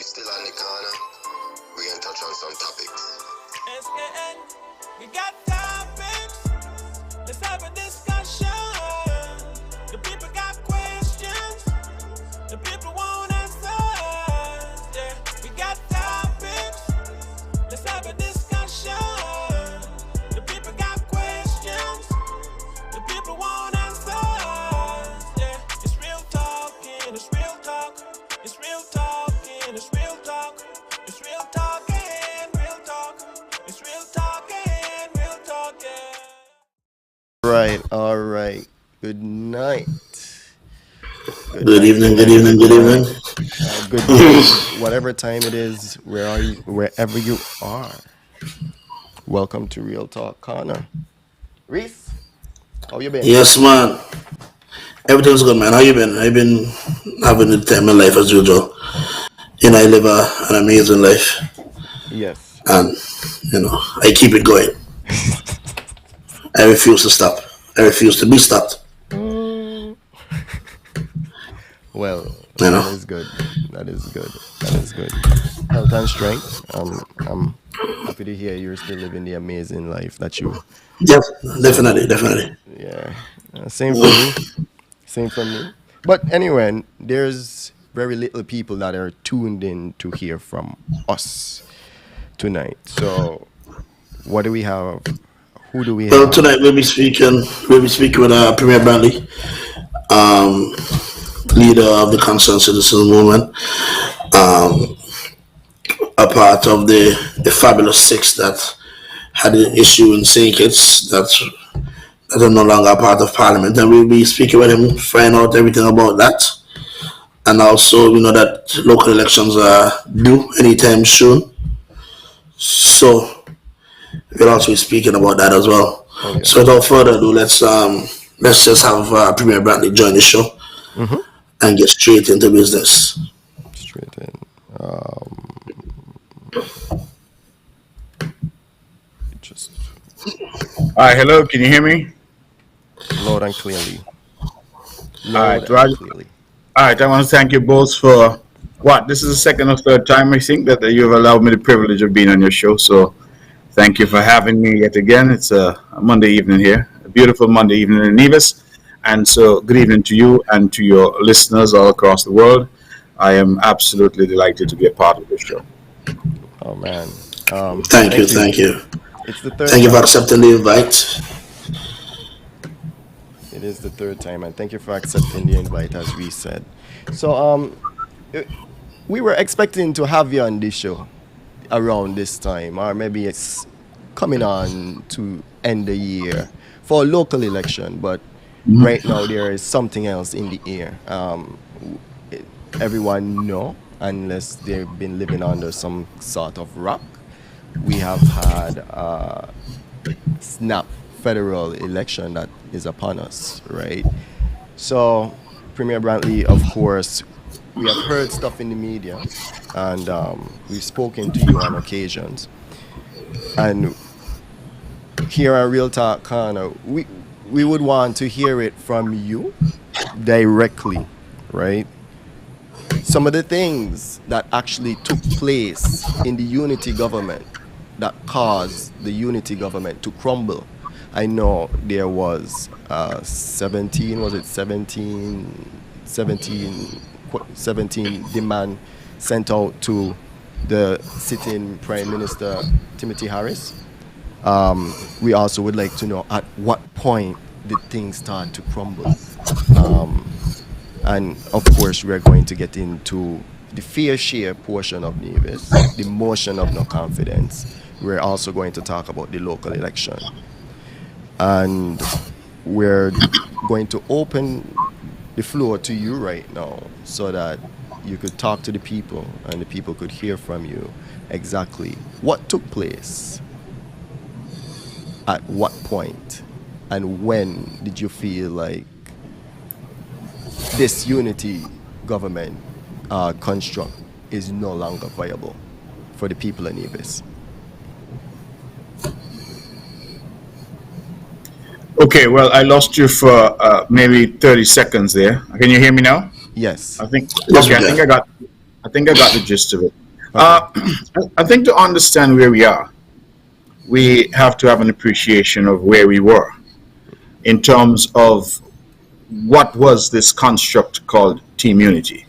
We still on the corner. We gonna touch on some topics. SKN, we got topics. Let's have a discussion. The people got questions. The people want answers. Yeah, we got topics. Let's have a discussion. The people got questions. The people want answers. Yeah, it's real talking. It's real talk. It's real talking. It's real talk. It's real talking. Real talk. It's real talking. Real talking. All right. Good night. Good evening, good evening, good evening. Good day, whatever time it is, wherever you are. Welcome to Real Talk Corner. Reese, how you been? Yes, man. Everything's good, man. How you been? I've been having the time of life as usual. I live an amazing life, Yes. and I keep it going. I refuse to stop. I refuse to be stopped. Well, You know. that is good. That is good. That is good. Health and strength. I'm happy to hear you're still living the amazing life that you. Yes, definitely, definitely. Yeah. Same for me. Same for me. But anyway, there's very little people that are tuned in to hear from us tonight. So, what do we have? Who do we Well, have? tonight we'll be speaking. With Premier Brantley, leader of the Concerned Citizen Movement, a part of the Fabulous Six that had an issue in St. Kitts that are no longer a part of Parliament, and we'll be speaking with him, find out everything about that, and also we know that local elections are due anytime soon, so we'll also be speaking about that as well. Oh yeah. So without further ado, let's just have Premier Brantley join the show and get straight into business. Straight in. Just Hi, hello, can you hear me? loud and clearly. All right, Loud and Roger. clearly. All right, I want to thank you both for this is the second or third time I think that you've allowed me the privilege of being on your show. So thank you for having me yet again. It's a Monday evening here, a beautiful Monday evening in Nevis. And so good evening to you and to your listeners all across the world. I am absolutely delighted to be a part of this show. Oh man. Thank you. It's the third Thank you for time. accepting the invite. It is the third time, and thank you for accepting the invite, as we said. So, uh, we were expecting to have you on this show around this time, or maybe it's coming on to end the year for a local election, but right now there is something else in the air. Everyone know, unless they've been living under some sort of rock, we have had snap federal election that is upon us, right? So, Premier Brantley, of course, we have heard stuff in the media, and we've spoken to you on occasions. And here on Real Talk Corner, we would want to hear it from you directly, right? Some of the things that actually took place in the unity government that caused the unity government to crumble. I know there was 17, was it 17 demand sent out to the sitting Prime Minister Timothy Harris. We also would like to know at what point did things start to crumble. And of course, we're going to get into the fair share portion of Nevis, the motion of no confidence. We're also going to talk about the local election. And we're going to open the floor to you right now so that you could talk to the people and the people could hear from you exactly what took place, at what point, and when did you feel like this unity government construct is no longer viable for the people in Nevis. Okay, well, I lost you for maybe 30 seconds there. Can you hear me now? Yes. I think. Yes, Okay, we I think can. I think I got the gist of it. Okay. I think to understand where we are, we have to have an appreciation of where we were in terms of what was this construct called team unity.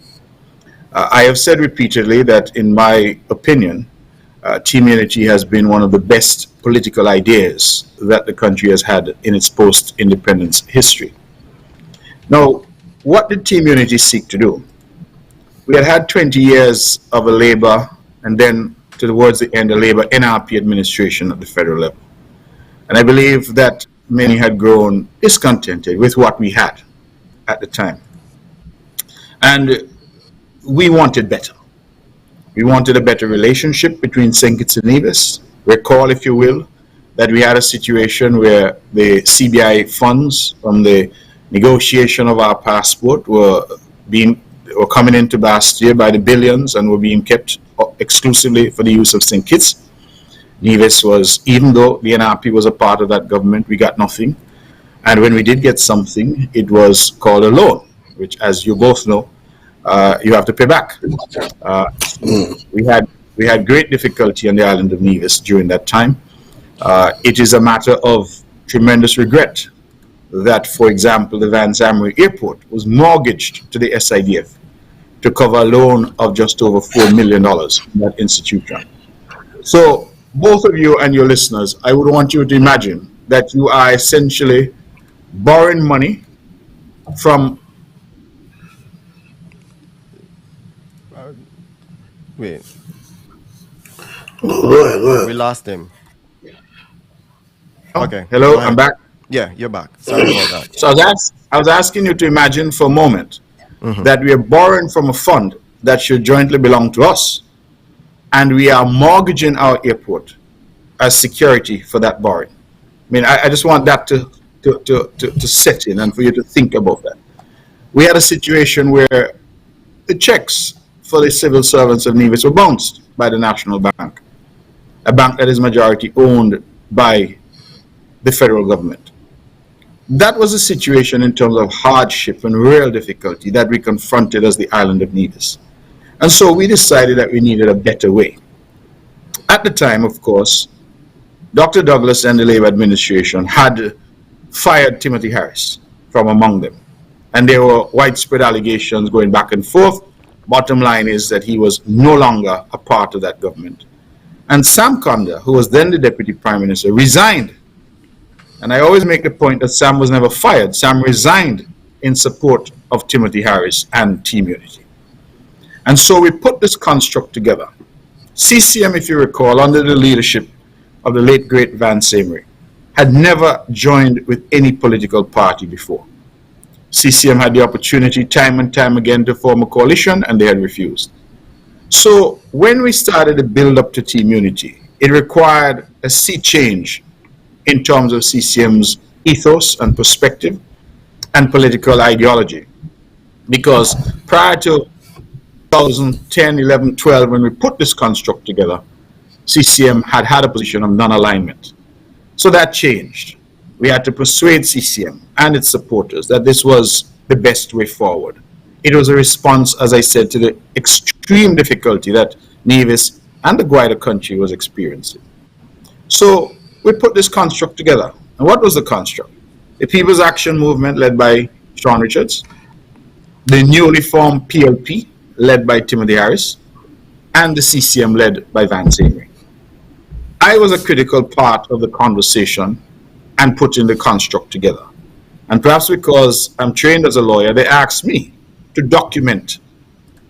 I have said repeatedly that, in my opinion, team unity has been one of the best political ideas that the country has had in its post-independence history. Now, what did team unity seek to do? We had had 20 years of a Labour, and then towards the end, a Labour NRP administration at the federal level. And I believe that many had grown discontented with what we had at the time. And we wanted better. We wanted a better relationship between St. Kitts and Nevis. Recall, if you will, that we had a situation where the CBI funds from the negotiation of our passport were coming into Bastia by the billions and were being kept exclusively for the use of St. Kitts. Nevis was, even though the NRP was a part of that government, we got nothing. And when we did get something, it was called a loan, which, as you both know, you have to pay back. We had great difficulty on the island of Nevis during that time. It is a matter of tremendous regret that, for example, the Vance Amory Airport was mortgaged to the SIDF to cover a loan of just over $4 million in that institution. So both of you and your listeners, I would want you to imagine that you are essentially borrowing money from... Wait, Go ahead, go we ahead. lost him. Okay. Hello, Go I'm ahead. back. Yeah, you're back. Sorry about that. So I was asking you to imagine for a moment that we are borrowing from a fund that should jointly belong to us, and we are mortgaging our airport as security for that borrowing. I mean, I just want that to set in and for you to think about that. We had a situation where the checks for the civil servants of Nevis were bounced by the National Bank, a bank that is majority owned by the federal government. That was a situation in terms of hardship and real difficulty that we confronted as the island of Nevis. And so we decided that we needed a better way. At the time, of course, Dr. Douglas and the Labour administration had fired Timothy Harris from among them. And there were widespread allegations going back and forth. Bottom line is that he was no longer a part of that government. And Sam Conda, who was then the Deputy Prime Minister, resigned. And I always make the point that Sam was never fired. Sam resigned in support of Timothy Harris and Team Unity. And so we put this construct together. CCM, if you recall, under the leadership of the late great Vance Amory, had never joined with any political party before. CCM had the opportunity time and time again to form a coalition, and they had refused. So when we started to build up to Team Unity, it required a sea change in terms of CCM's ethos and perspective and political ideology. Because prior to 2010, 11, 12, when we put this construct together, CCM had had a position of non-alignment. So that changed. We had to persuade CCM and its supporters that this was the best way forward. It was a response, as I said, to the extreme difficulty that Nevis and the wider country was experiencing. So we put this construct together. And what was the construct? The People's Action Movement, led by Sean Richards, the newly formed PLP, led by Timothy Harris, and the CCM, led by Vance Amory. I was a critical part of the conversation and putting the construct together. And perhaps because I'm trained as a lawyer, they asked me to document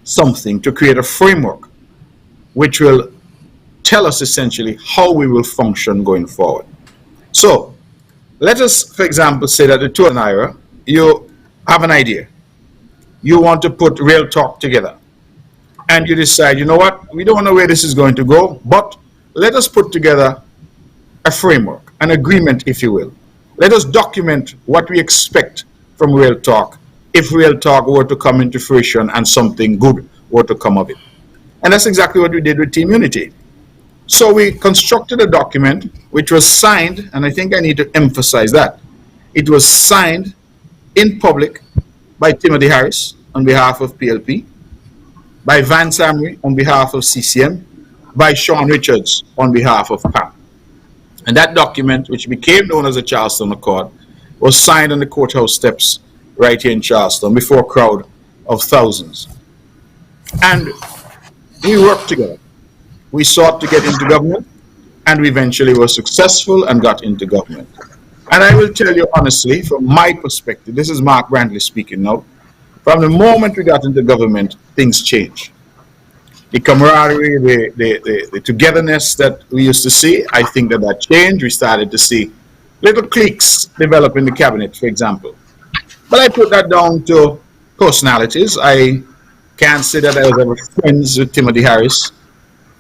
something, to create a framework which will tell us essentially how we will function going forward. So let us, for example, say that the two of Naira, you have an idea. You want to put Real Talk together. And you decide, you know what, we don't know where this is going to go, but let us put together a framework, an agreement, if you will. Let us document what we expect from Real Talk if Real Talk were to come into fruition and something good were to come of it. And that's exactly what we did with Team Unity. So we constructed a document which was signed, and I think I need to emphasize that. It was signed in public by Timothy Harris on behalf of PLP. by Vance Amory on behalf of CCM, by Sean Richards on behalf of PAM. And that document, which became known as the Charleston Accord, was signed on the courthouse steps right here in Charleston before a crowd of thousands. And we worked together. We sought to get into government, and we eventually were successful and got into government. And I will tell you honestly, from my perspective, this is Mark Brantley speaking now, from the moment we got into government, things changed. The camaraderie, the togetherness that we used to see, I think that changed. We started to see little cliques develop in the cabinet, for example. But I put that down to personalities. I can't say that I was ever friends with Timothy Harris.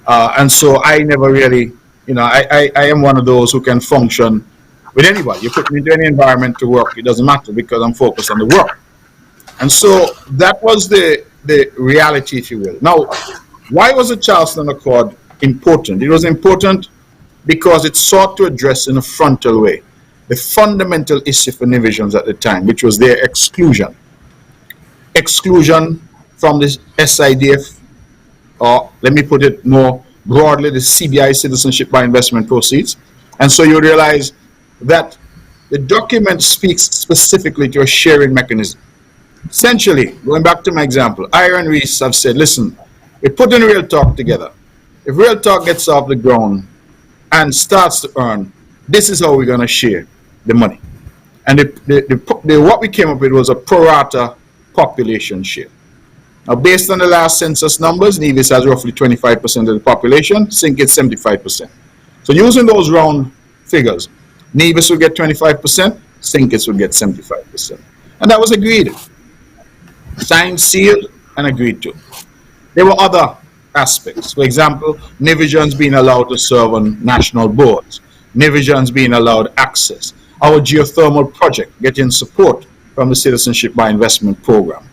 And so I never really, I am one of those who can function with anybody. You put me into any environment to work, it doesn't matter because I'm focused on the work. And so that was the reality, if you will. Now, why was the Charleston Accord important? It was important because it sought to address in a frontal way the fundamental issue for Nivisions at the time, which was their exclusion. Exclusion from the SIDF, or let me put it more broadly, the CBI, Citizenship by Investment Proceeds. And so you realize that the document speaks specifically to a sharing mechanism. Essentially, going back to my example, Ira and Reese have said, listen, we're putting Real Talk together. If Real Talk gets off the ground and starts to earn, this is how we're going to share the money. And what we came up with was a pro rata population share. Now, based on the last census numbers, Nevis has roughly 25% of the population, SYNC gets 75%. So using those round figures, Nevis will get 25%, SYNC will get 75%. And that was agreed. Signed, sealed, and agreed to. There were other aspects. For example, Nivisions being allowed to serve on national boards, Nivisions being allowed access, our geothermal project getting support from the Citizenship by Investment Program,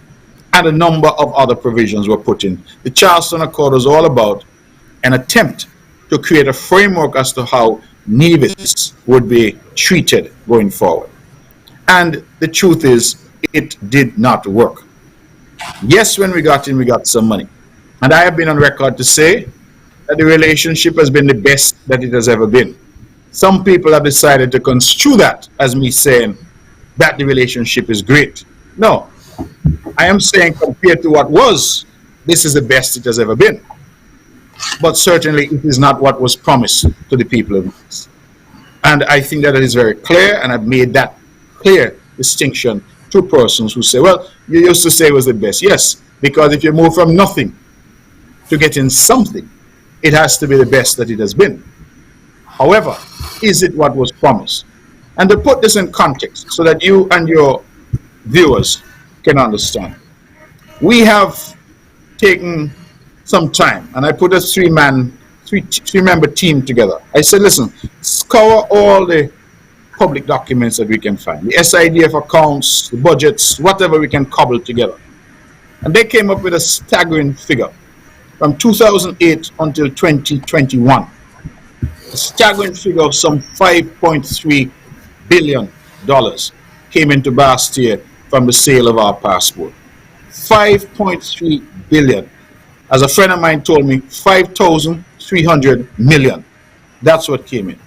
and a number of other provisions were put in. The Charleston Accord was all about an attempt to create a framework as to how Nevis would be treated going forward. And the truth is, it did not work. Yes, when we got in, we got some money. And I have been on record to say that the relationship has been the best that it has ever been. Some people have decided to construe that as me saying that the relationship is great. No, I am saying compared to what was, this is the best it has ever been. But certainly it is not what was promised to the people of Nevis. And I think that it is very clear, and I've made that clear distinction to persons who say, well, you used to say it was the best. Yes, because if you move from nothing to getting something, it has to be the best that it has been. However, is it what was promised? And to put this in context so that you and your viewers can understand, we have taken some time, and I put a three-member team together. I said, listen, scour all the public documents that we can find, the SIDF accounts, the budgets, whatever we can cobble together. And they came up with a staggering figure from 2008 until 2021. A staggering figure of some $5.3 billion came into Bastia from the sale of our passport. 5.3 billion. As a friend of mine told me, 5,300 million. That's what came in.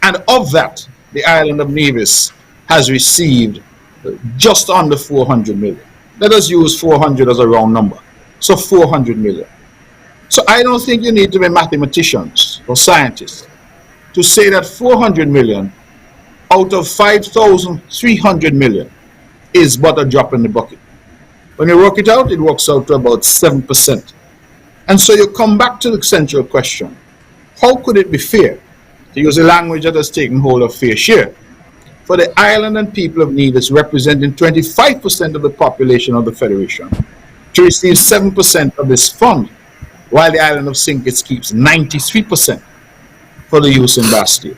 And of that, the island of Nevis has received just under 400 million. Let us use 400 as a round number. So 400 million. So I don't think you need to be mathematicians or scientists to say that 400 million out of 5,300 million is but a drop in the bucket. When you work it out, it works out to about 7%. And so you come back to the central question. How could it be fair, to use a language that has taken hold of fair share, for the island and people of Nevis, representing 25% of the population of the Federation, to receive 7% of this fund, while the island of St. Kitts keeps 93% for the use in Bastia?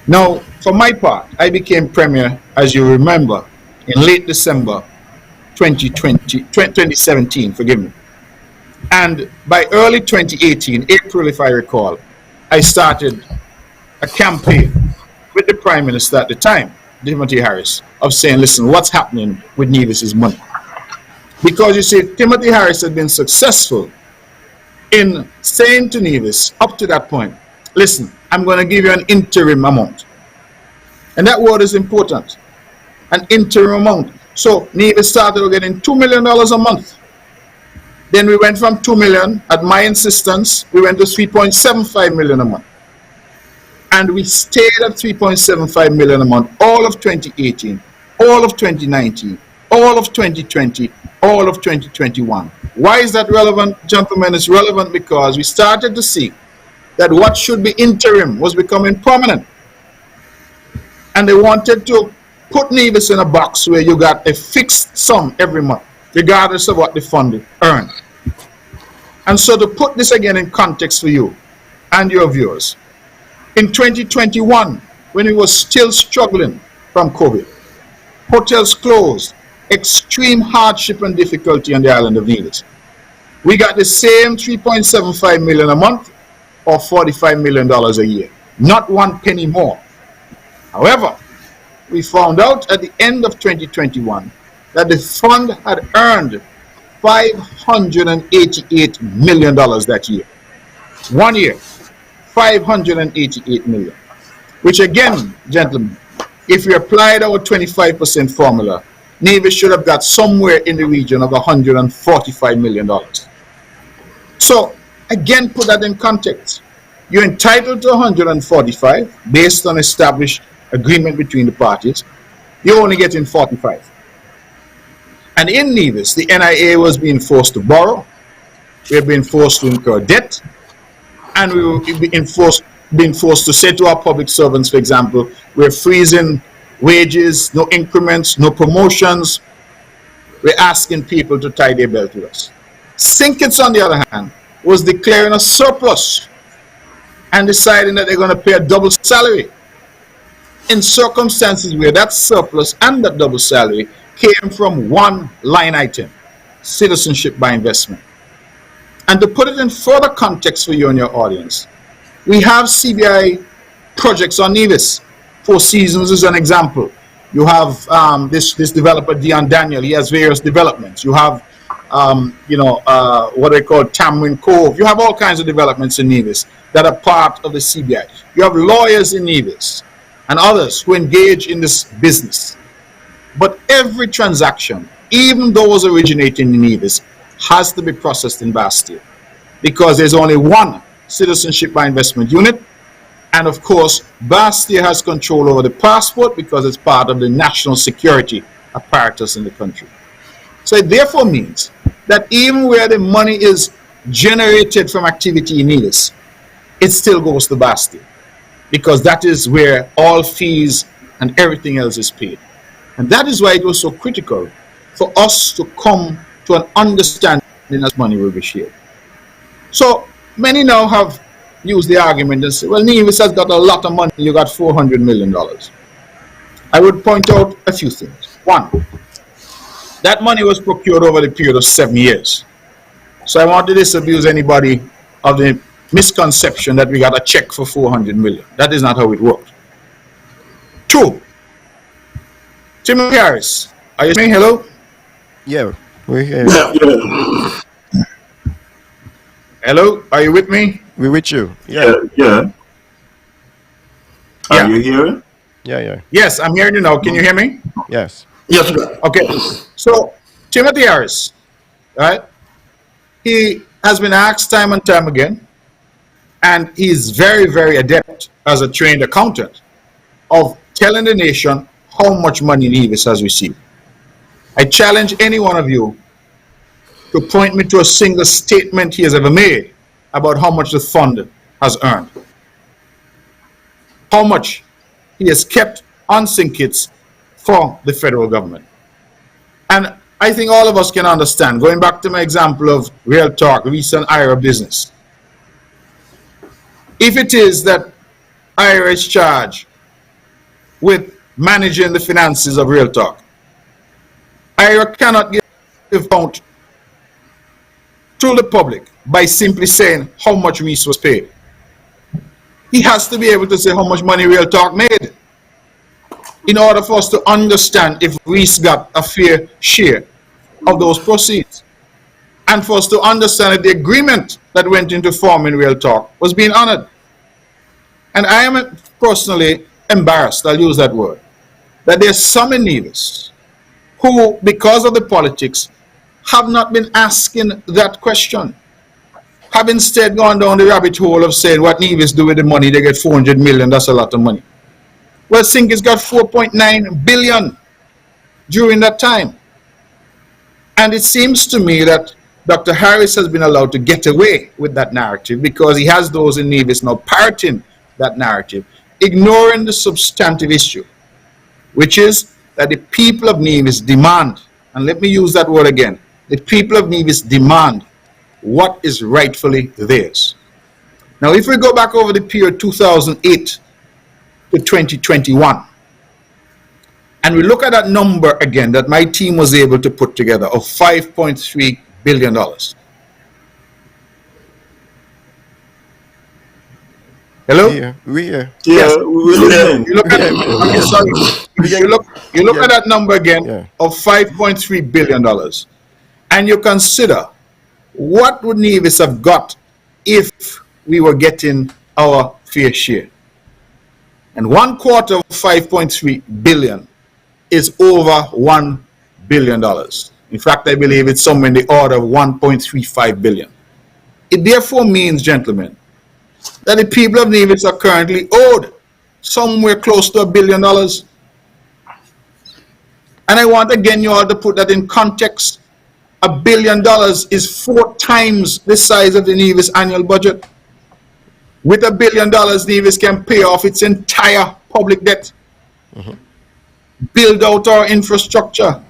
Now, for my part, I became Premier, as you remember, in late December 2017, forgive me. And by early 2018, April if I recall, I started a campaign with the Prime Minister at the time, Timothy Harris, of saying, listen, what's happening with Nevis's money? Because you see, Timothy Harris had been successful in saying to Nevis up to that point, listen, I'm going to give you an interim amount. And that word is important, an interim amount. So Nevis started getting $2 million a month. Then we went from 2 million, at my insistence, we went to 3.75 million a month. And we stayed at 3.75 million a month all of 2018, all of 2019, all of 2020, all of 2021. Why is that relevant, gentlemen? It's relevant because we started to see that what should be interim was becoming permanent. And they wanted to put Nevis in a box where you got a fixed sum every month, regardless of what the fund earned. And so to put this again in context for you and your viewers, in 2021, when we were still struggling from COVID, hotels closed, extreme hardship and difficulty on the island of Nevis, we got the same 3.75 million a month or $45 million a year, not 1 penny more. However, we found out at the end of 2021 that the fund had earned $588 million that year. 1 year, $588 million. Which again, gentlemen, if we applied our 25% formula, Nevis should have got somewhere in the region of $145 million. So again, put that in context. You're entitled to 145 based on established agreement between the parties. You're only getting 45. And in Nevis, the NIA was being forced to borrow. We have been forced to incur debt. And we were being forced to say to our public servants, for example, we're freezing wages, no increments, no promotions. We're asking people to tie their belt with us. Sinkits, on the other hand, was declaring a surplus and deciding that they're going to pay a double salary in circumstances where that surplus and that double salary came from one line item, citizenship by investment. And to put it in further context for you and your audience, we have CBI projects on Nevis. Four Seasons is an example. You have this developer, Dion Daniel. He has various developments. You have, what they call Tamwin Cove. You have all kinds of developments in Nevis that are part of the CBI. You have lawyers in Nevis and others who engage in this business. But every transaction, even those originating in Nevis, has to be processed in Bastille because there's only one citizenship by investment unit. And of course, Bastille has control over the passport because it's part of the national security apparatus in the country. So it therefore means that even where the money is generated from activity in Nevis, it still goes to Bastille because that is where all fees and everything else is paid. And that is why it was so critical for us to come to an understanding that money will be shared. So many now have used the argument and say, well, Nevis has got a lot of money, you got $400 million. I would point out a few things. One, that money was procured over the period of 7 years. So I want to disabuse anybody of the misconception that we got a check for $400 million. That is not how it worked. Two, Timothy Harris, are you saying hello? Yeah, we're here. Yeah. Hello, are you with me? We're with you. Yeah. Yeah. Are you hearing? Yeah. Yes, I'm hearing you now. Can you hear me? Yes. Yes, sir. Okay. So Timothy Harris, right? He has been asked time and time again, and he's very, very adept as a trained accountant of telling the nation how much money Nevis has received. I challenge any one of you to point me to a single statement he has ever made about how much the fund has earned. How much he has kept on Sinkits for the federal government. And I think all of us can understand, going back to my example of Real Talk, recent IRA business. If it is that IRA is charged with managing the finances of Real Talk, IRA cannot give account to the public by simply saying how much Reese was paid. He has to be able to say how much money Real Talk made in order for us to understand if Reese got a fair share of those proceeds. And for us to understand that the agreement that went into forming Real Talk was being honored. And I am personally embarrassed, I'll use that word, that there's some in Nevis who, because of the politics, have not been asking that question. Have instead gone down the rabbit hole of saying what Nevis do with the money, they get 400 million, that's a lot of money. Well, Sinki's got 4.9 billion during that time. And it seems to me that Dr. Harris has been allowed to get away with that narrative because he has those in Nevis now parroting that narrative, ignoring the substantive issue, which is that the people of Nevis demand, and let me use that word again, the people of Nevis demand what is rightfully theirs. Now, if we go back over the period 2008 to 2021, and we look at that number again that my team was able to put together of $5.3 billion. Hello? We're here. Yes. Yeah, You look at okay, sorry. You look at that number again Yeah. of $5.3 billion, and you consider what would Nevis have got if we were getting our fair share. And 1/4 of 5.3 billion is over $1 billion. In fact, I believe it's somewhere in the order of 1.35 billion. It therefore means, gentlemen, that the people of Nevis are currently owed somewhere close to $1 billion. And I want again you all to put that in context. $1 billion is 4 times the size of the Nevis annual budget. With $1 billion, Nevis can pay off its entire public debt. Build out our infrastructure.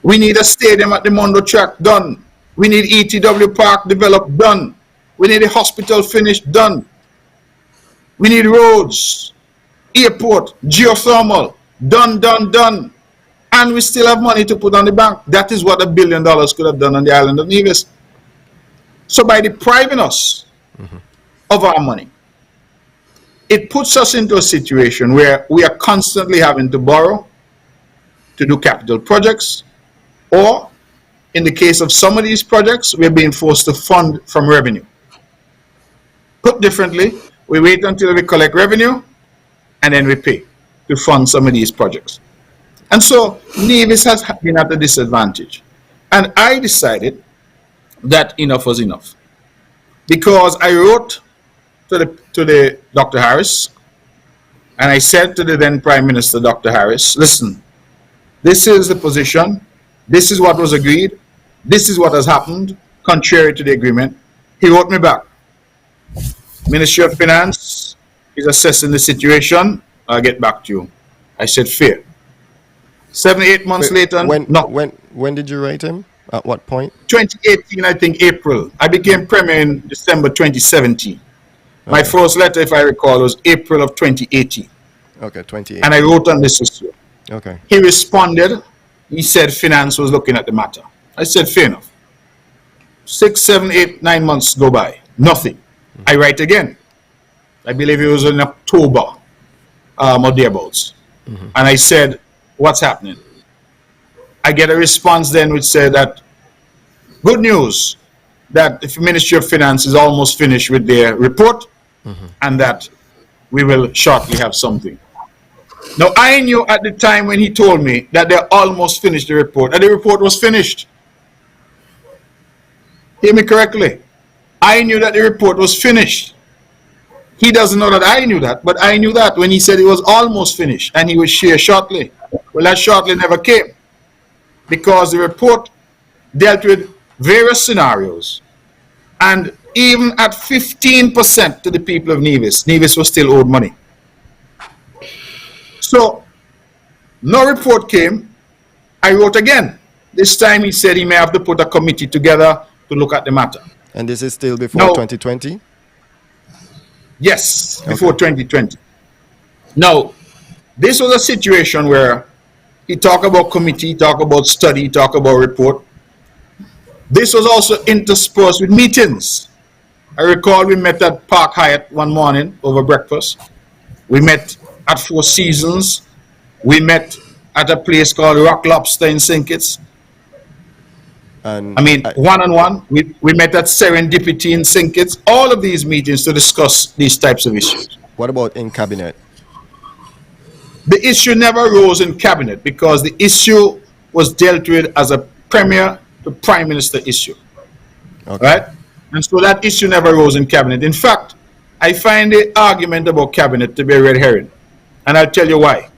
We need a stadium at the Mondo track done. We need ETW Park developed done. We need a hospital finished done. We need roads, airport, geothermal, done. And we still have money to put on the bank. That is what $1 billion could have done on the island of Nevis. So by depriving us of our money, it puts us into a situation where we are constantly having to borrow to do capital projects, or in the case of some of these projects, we're being forced to fund from revenue. Put differently, we wait until we collect revenue and then we pay to fund some of these projects. And so Nevis has been at a disadvantage. And I decided that enough was enough, because I wrote to the Dr. Harris, and I said to the then Prime Minister, Dr. Harris, listen, this is the position, this is what was agreed, this is what has happened, contrary to the agreement. He wrote me back, Ministry of Finance is assessing the situation, I'll get back to you. I said, fair. 7-8 months later, When did you write him? At what point? 2018, I think April. I became Premier in December 2017. My first letter, if I recall, was April of 2018. Okay, 28. And I wrote on this issue. Okay. He responded. He said Finance was looking at the matter. I said, fair enough. 6, 7, 8, 9 months go by. Nothing. I write again. I believe it was in October or thereabouts. And I said, what's happening? I get a response then which said that, good news, that the Ministry of Finance is almost finished with their report, and that we will shortly have something. Now, I knew at the time when he told me that they almost finished the report, and the report was finished. Hear me correctly. I knew that the report was finished. He doesn't know that I knew that, but I knew that when he said it was almost finished and he would share shortly. Well, that shortly never came, because the report dealt with various scenarios. And even at 15% to the people of Nevis, Nevis was still owed money. So, no report came. I wrote again. This time he said he may have to put a committee together to look at the matter. And this is still before No. 2020? Yes, before 2020. Now, this was a situation where he talked about committee, talk about study, talk about report. This was also interspersed with meetings. I recall we met at Park Hyatt one morning over breakfast. We met at Four Seasons. We met at a place called Rock Lobster in St. Kitts. And I mean, one-on-one, we met at Serendipity in St. Kitts, all of these meetings to discuss these types of issues. what about in cabinet? The issue never rose in cabinet because the issue was dealt with as a premier to prime minister issue, Okay. right? And so that issue never rose in cabinet. In fact, I find the argument about cabinet to be a red herring, and I'll tell you why.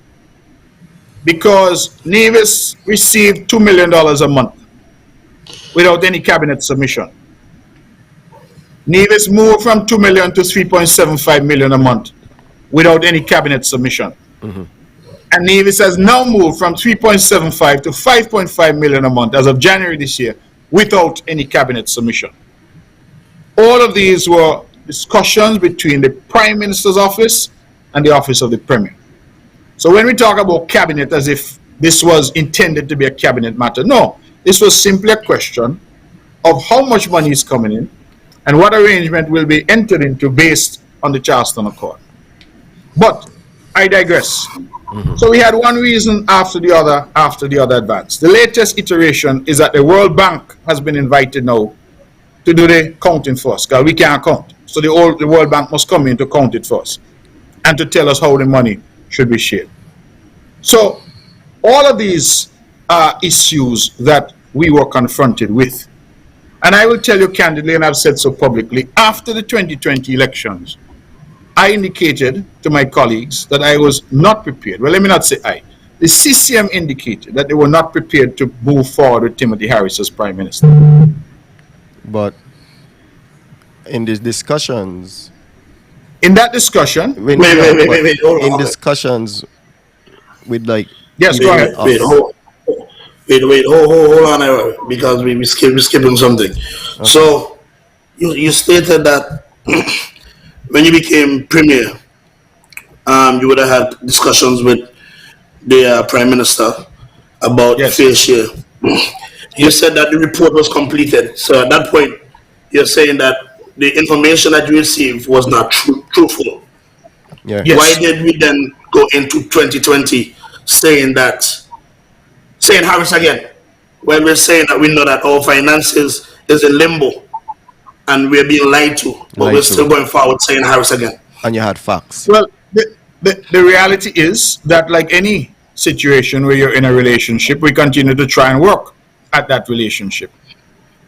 Because Nevis received $2 million a month without any cabinet submission. Nevis moved from 2 million to 3.75 million a month without any cabinet submission. And Nevis has now moved from 3.75 to 5.5 million a month as of January this year without any cabinet submission. All of these were discussions between the Prime Minister's office and the office of the Premier. So when we talk about cabinet as if this was intended to be a cabinet matter, no, this was simply a question of how much money is coming in and what arrangement will be entered into based on the Charleston Accord. But I digress. So we had one reason after the other advance. The latest iteration is that the World Bank has been invited now to do the counting for us, because we can't count. So the World Bank must come in to count it for us and to tell us how the money should be shared. So all of these are issues that we were confronted with. And I will tell you candidly, and I've said so publicly, after the 2020 elections, I indicated to my colleagues that I was not prepared. Well, let me not say I. The CCM indicated that they were not prepared to move forward with Timothy Harris as Prime Minister. But in these discussions, In that discussion, when Wait, you wait, are- wait, but wait, hold on, in hold on. discussions with like yes, go ahead. Wait, hold on, because we're skipping something. So, you stated that when you became premier, you would have had discussions with the Prime Minister about Yes. fair share. You said that the report was completed. So at that point, you're saying that the information that you received was not truthful. yeah. Yes. Why did we then go into 2020 saying Harris again, when we're saying that we know that our finances is in limbo and we're being lied to, but Lied we're to. still going forward saying Harris again? And you had facts. Well, the reality is that, like any situation where you're in a relationship, we continue to try and work at that relationship.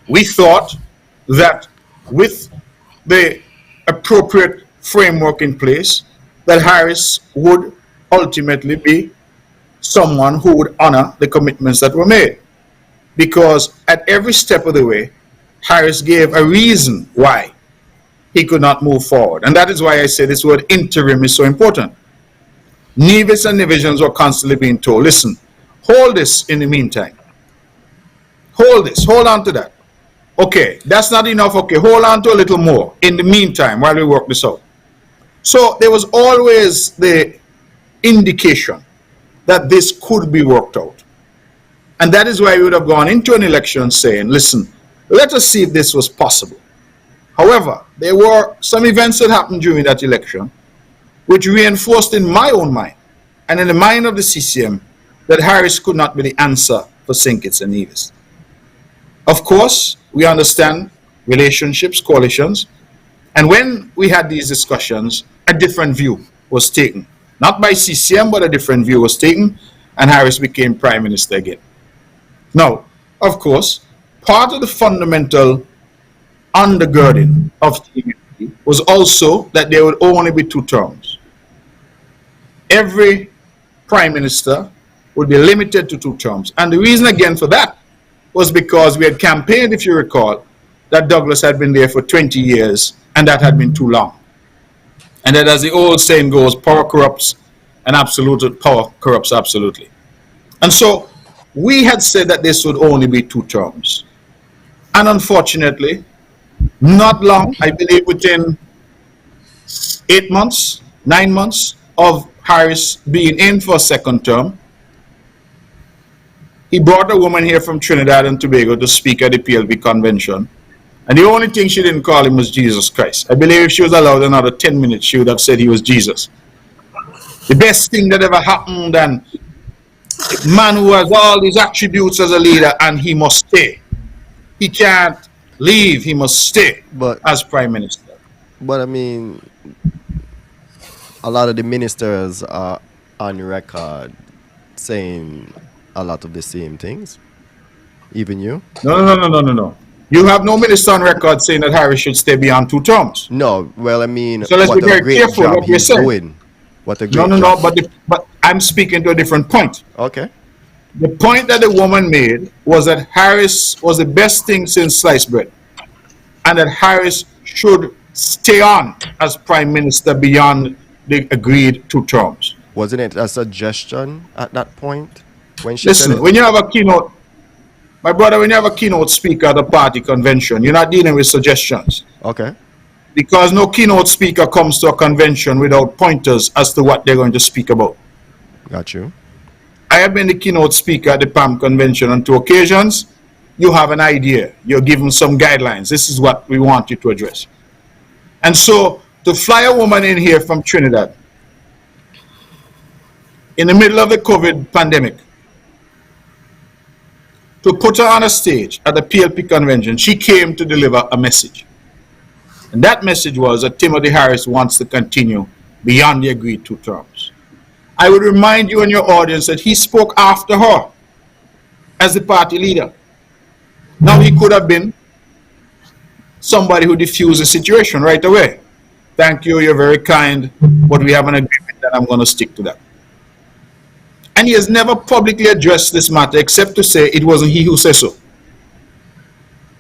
We thought that with the appropriate framework in place, that Harris would ultimately be someone who would honor the commitments that were made. Because at every step of the way, Harris gave a reason why he could not move forward. And that is why I say this word interim is so important. Nevis and divisions were constantly being told, listen, hold this in the meantime. Hold this, hold on to that. Okay, that's not enough. Okay, hold on to a little more in the meantime while we work this out. So there was always the indication that this could be worked out. And that is why we would have gone into an election saying, listen, let us see if this was possible. However, there were some events that happened during that election which reinforced in my own mind and in the mind of the CCM that Harris could not be the answer for St. Kitts and Nevis. Of course, we understand relationships, coalitions, and when we had these discussions, a different view was taken. Not by CCM, but a different view was taken, and Harris became Prime Minister again. Now, of course, part of the fundamental undergirding of TMP was also that there would only be 2 terms. Every Prime Minister would be limited to 2 terms. And the reason again for that was because we had campaigned, if you recall, that Douglas had been there for 20 years and that had been too long. And that, as the old saying goes, power corrupts and absolute power corrupts absolutely. And so we had said that this would only be 2 terms. And unfortunately, not long, I believe within 8 months, 9 months of Harris being in for a second term, he brought a woman here from Trinidad and Tobago to speak at the PLP convention. And the only thing she didn't call him was Jesus Christ. I believe if she was allowed another 10 minutes, she would have said he was Jesus. The best thing that ever happened, and a man who has all these attributes as a leader, and he must stay. He can't leave. He must stay But as prime minister. I mean, a lot of the ministers are on record saying a lot of the same things. Even you? No. You have no minister on record saying that Harris should stay beyond 2 terms. No. Well, I mean, So let's be what a very great careful job what we're he's saying. doing. What a No, great no, no. job. But I'm speaking to a different point. Okay. The point that the woman made was that Harris was the best thing since sliced bread, and that Harris should stay on as prime minister beyond the agreed 2 terms. Wasn't it a suggestion at that point when she said Listen, it? when you have a keynote, my brother, when you have a keynote speaker at a party convention, you're not dealing with suggestions. Okay. Because no keynote speaker comes to a convention without pointers as to what they're going to speak about. Got you. I have been the keynote speaker at the PAM convention on 2 occasions. You have an idea. You're given some guidelines. This is what we want you to address. And so to fly a woman in here from Trinidad in the middle of the COVID pandemic, to put her on a stage at the PLP convention, she came to deliver a message. And that message was that Timothy Harris wants to continue beyond the agreed 2 terms. I would remind you and your audience that he spoke after her as the party leader. Now, he could have been somebody who diffused the situation right away. Thank you, you're very kind, but we have an agreement and I'm going to stick to that. And he has never publicly addressed this matter except to say it wasn't he who said so.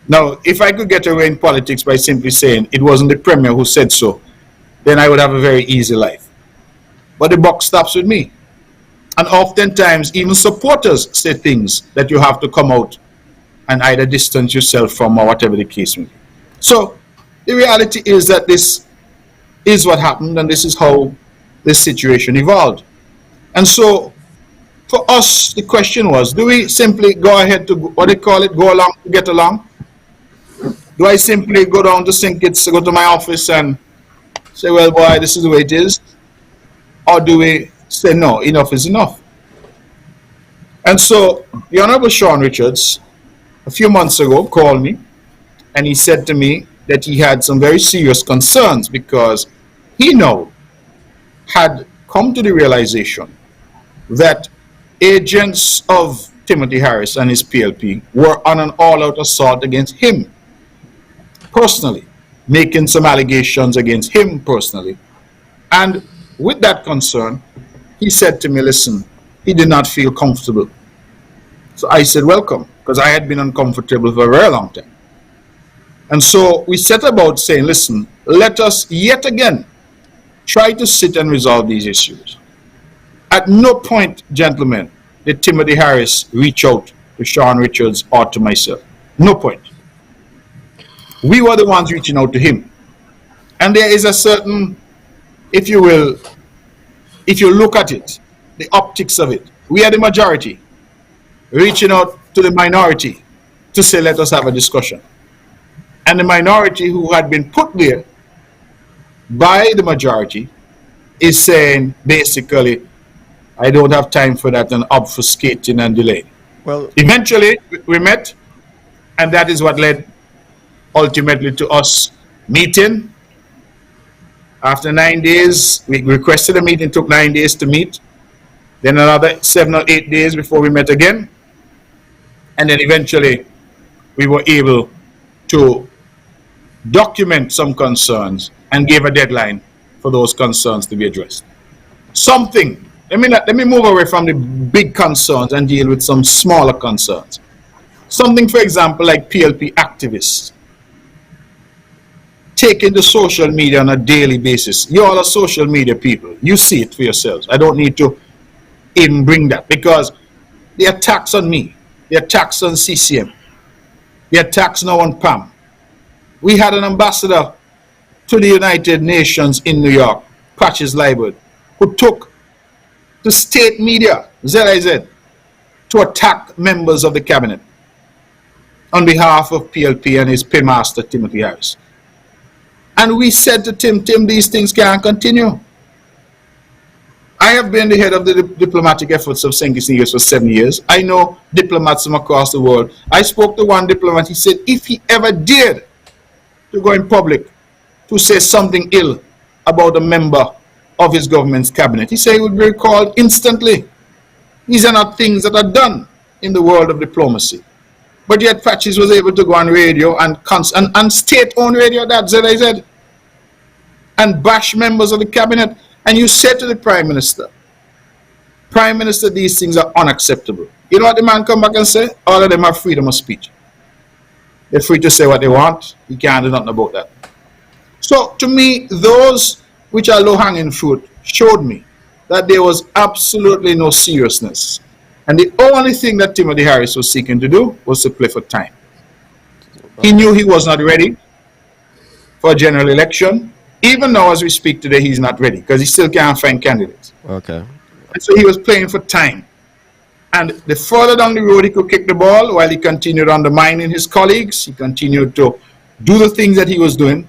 Now, if I could get away in politics by simply saying it wasn't the premier who said so, then I would have a very easy life. But the buck stops with me. And oftentimes, even supporters say things that you have to come out and either distance yourself from or whatever the case may be. So, the reality is that this is what happened and this is how this situation evolved. And so, for us, the question was, do we simply go ahead to, what they call it, go along to get along? Do I simply go down to St. Kitts, go to my office and say, well, boy, this is the way it is? Or do we say, no, enough is enough? And so the Honorable Sean Richards, a few months ago, called me and he said to me that he had some very serious concerns because he now had come to the realization that agents of Timothy Harris and his PLP were on an all-out assault against him personally, making some allegations against him personally. And with that concern, he said to me, listen, he did not feel comfortable. So I said, welcome, because I had been uncomfortable for a very long time. And so we set about saying, listen, let us yet again try to sit and resolve these issues. At no point, gentlemen, did Timothy Harris reach out to Sean Richards or to myself. No point. We were the ones reaching out to him. And there is a certain, if you will, if you look at it, the optics of it, we are the majority reaching out to the minority to say, let us have a discussion. And the minority who had been put there by the majority is saying, basically, I don't have time for that and obfuscating and delaying. Well, Eventually, we met, and that is what led ultimately to us meeting. After 9 days, we requested a meeting, took 9 days to meet. Then another 7 or 8 days before we met again. And then eventually, we were able to document some concerns and give a deadline for those concerns to be addressed. Something, let me move away from the big concerns and deal with some smaller concerns. Something, for example, like PLP activists taking to social media on a daily basis. You all are social media people. You see it for yourselves. I don't need to even bring that because the attacks on me, the attacks on CCM, the attacks now on PAM. We had an ambassador to the United Nations in New York, Patches Liebert, who took to state media, ZIZ, to attack members of the cabinet on behalf of PLP and his paymaster, Timothy Harris. And we said to Tim, these things can't continue. I have been the head of the diplomatic efforts of St. Kitts Nevis for 7 years. I know diplomats from across the world. I spoke to one diplomat. He said if he ever dared to go in public to say something ill about a member of his government's cabinet, he said he would be recalled instantly. These are not things that are done in the world of diplomacy. But yet Patches was able to go on radio and state-owned radio, that's ZIZ, and bash members of the cabinet. And you said to the Prime Minister, these things are unacceptable. You know what the man come back and say? All of them have freedom of speech. They're free to say what they want. You can't do nothing about that. So to me, those which are low-hanging fruit showed me that there was absolutely no seriousness. And the only thing that Timothy Harris was seeking to do was to play for time. He knew he was not ready for a general election. Even now, as we speak today, he's not ready because he still can't find candidates. Okay. And so he was playing for time. And the further down the road he could kick the ball, while he continued undermining his colleagues, he continued to do the things that he was doing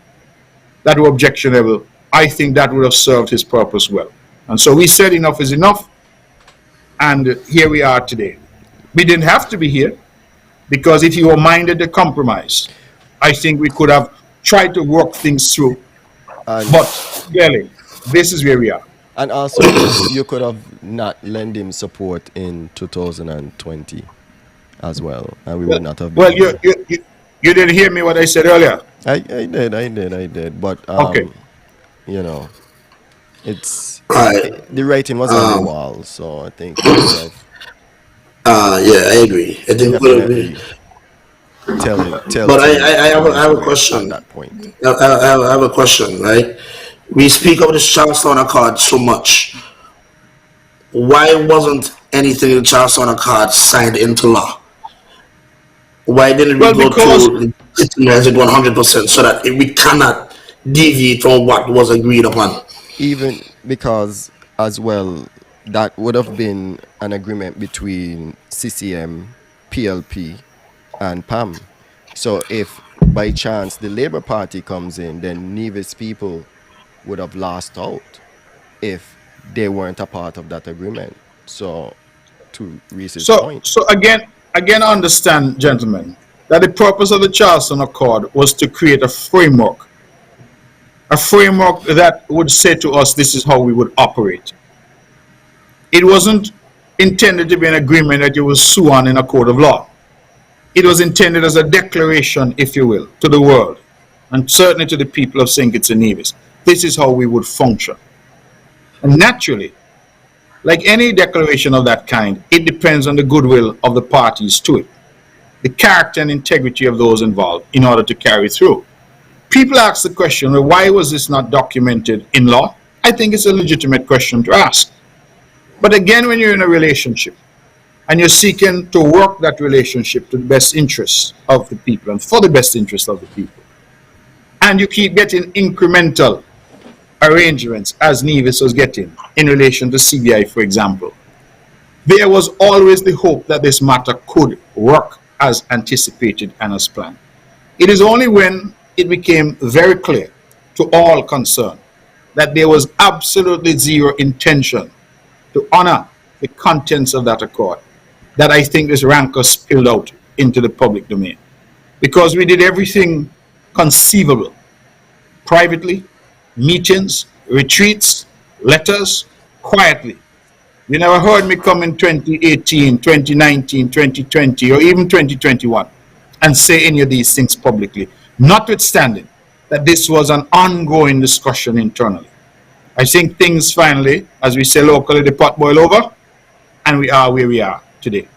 that were objectionable. I think that would have served his purpose well. And so we said enough is enough. And here we are today. We didn't have to be here because if you were minded to compromise, I think we could have tried to work things through. But clearly, this is where we are. And also, you could have not lent him support in 2020 as well, and we would not have been. Well, you didn't hear me what I said earlier. I did. But Okay. you know, it's Right. the writing was on the wall, so I think Yeah, I agree. I think definitely tell But him I have a at question. that point. I have a question, right? We speak of this Charlestown Accord so much. Why wasn't anything in the Charlestown Accord signed into law? Why didn't we Well, go because to legitimize it 100% so that we cannot deviate from what was agreed upon? Even because as well, that would have been an agreement between CCM, PLP, and PAM. So if by chance the Labour Party comes in, then Nevis people would have lost out if they weren't a part of that agreement. So to Reese's point. so again, understand, gentlemen, that the purpose of the Charleston Accord was to create a framework that would say to us this is how we would operate. It wasn't intended to be an agreement that you will sue on in a court of law. It was intended as a declaration, if you will, to the world, and certainly to the people of St. Kitts and Nevis. This is how we would function. And naturally, like any declaration of that kind, it depends on the goodwill of the parties to it, the character and integrity of those involved in order to carry through. People ask the question, well, why was this not documented in law? I think it's a legitimate question to ask. But again, when you're in a relationship and you're seeking to work that relationship to the best interests of the people and for the best interest of the people, and you keep getting incremental arrangements as Nevis was getting in relation to CBI, for example, there was always the hope that this matter could work as anticipated and as planned. It is only when it became very clear to all concerned that there was absolutely zero intention to honor the contents of that accord that I think this rancor spilled out into the public domain. Because we did everything conceivable, privately, meetings, retreats, letters, quietly. You never heard me come in 2018, 2019, 2020, or even 2021 and say any of these things publicly, notwithstanding that this was an ongoing discussion internally. I think things finally, as we say locally, the pot boil over, and we are where we are today.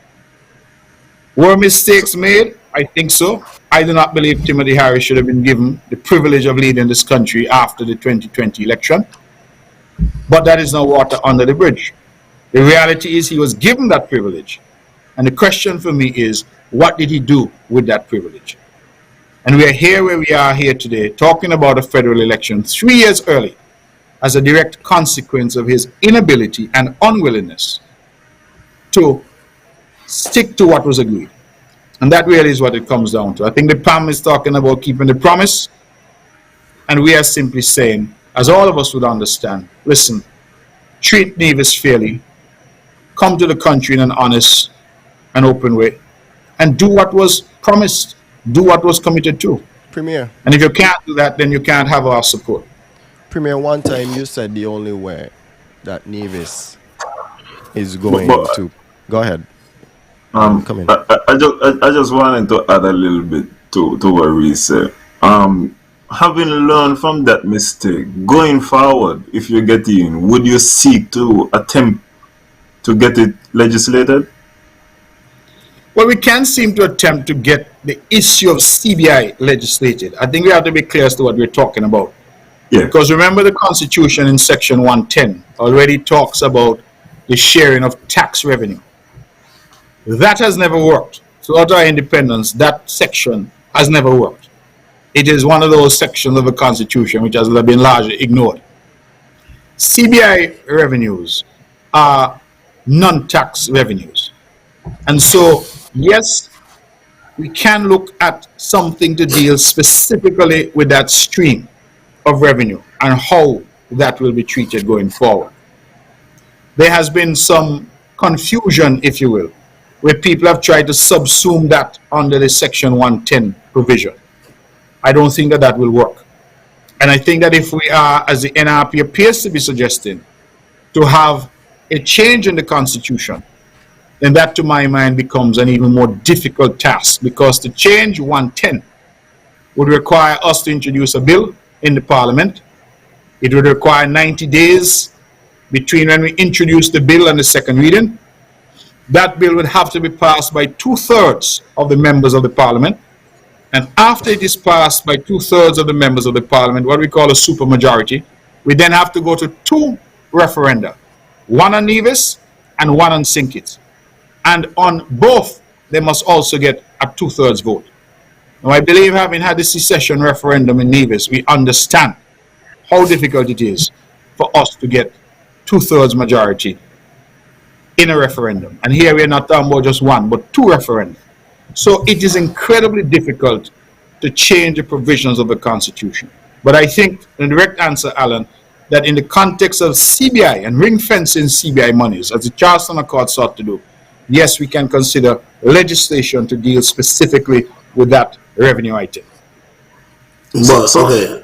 Were mistakes made? I think so. I do not believe Timothy Harris should have been given the privilege of leading this country after the 2020 election. But that is no water under the bridge. The reality is he was given that privilege. And the question for me is, what did he do with that privilege? And we are here where we are here today, talking about a federal election 3 years early as a direct consequence of his inability and unwillingness to stick to what was agreed. And that really is what it comes down to. I think the PAM is talking about keeping the promise. And we are simply saying, as all of us would understand, listen, treat Nevis fairly, come to the country in an honest and open way, and do what was promised, do what was committed to. Premier, And if you can't do that, then you can't have our support. Premier, one time you said the only way that Nevis is But, going but to. Go ahead. Come in. I just wanted to add a little bit to what we said. Having learned from that mistake, going forward, if you get in, would you seek to attempt to get it legislated? Well, we can't seem to attempt to get the issue of CBI legislated. I think we have to be clear as to what we're talking about. Yeah. Because remember, the Constitution in Section 110 already talks about the sharing of tax revenue. That has never worked. Throughout our independence, that section has never worked. It is one of those sections of the Constitution which has been largely ignored. CBI revenues are non-tax revenues. And so, yes, we can look at something to deal specifically with that stream of revenue and how that will be treated going forward. There has been some confusion, if you will, where people have tried to subsume that under the Section 110 provision. I don't think that that will work. And I think that if we are, as the NRP appears to be suggesting, to have a change in the Constitution, then that, to my mind, becomes an even more difficult task, because to change 110 would require us to introduce a bill in the Parliament. It would require 90 days between when we introduce the bill and the second reading. That bill would have to be passed by 2/3 of the members of the Parliament. And after it is passed by 2/3 of the members of the Parliament, what we call a supermajority, we then have to go to 2 referenda, one on Nevis and one on St. And on both, they must also get a 2/3 vote. Now, I believe, having had the secession referendum in Nevis, we understand how difficult it is for us to get 2/3 majority in a referendum. And here we are not talking about just one, but 2 referenda. So it is incredibly difficult to change the provisions of the Constitution. But I think, the direct answer, Alan, that in the context of CBI and ring fencing CBI monies, as the Charleston Accord sought to do, yes, we can consider legislation to deal specifically with that revenue item. Okay.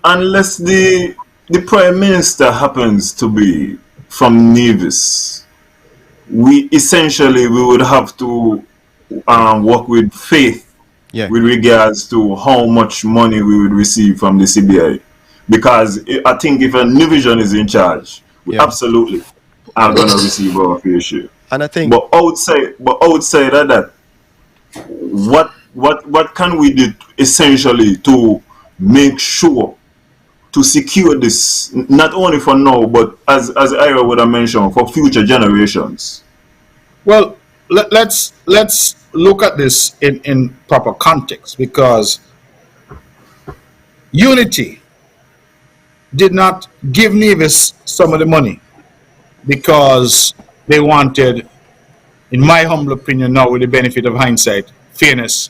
Unless the Prime Minister happens to be from Nevis, we would have to work with faith with regards to how much money we would receive from the CBI, because I think if a new vision is in charge, we absolutely are going to receive our fair share. And I think, but outside of that, what can we do essentially to make sure to secure this, not only for now, but as Ira would have mentioned, for future generations? Well, let's look at this in proper context, because Unity did not give Nevis some of the money because they wanted, in my humble opinion now, with the benefit of hindsight, fairness,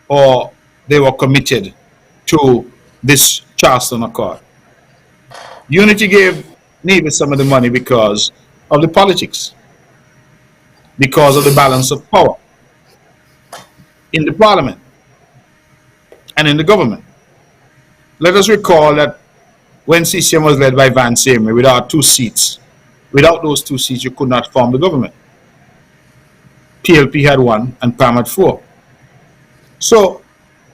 or they were committed to this Charleston Accord. Unity gave Nevis some of the money because of the politics, because of the balance of power in the Parliament and in the government. Let us recall that when CCM was led by Van Seymour, without those 2 seats, you could not form the government. PLP had 1 and PAM had 4. So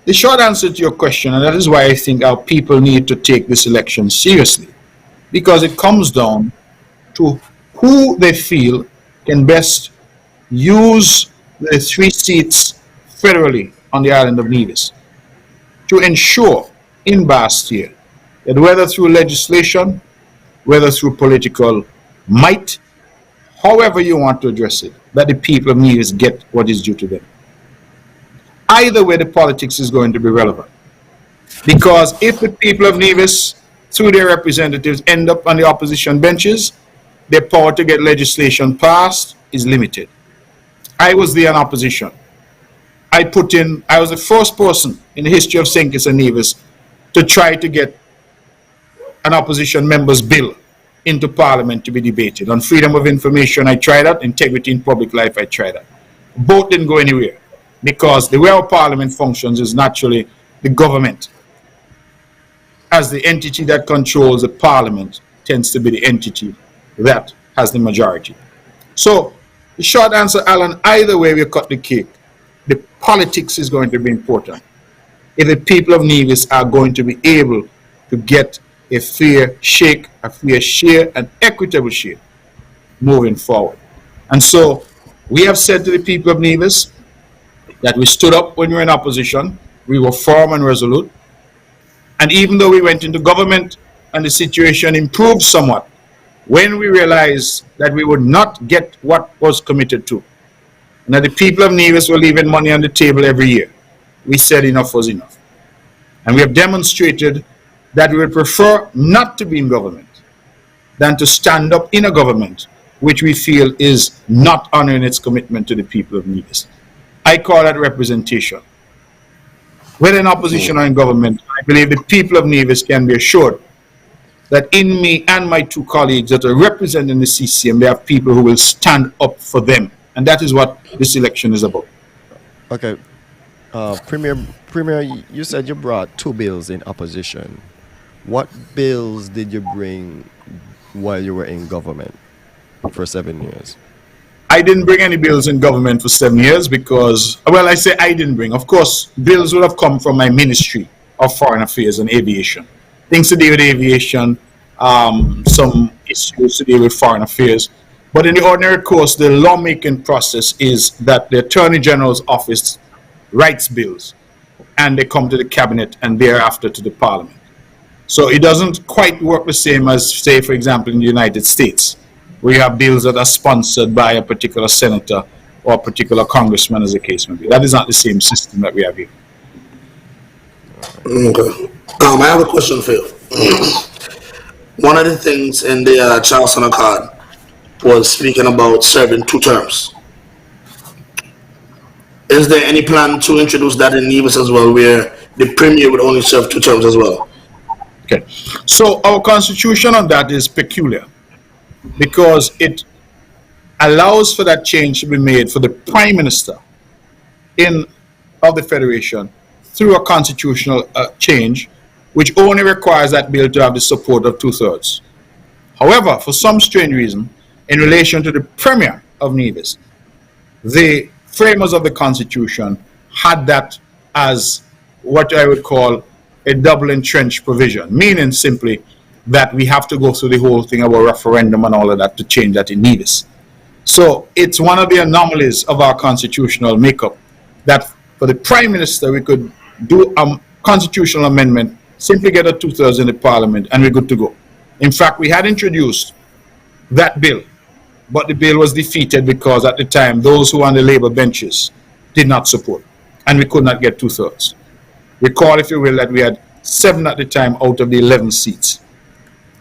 the short answer to your question, and that is why I think our people need to take this election seriously, because it comes down to who they feel can best use the 3 seats federally on the island of Nevis to ensure in Bastia that, whether through legislation, whether through political might, however you want to address it, that the people of Nevis get what is due to them. Either way, the politics is going to be relevant. Because if the people of Nevis, through their representatives, end up on the opposition benches, their power to get legislation passed is limited. I was there in opposition. I was the first person in the history of St. Kitts and Nevis to try to get an opposition member's bill into Parliament to be debated. On freedom of information, I tried that. Integrity in public life, I tried that. Both didn't go anywhere because the way our Parliament functions is naturally the government, as the entity that controls the Parliament, tends to be the entity that has the majority. So the short answer, Alan, either way we cut the cake, the politics is going to be important. If the people of Nevis are going to be able to get a fair shake, a fair share, an equitable share moving forward. And so we have said to the people of Nevis that we stood up when we were in opposition, we were firm and resolute. And even though we went into government and the situation improved somewhat, when we realized that we would not get what was committed to, and that the people of Nevis were leaving money on the table every year, we said enough was enough. And we have demonstrated that we would prefer not to be in government than to stand up in a government which we feel is not honoring its commitment to the people of Nevis. I call that representation. Whether in opposition or in government, I believe the people of Nevis can be assured that in me and my two colleagues that are representing the CCM, there are people who will stand up for them. And that is what this election is about. Okay. Premier, you said you brought two bills in opposition. What bills did you bring while you were in government for 7 years? I didn't bring any bills in government for 7 years because, well, I say I didn't bring. Of course, bills would have come from my Ministry of Foreign Affairs and Aviation. Things to do with aviation, some issues to do with foreign affairs. But in the ordinary course, the lawmaking process is that the Attorney General's office writes bills and they come to the cabinet and thereafter to the Parliament. So it doesn't quite work the same as, say, for example, in the United States, where you have bills that are sponsored by a particular senator or a particular congressman, as the case may be. That is not the same system that we have here. Okay. I have a question for you. One of the things in the Charleston Accord was speaking about serving 2 terms. Is there any plan to introduce that in Nevis as well, where the premier would only serve 2 terms as well? Okay. So our constitution on that is peculiar because it allows for that change to be made for the prime minister of the federation through a constitutional change, which only requires that bill to have the support of 2/3. However, for some strange reason, in relation to the premier of Nevis, the framers of the constitution had that as what I would call a double entrenched provision, meaning simply that we have to go through the whole thing about referendum and all of that to change that in Nevis. So it's one of the anomalies of our constitutional makeup that for the prime minister we could do a constitutional amendment, simply get a 2/3 in the parliament and we're good to go. In fact, we had introduced that bill, but the bill was defeated because at the time those who were on the Labour benches did not support and we could not get 2/3. Recall, if you will, that we had 7 at the time out of the 11 seats.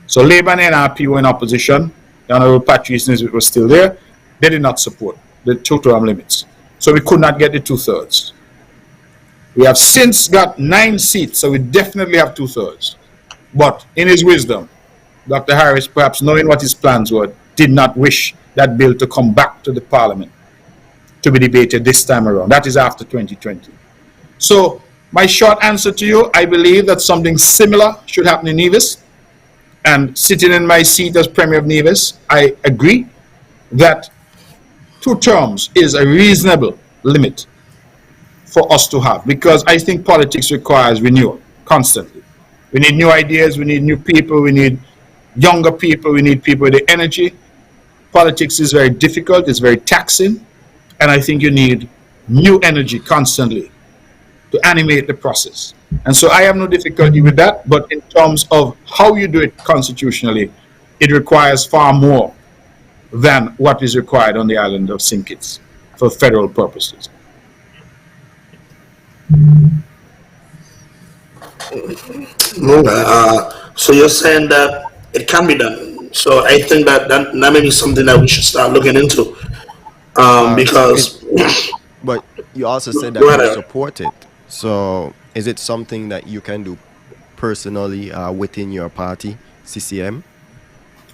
So Labour and NRP were in opposition. The Honourable Patrice Nisbet was still there. They did not support the 2-term limits. So we could not get the 2/3. We have since got 9 seats, so we definitely have 2/3. But in his wisdom, Dr. Harris, perhaps knowing what his plans were, did not wish that bill to come back to the Parliament to be debated this time around. That is after 2020. So my short answer to you, I believe that something similar should happen in Nevis. And sitting in my seat as Premier of Nevis, I agree that 2 terms is a reasonable limit for us to have, because I think politics requires renewal constantly. We need new ideas, we need new people, we need younger people, we need people with the energy. Politics is very difficult, it's very taxing, and I think you need new energy constantly to animate the process. And so I have no difficulty with that, but in terms of how you do it constitutionally, it requires far more than what is required on the island of St. Kitts for federal purposes. Okay. So you're saying that it can be done. So I think that may be something that we should start looking into. Because But you also said that Go you ahead. support it. So is it something that you can do personally within your party CCM?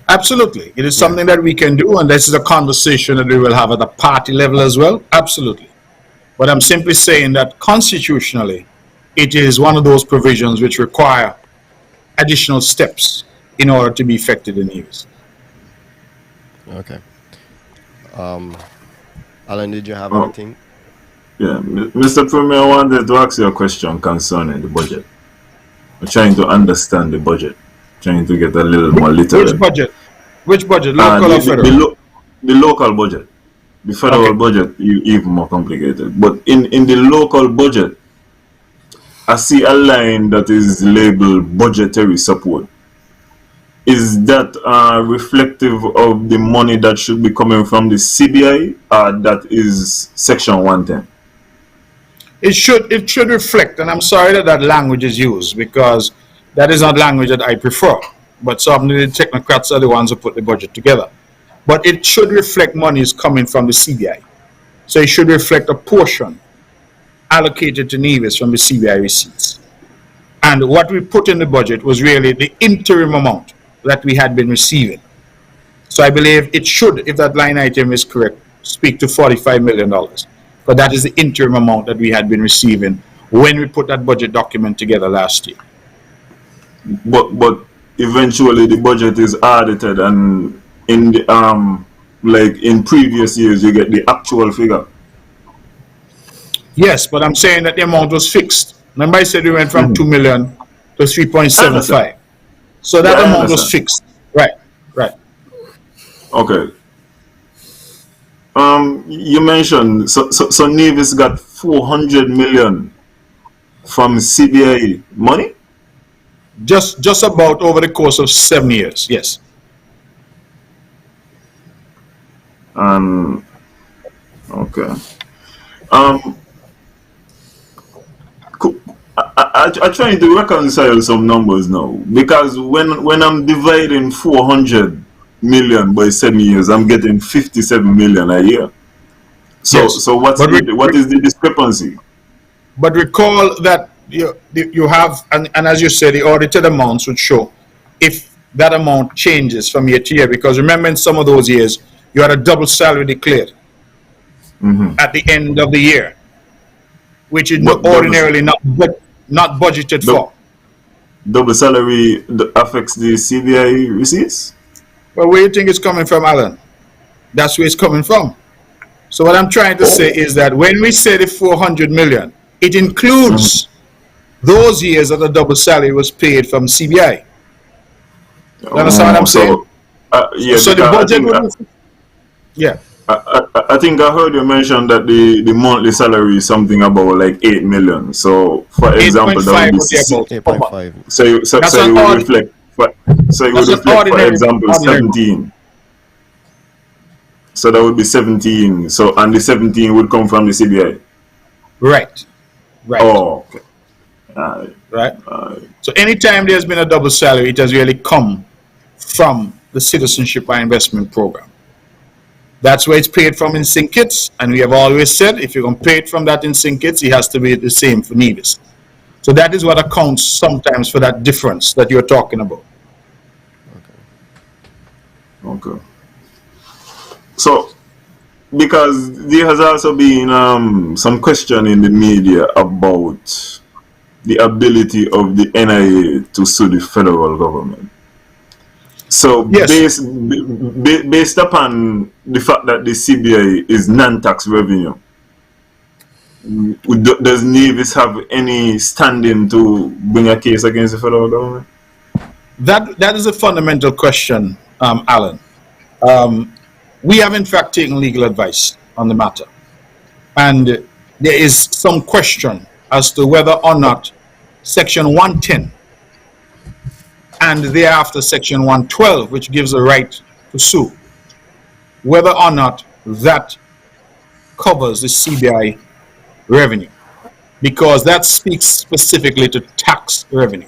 Absolutely. It is something that we can do, and this is a conversation that we will have at the party level as well. Absolutely. But I'm simply saying that constitutionally, it is one of those provisions which require additional steps in order to be effective in use. Okay. Alan, did you have Oh, anything? yeah, Mr. Premier, I wanted to ask you a question concerning the budget. We're trying to understand the budget, trying to get a little more Which literate. budget? Which budget? Local or federal? The local budget. The federal Okay. budget is even more complicated. But in the local budget, I see a line that is labeled budgetary support. Is that reflective of the money that should be coming from the CBI, or that is Section 110? It should reflect, and I'm sorry that that language is used because that is not language that I prefer. But some of the technocrats are the ones who put the budget together. But it should reflect monies coming from the CBI. So it should reflect a portion allocated to Nevis from the CBI receipts. And what we put in the budget was really the interim amount that we had been receiving. So I believe it should, if that line item is correct, speak to $45 million. But that is the interim amount that we had been receiving when we put that budget document together last year. But eventually the budget is audited, and in the like in previous years you get the actual figure. Yes, but I'm saying that the amount was fixed. Remember I said we went from 2 million to 3.75. So that Yeah, I amount was understand. fixed. Right, right. Okay. You mentioned so Nevis got 400 million from CBI money. Just about over the course of 7 years, yes. Okay. I trying to reconcile some numbers now, because when I'm dividing 400 million by 7 years, I'm getting 57 million a year. So Yes. so what is the discrepancy? But recall that you have, and as you said, the audited amounts would show if that amount changes from year to year. Because remember, in some of those years, you had a double salary declared at the end of the year, which is But ordinarily not budgeted for. double salary affects the CBI receipts? Well, where do you think it's coming from, Alan? That's where it's coming from. So what I'm trying to say is that when we say the 400 million, it includes those years that the double salary was paid from CBI. You understand what I'm saying? Yeah, So the because budget would, yeah. I think I heard you mention that the monthly salary is something about like 8 million. So, for example, that 8.5 would would be be about. 8.5. so you That's an would ordinary. reflect. So it would That's an reflect, for ordinary. example, Ordinary. 17. So that would be 17. So and the 17 would come from the CBI. Right. Right. Oh, okay. Alright. Right. So anytime there's been a double salary, it has really come from the Citizenship and Investment Program. That's where it's paid from in Syncits, and we have always said if you're going to pay it from that in Syncits, it has to be the same for Nevis. So that is what accounts sometimes for that difference that you're talking about. Okay. So, because there has also been some question in the media about the ability of the NIA to sue the federal government. So, Yes. based upon the fact that the CBI is non-tax revenue, does Nevis have any standing to bring a case against the federal government? That is a fundamental question, Alan. We have in fact taken legal advice on the matter, and there is some question as to whether or not Section 110 and thereafter Section 112, which gives a right to sue, whether or not that covers the CBI revenue, because that speaks specifically to tax revenue.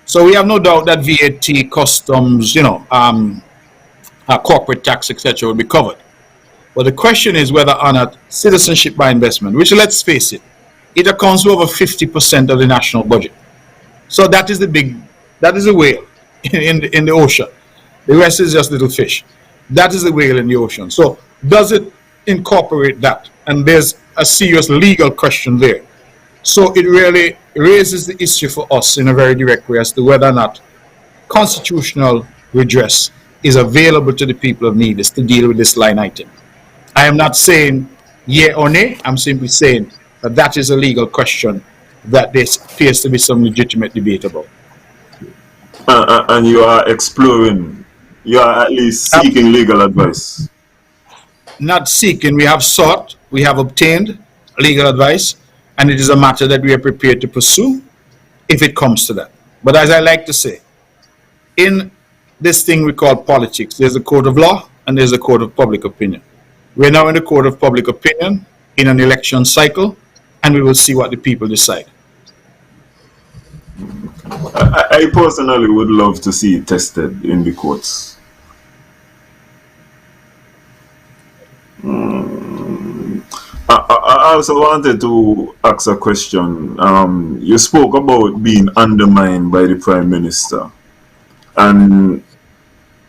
So we have no doubt that VAT, customs, corporate tax, etc., will be covered. But the question is whether or not citizenship by investment, which, let's face it, it accounts for over 50% of the national budget. So that is the whale in the ocean. The rest is just little fish. That is the whale in the ocean. So does it incorporate that? And there's a serious legal question there. So it really raises the issue for us in a very direct way as to whether or not constitutional redress is available to the people of Nevis to deal with this line item. I am not saying yea or nay. I'm simply saying that that is a legal question that there appears to be some legitimate debate about. And you are exploring, you are at least seeking legal advice. Not seeking, we have sought, we have obtained legal advice, and it is a matter that we are prepared to pursue if it comes to that. But as I like to say, in this thing we call politics, there's a code of law and there's a code of public opinion. We're now in the code of public opinion in an election cycle, and we will see what the people decide. I personally would love to see it tested in the courts. I also wanted to ask a question. You spoke about being undermined by the Prime Minister, and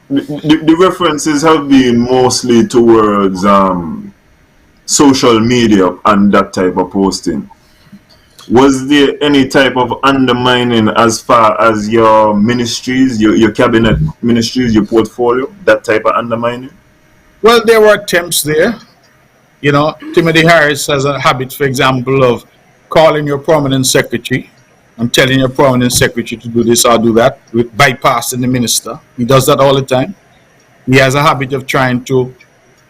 the references have been mostly towards social media and that type of posting. Was there any type of undermining as far as your ministries, your cabinet ministries, your portfolio, that type of undermining? Well, there were attempts there. You know, Timothy Harris has a habit, for example, of calling your prominent secretary and telling your prominent secretary to do this or do that, with bypassing the minister. He does that all the time. He has a habit of trying to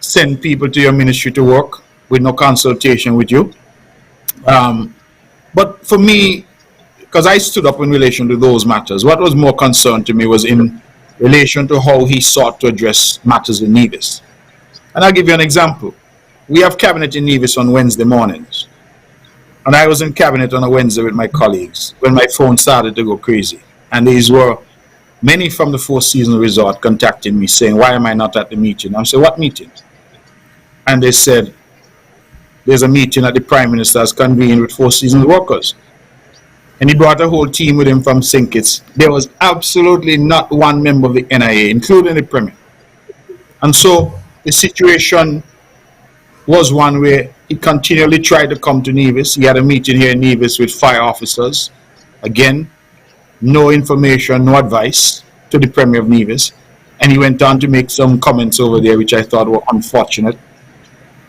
send people to your ministry to work with no consultation with you. But for me, because I stood up in relation to those matters, what was more concerned to me was in relation to how he sought to address matters in Nevis. And I'll give you an example. We have cabinet in Nevis on Wednesday mornings. And I was in cabinet on a Wednesday with my colleagues when my phone started to go crazy. And these were many from the Four Seasons Resort contacting me saying, why am I not at the meeting? I said, what meeting? And they said, there's a meeting that the Prime Minister has convened with Four Seasons workers. And he brought a whole team with him from St. Kitts. There was absolutely not one member of the NIA, including the Premier. And so the situation was one where he continually tried to come to Nevis. He had a meeting here in Nevis with 5 officers. Again, no information, no advice to the Premier of Nevis. And he went on to make some comments over there which I thought were unfortunate.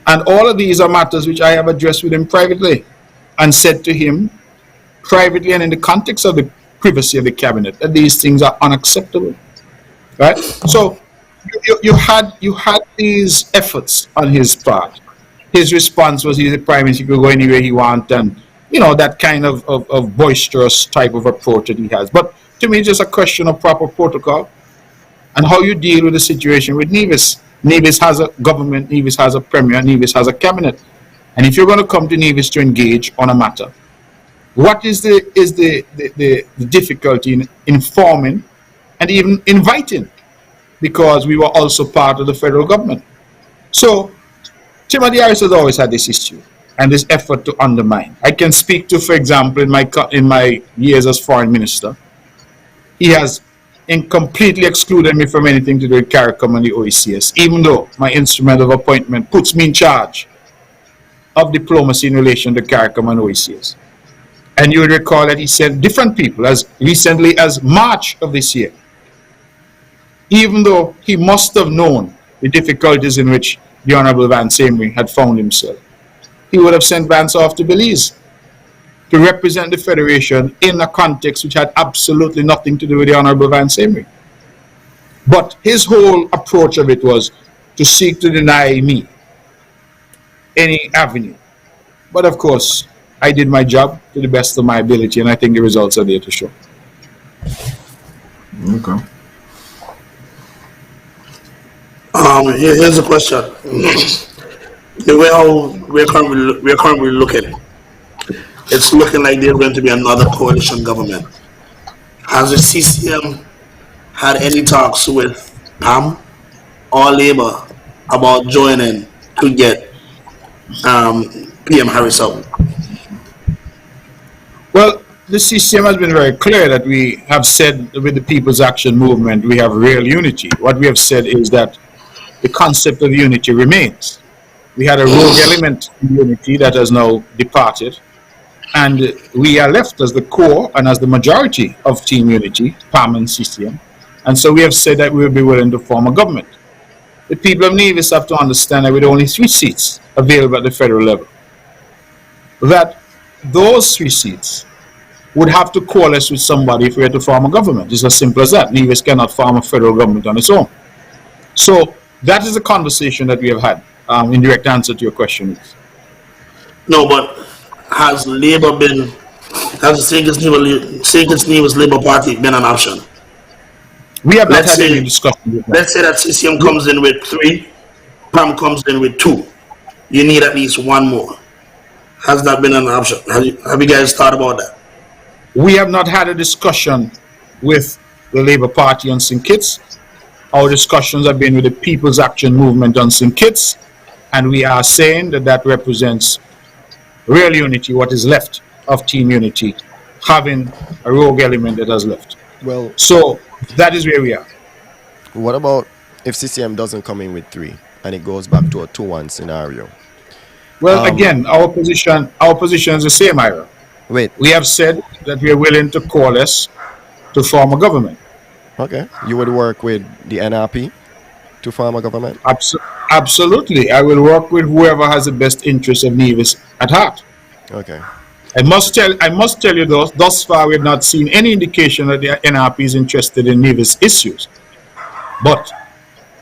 And all of these are matters which I have addressed with him privately and said to him privately and in the context of the privacy of the cabinet that these things are unacceptable. Right? So you had these efforts on his part. His response was he's the Prime Minister, he could go anywhere he wants, and you know, that kind of boisterous type of approach that he has. But to me, it's just a question of proper protocol and how you deal with the situation with Nevis. Nevis has a government, Nevis has a Premier, Nevis has a cabinet. And if you're going to come to Nevis to engage on a matter, what is the difficulty in informing and even inviting? Because we were also part of the federal government. So Timothy Harris has always had this issue and this effort to undermine. I can speak to, for example, in my years as foreign minister, he has completely excluded me from anything to do with CARICOM and the OECS, even though my instrument of appointment puts me in charge of diplomacy in relation to CARICOM and OECS. And you would recall that he sent different people as recently as March of this year, even though he must have known the difficulties in which the Honorable Vance Amory had found himself. He would have sent Vance off to Belize to represent the Federation in a context which had absolutely nothing to do with the Honorable Vance Amory. But his whole approach of it was to seek to deny me any avenue. But of course, I did my job to the best of my ability, and I think the results are there to show. Okay. Here's a question. The way how we're currently looking, it's looking like there's going to be another coalition government. Has the CCM had any talks with PAM or Labour about joining to get PM Harris out? Well, the CCM has been very clear that we have said with the People's Action Movement, we have real unity. What we have said is that the concept of unity remains. We had a rogue element in unity that has now departed, and we are left as the core and as the majority of Team Unity, PAM and CCM. And so we have said that we will be willing to form a government. The people of Nevis have to understand that with only 3 seats available at the federal level, that those 3 seats would have to coalesce with somebody if we had to form a government. It's as simple as that. Nevis cannot form a federal government on its own. So that is the conversation that we have had. In direct answer to your question. No, but has Labour been, has the St. Nevis Labour Party been an option? We have not Let's had say, any discussion with that. let's say that CCM comes in with 3, PAM comes in with 2. You need at least 1 more. Has that been an option? Have you guys thought about that? We have not had a discussion with the Labour Party on St. Kitts. Our discussions have been with the People's Action Movement on St. Kitts, and we are saying that that represents real unity, what is left of Team Unity, having a rogue element that has left. Well, So that is where we are. what about if CCM doesn't come in with 3 and it goes back to a 2-1 scenario? Well, again, our position is the same, Ira. Wait, We have said that we are willing to coalesce to form a government. okay. You would work with the NRP to form a government? Absolutely. I will work with whoever has the best interest of Nevis at heart. Okay. I must tell you thus far we have not seen any indication that the NRP is interested in Nevis issues. But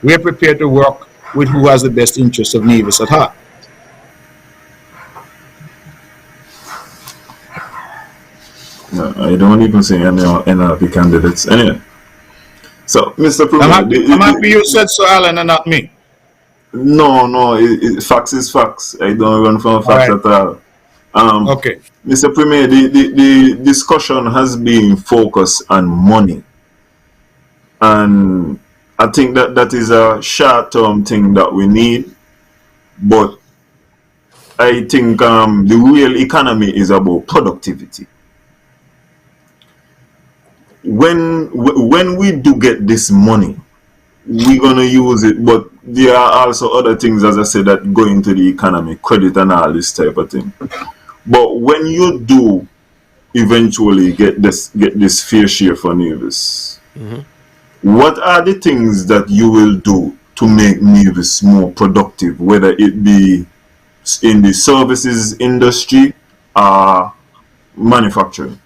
we are prepared to work with who has the best interest of Nevis at heart. No, I don't even see any NRP candidates. Anyway, so Mr. Premier, I'm happy you said so, Alan, and not me. no, facts is facts. I don't run from facts All right. at all. Okay. Mr. Premier, the discussion has been focused on money, and I think that is a short-term thing that we need, but I think the real economy is about productivity. When we do get this money, we're gonna use it, but there are also other things, as I said, that go into the economy, credit and all this type of thing. But when you do eventually get this fair share for Nevis, what are the things that you will do to make Nevis more productive, whether it be in the services industry or manufacturing?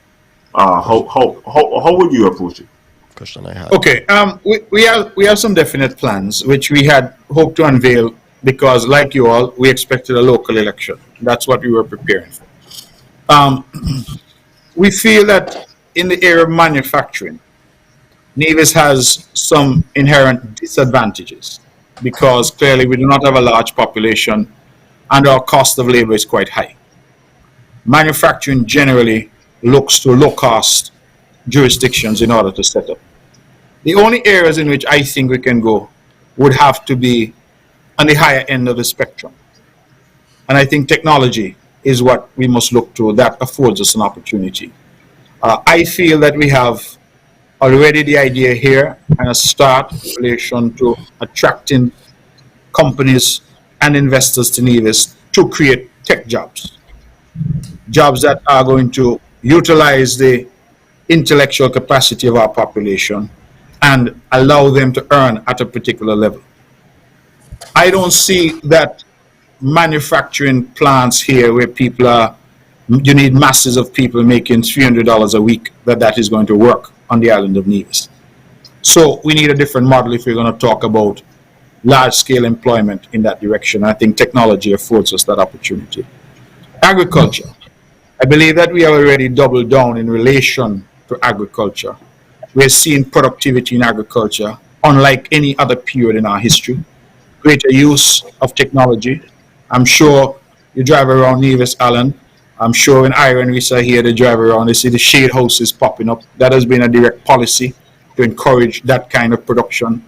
How would you approach it? Question I had. Okay. We have some definite plans which we had hoped to unveil because, like you all, we expected a local election. That's what we were preparing for. We feel that in the area of manufacturing, Nevis has some inherent disadvantages because clearly we do not have a large population and our cost of labor is quite high. Manufacturing generally looks to low-cost jurisdictions in order to set up. The only areas in which I think we can go would have to be on the higher end of the spectrum. And I think technology is what we must look to. That affords us an opportunity. I feel that we have already the idea here and a start in relation to attracting companies and investors to Nevis to create tech jobs. Jobs that are going to utilize the intellectual capacity of our population and allow them to earn at a particular level. I don't see that manufacturing plants here where people are, you need masses of people making $300 a week, that is going to work on the island of Nevis. So we need a different model if we're going to talk about large-scale employment in that direction. I think technology affords us that opportunity. Agriculture. I believe that we have already doubled down in relation to agriculture. We're seeing productivity in agriculture unlike any other period in our history. Greater use of technology. I'm sure you drive around Nevis, Alan. I'm sure when Ira and Risa here, they drive around, they see the shade houses popping up. That has been a direct policy to encourage that kind of production.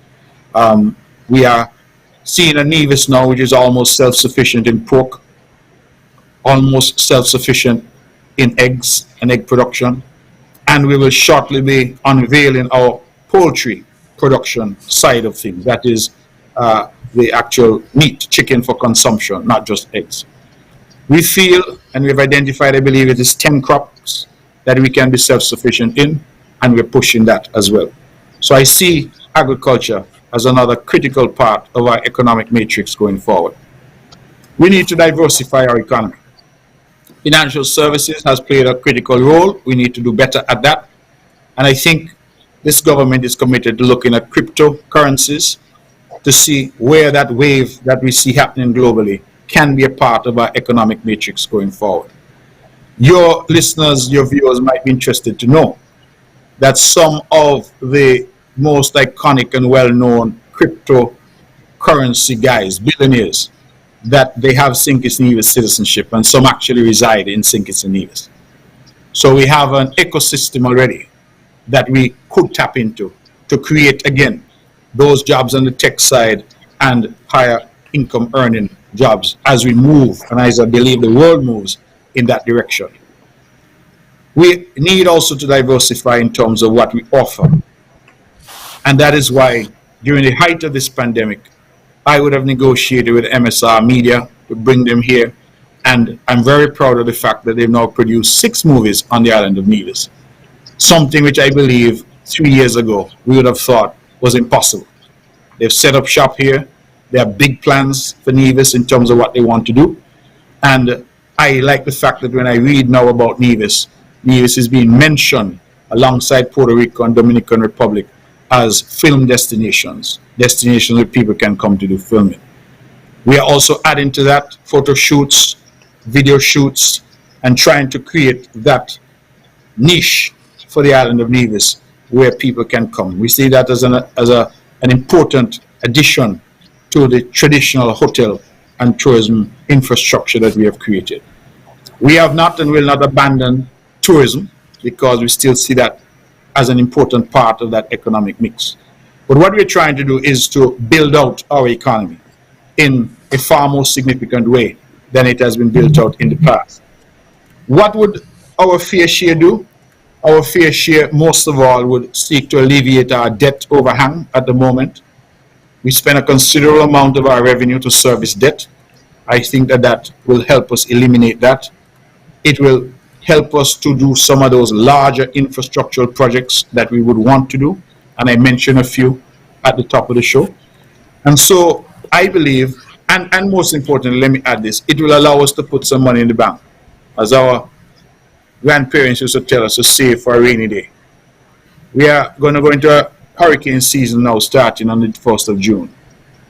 We are seeing a Nevis now which is almost self-sufficient in pork, almost self-sufficient in eggs and egg production, and we will shortly be unveiling our poultry production side of things. That is the actual meat, chicken for consumption, not just eggs. We feel and we've identified, I believe it is 10 crops that we can be self-sufficient in, and we're pushing that as well. So I see agriculture as another critical part of our economic matrix going forward. We need to diversify our economy. Financial services has played a critical role. We need to do better at that. And I think this government is committed to looking at cryptocurrencies to see where that wave that we see happening globally can be a part of our economic matrix going forward. Your listeners, your viewers might be interested to know that some of the most iconic and well-known cryptocurrency guys, billionaires, that they have St. Kitts and Nevis citizenship, and some actually reside in St. Kitts and Nevis. So we have an ecosystem already that we could tap into to create, again, those jobs on the tech side and higher income earning jobs as we move, and as I believe the world moves in that direction. We need also to diversify in terms of what we offer. And that is why during the height of this pandemic, I would have negotiated with MSR Media to bring them here. And I'm very proud of the fact that they've now produced 6 movies on the island of Nevis. Something which I believe 3 years ago we would have thought was impossible. They've set up shop here. They have big plans for Nevis in terms of what they want to do. And I like the fact that when I read now about Nevis, Nevis is being mentioned alongside Puerto Rico and Dominican Republic as film destinations where people can come to do filming. We are also adding to that photo shoots, video shoots, and trying to create that niche for the island of Nevis where people can come. We see that as an important addition to the traditional hotel and tourism infrastructure that we have created. We have not and will not abandon tourism because we still see that as an important part of that economic mix. But what we're trying to do is to build out our economy in a far more significant way than it has been built out in the past. What would our fair share do? Our fair share, most of all, would seek to alleviate our debt overhang at the moment. We spend a considerable amount of our revenue to service debt. I think that will help us eliminate that. It will help us to do some of those larger infrastructural projects that we would want to do. And I mentioned a few at the top of the show. And so I believe, and most importantly, let me add this, it will allow us to put some money in the bank. As our grandparents used to tell us to save for a rainy day. We are going to go into a hurricane season now starting on the 1st of June.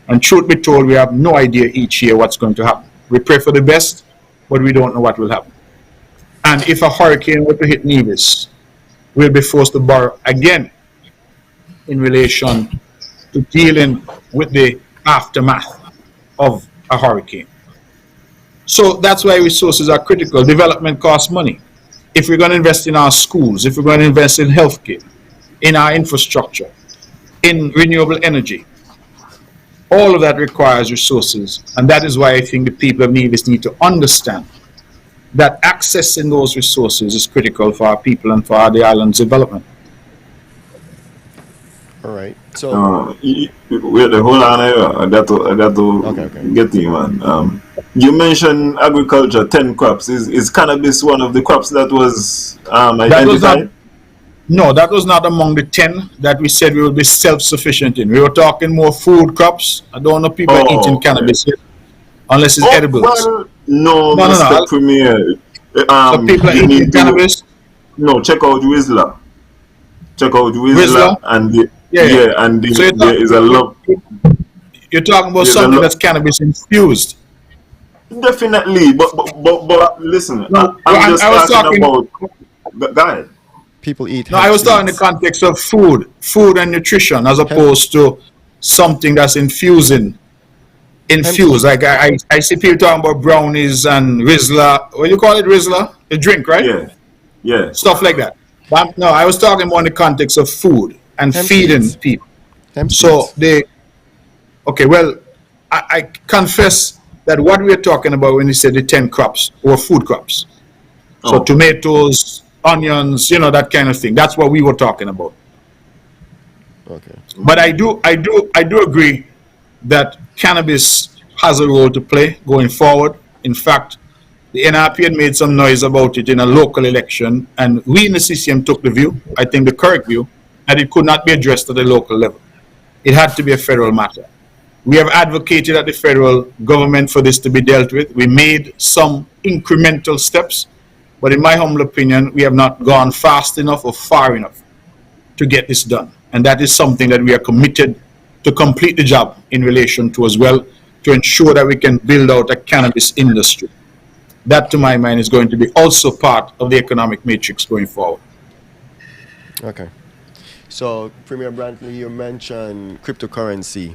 And truth be told, we have no idea each year what's going to happen. We pray for the best, but we don't know what will happen. And if a hurricane were to hit Nevis, we'll be forced to borrow again in relation to dealing with the aftermath of a hurricane. So that's why resources are critical. Development costs money. If we're going to invest in our schools, if we're going to invest in healthcare, in our infrastructure, in renewable energy, all of that requires resources. And that is why I think the people of Nevis need to understand that accessing those resources is critical for our people and for the island's development. All right. So wait, hold on. I got to get you, man. You mentioned agriculture, 10 crops. Is cannabis one of the crops that was identified? No, that was not among the 10 that we said we would be self-sufficient in. We were talking more food crops. I don't know people are eating cannabis here, unless it's edibles. Well, no, Mr. Premier. So people are eating cannabis? No, check out Whistler. Check out Whistler and there is a lot. You're talking about something that's cannabis infused. Definitely, but listen, no, I was talking about. Go ahead. People eat. No, I was talking in the context of food and nutrition, as opposed to something that's infused. Like I see people talking about brownies and Rizla. What do you call it, Rizla? A drink, right? Yeah. Stuff like that. But no, I was talking more in the context of food and feeding people. So I confess that what we are talking about when we say the 10 crops or food crops, So Oh, tomatoes, onions, that kind of thing. That's what we were talking about. Okay. But I do agree that cannabis has a role to play going forward. In fact, the NRP had made some noise about it in a local election, and we in the CCM took the view, I think the correct view, that it could not be addressed at the local level. It had to be a federal matter. We have advocated at the federal government for this to be dealt with. We made some incremental steps, but in my humble opinion, we have not gone fast enough or far enough to get this done. And that is something that we are committed to complete the job in relation to as well, to ensure that we can build out a cannabis industry. That, to my mind, is going to be also part of the economic matrix going forward. Okay. So, Premier Brantley, you mentioned cryptocurrency.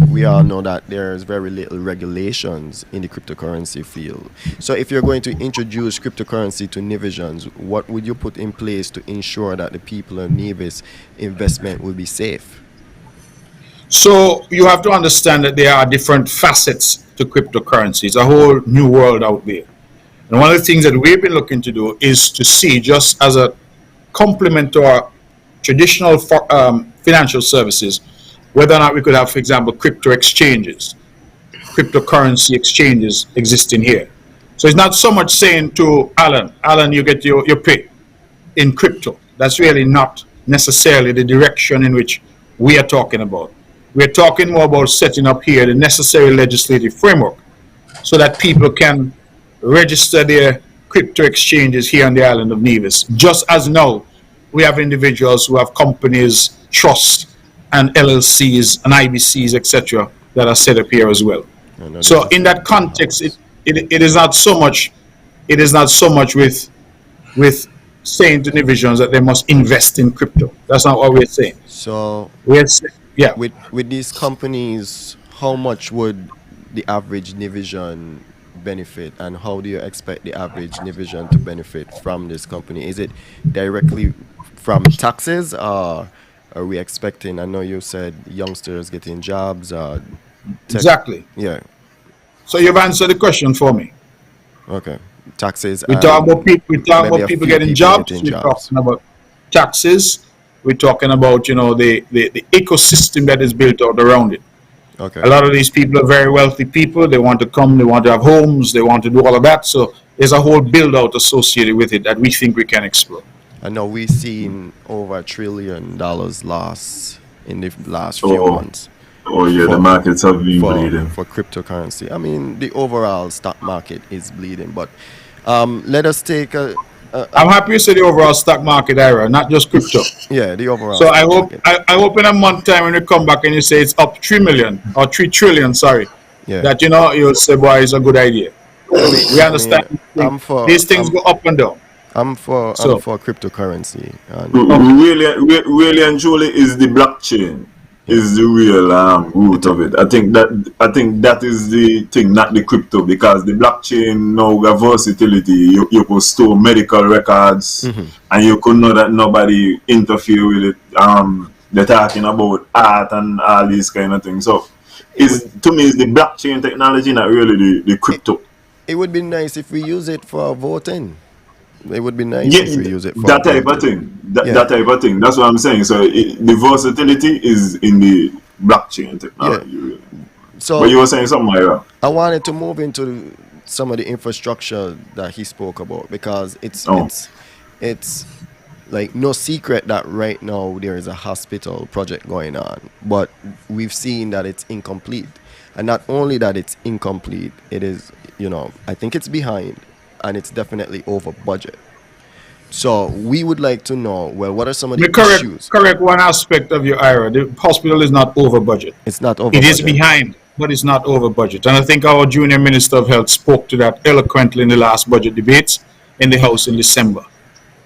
We all know that there's very little regulations in the cryptocurrency field. So, if you're going to introduce cryptocurrency to Nivisions, what would you put in place to ensure that the people in Nevis investment will be safe? So you have to understand that there are different facets to cryptocurrency. It's a whole new world out there. And one of the things that we've been looking to do is to see, just as a complement to our traditional financial services, whether or not we could have, for example, crypto exchanges, cryptocurrency exchanges existing here. So it's not so much saying to Alan, you get your pay in crypto. That's really not necessarily the direction in which we are talking about. We're talking more about setting up here the necessary legislative framework so that people can register their crypto exchanges here on the island of Nevis. Just as now, we have individuals who have companies, trusts, and LLCs and IBCs, etc., that are set up here as well. So in that context, it is not so much with saying to divisions that they must invest in crypto. That's not what we're saying. So, We're saying, yeah. with these companies, how much would the average Nivision benefit, and how do you expect the average Nivision to benefit from this company? Is it directly from taxes, or are we expecting? I know you said youngsters getting jobs. Exactly. Yeah. So you've answered the question for me. Okay. Taxes. We talk about people. We talk maybe about a people few getting people jobs. getting We're jobs. talking about taxes. We're talking about the ecosystem that is built out around it. Okay. A lot of these people are very wealthy people. They want to come. They want to have homes. They want to do all of that. So there's a whole build out associated with it that we think we can explore. I know we've seen over $1 trillion loss in the last few oh, months oh yeah, the for markets have been bleeding. for cryptocurrency. I mean, the overall stock market is bleeding, but let us take I'm happy you said the overall stock market era, not just crypto. the overall So I stock hope market. I hope in a month time when you come back and you say it's up 3 million or 3 trillion, sorry, Yeah. that you'll say, boy, it's a good idea. We I mean, understand these things go up and down. I'm for So cryptocurrency, and Really and truly is the blockchain is the real root of it. I think that is the thing, not the crypto, because the blockchain now got versatility. You could store medical records, and you could know that nobody interfere with it. They're talking about art and all these kind of things. So to me is the blockchain technology, not really the crypto. it would be nice if we use it for voting. It would be nice Yeah, if we use it for that type of voting. thing. That, Yeah. that type of thing. That's what I'm saying. So the versatility is in the blockchain Yeah. technology. Really. But So you were saying something, Myra. I wanted to move into some of the infrastructure that he spoke about, because Oh. it's like no secret that right now there is a hospital project going on, but we've seen that it's incomplete. And not only that it's incomplete, it is, I think it's behind, and it's definitely over budget. So we would like to know, well, what are some of the issues? correct one aspect of your IRA. The hospital is not over budget. It's not over It is budget. behind, but it's not over budget. And I think our junior minister of health spoke to that eloquently in the last budget debates in the House in December.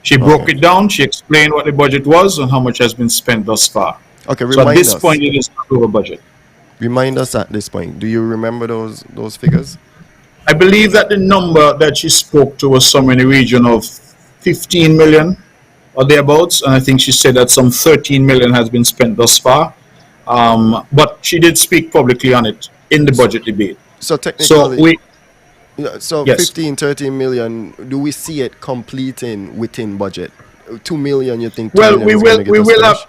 She broke Okay. it down. She explained what the budget was and how much has been spent thus far. Okay, So at remind this us. point, it is not over budget. Remind us at this point. Do you remember those figures? I believe that the number that she spoke to was somewhere in the region of 15 million or thereabouts. And I think she said that some 13 million has been spent thus far. But she did speak publicly on it in the budget debate. So So technically, So Yes. 15, 13 million, do we see it completing within budget? 2 million, you think 2 Well, million is going to get us finished?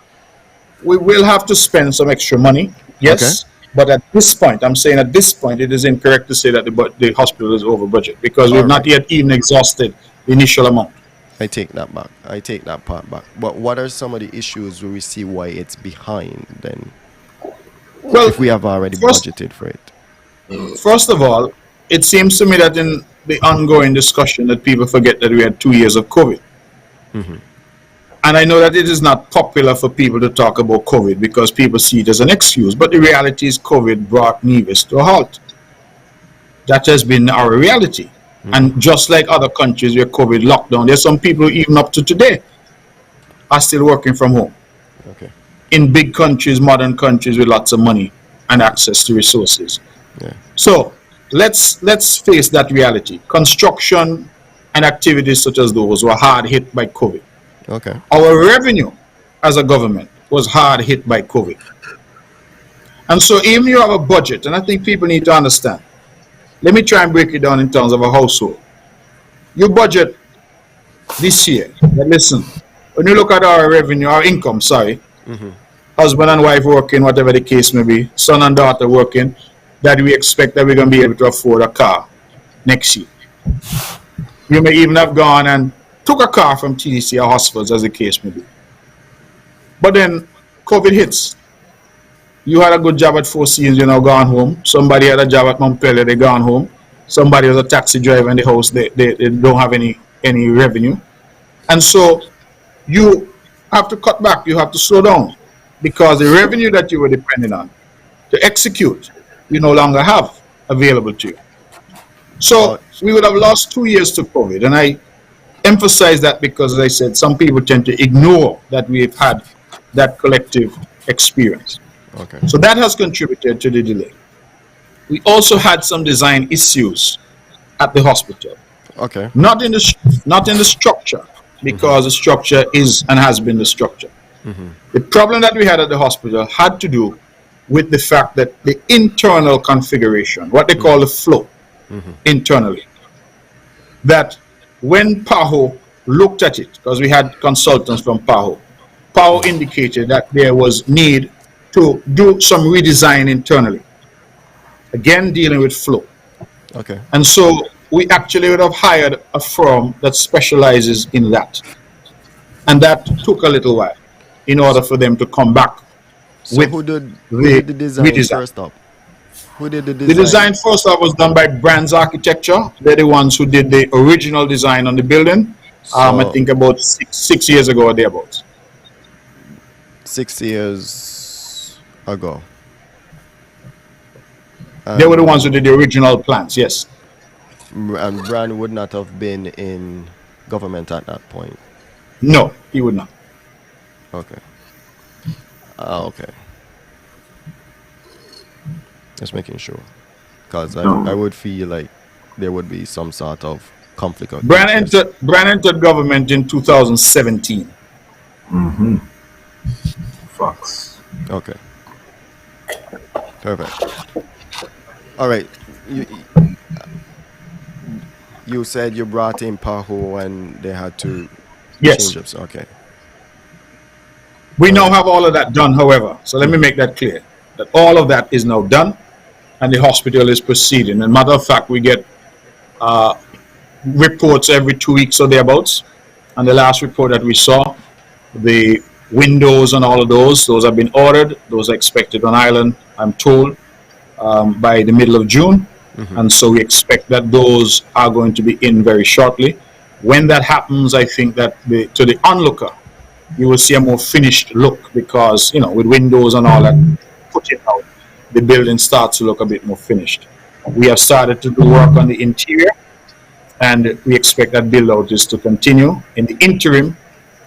we will have to spend some extra money. Okay. Yes. But at this point, I'm saying at this point, it is incorrect to say that the hospital is over budget because All we've not right. yet even exhausted the initial amount. I take that back. I take that part back. But what are some of the issues where we see why it's behind then, Well, if we have already first, budgeted for it? first of all, it seems to me that in the ongoing discussion that people forget that we had 2 years of COVID. And I know that it is not popular for people to talk about COVID because people see it as an excuse. But the reality is COVID brought Nevis to a halt. That has been our reality. And just like other countries where COVID locked down, there's some people even up to today are still working from home. Okay. In big countries, modern countries with lots of money and access to resources. Yeah. So let's face that reality. Construction and activities such as those were hard hit by COVID. Okay. Our revenue as a government was hard hit by COVID. And so even you have a budget, and I think people need to understand. Let me try and break it down in terms of a household. Your budget this year, now listen, when you look at our revenue, our income, husband and wife working, whatever the case may be, son and daughter working, that we expect that we're going to be able to afford a car next year. You may even have gone and took a car from TDC or hospitals, as the case may be. But then COVID hits. You had a good job at Four Seasons, you're now gone home. Somebody had a job at Montpellier, they gone home. Somebody was a taxi driver in the house, they don't have any revenue. And so you have to cut back, you have to slow down because the revenue that you were depending on to execute, you no longer have available to you. So we would have lost 2 years to COVID. And I emphasize that because, as I said, some people tend to ignore that we've had that collective experience. Okay. So that has contributed to the delay. We also had some design issues at the hospital. Okay. Not in the structure, because the structure is and has been the structure. The problem that we had at the hospital had to do with the fact that the internal configuration, what they call the flow internally, that when PAHO looked at it, because we had consultants from PAHO indicated that there was need to do some redesign internally, again dealing with flow. Okay. And so we actually would have hired a firm that specializes in that. And that took a little while in order for them to come back. So with who did the design redesign. first up? Who did the design? The design first off was done by Brands Architecture. They're the ones who did the original design on the building. I think about six years ago or thereabouts. 6 years ago. They were the ones who did the original plans, yes. And Brand would not have been in government at that point. No, he would not. Okay. Okay. Just making sure. Because I would feel like there would be some sort of conflict of Brand interest. entered government in 2017. Facts. Okay. Perfect. All right. You said you brought in PAHO and they had to Yes. change ups. Okay. We now have all of that done, however. So let me make that clear. That all of that is now done and the hospital is proceeding. And matter of fact, we get reports every 2 weeks or thereabouts. And the last report that we saw, the windows and all of those have been ordered. Those are expected on island, I'm told, by the middle of June. And so we expect that those are going to be in very shortly. When that happens, I think that to the onlooker, you will see a more finished look because, with windows and all that put it out, the building starts to look a bit more finished. We have started to do work on the interior and we expect that build out is to continue. In the interim,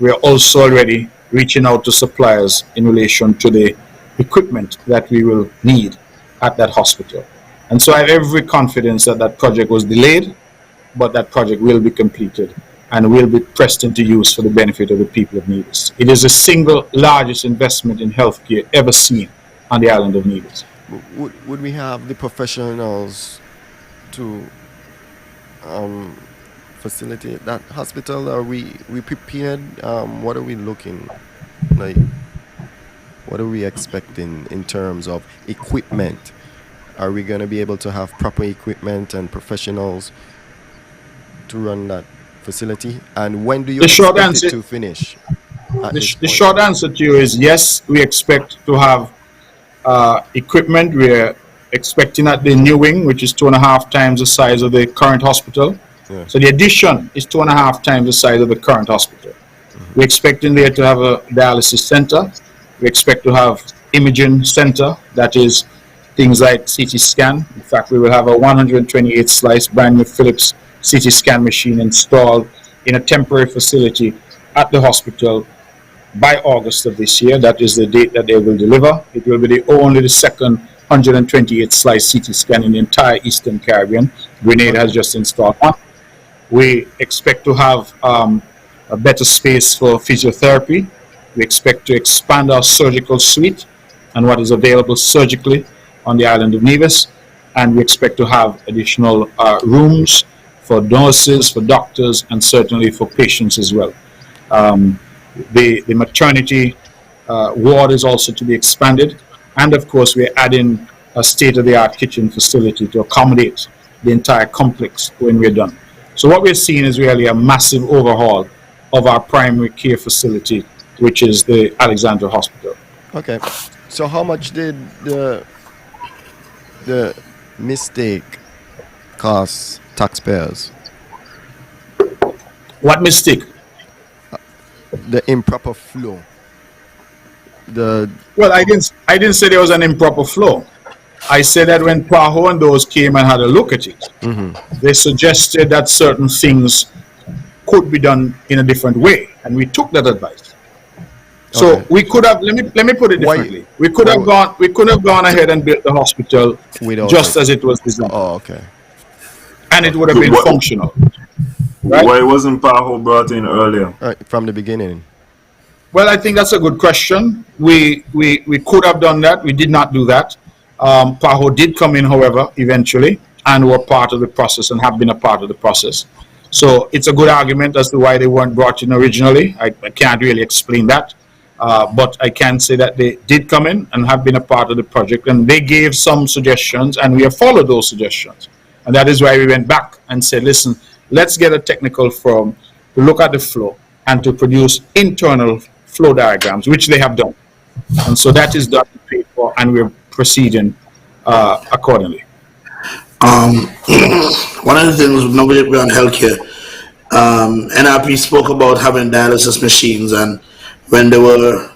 we are also already reaching out to suppliers in relation to the equipment that we will need at that hospital. And so I have every confidence that that project was delayed, but that project will be completed and will be pressed into use for the benefit of the people of Nevis. It is the single largest investment in healthcare ever seen on the island of Nevis. Would we have the professionals to um, facility, that hospital, are we prepared? What are we looking like? What are we expecting in terms of equipment? Are we going to be able to have proper equipment and professionals to run that facility? And when do you The short expect it answer, to finish at the, this the point? short answer to you is yes. We expect to have equipment. We're expecting at the new wing, which is 2.5 times the size of the current hospital. Yeah. So the addition is 2.5 times the size of the current hospital. We're expecting there to have a dialysis center. We expect to have imaging center, that is things like CT scan. In fact, we will have a 128 slice brand new Philips CT scan machine installed in a temporary facility at the hospital by August of this year. That is the date that they will deliver. It will be only the second 128 slice CT scan in the entire Eastern Caribbean. Grenada has Okay. just installed one. We expect to have a better space for physiotherapy. We expect to expand our surgical suite and what is available surgically on the island of Nevis. And we expect to have additional rooms for nurses, for doctors, and certainly for patients as well. Um, the maternity ward is also to be expanded. And of course, we're adding a state of the art kitchen facility to accommodate the entire complex when we're done. So, what we're seeing is really a massive overhaul of our primary care facility, which is the Alexandra Hospital. Okay. So how much did the mistake cost taxpayers? What mistake? The improper flow. The Well, I didn't say there was an improper flow. I said that when Paho and those came and had a look at it, they suggested that certain things could be done in a different way, and we took that advice. So okay. we could have, let me put it Why? differently. We could have gone ahead and built the hospital Without just it? as it was designed, Oh, okay. and it would have So been functional, right? why wasn't Paho brought in earlier? All right, from the beginning. Well, I think that's a good question. We could have done that. We did not do that. Paho did come in, however, eventually, and were part of the process and have been a part of the process. So it's a good argument as to why they weren't brought in originally. I can't really explain that. But I can say that they did come in and have been a part of the project, and they gave some suggestions, and we have followed those suggestions. And that is why we went back and said, listen, let's get a technical firm to look at the flow and to produce internal flow diagrams, which they have done. And so that is done and paid for, and we're proceeding accordingly. Um, One of the things nobody on healthcare, NRP spoke about having dialysis machines, and when they were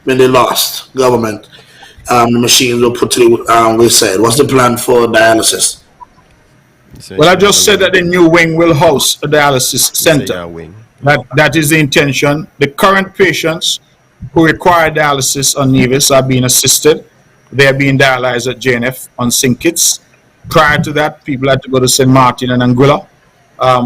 when they lost government, the machines were put to the wayside. What's the plan for dialysis? You say Well, I you have a just said that wing. the new wing will house a dialysis You say you center. have a wing. That is the intention. The current patients who require dialysis on Nevis are being assisted. They are being dialyzed at JNF on St. Kitts. Prior to that, people had to go to St. Martin and Anguilla.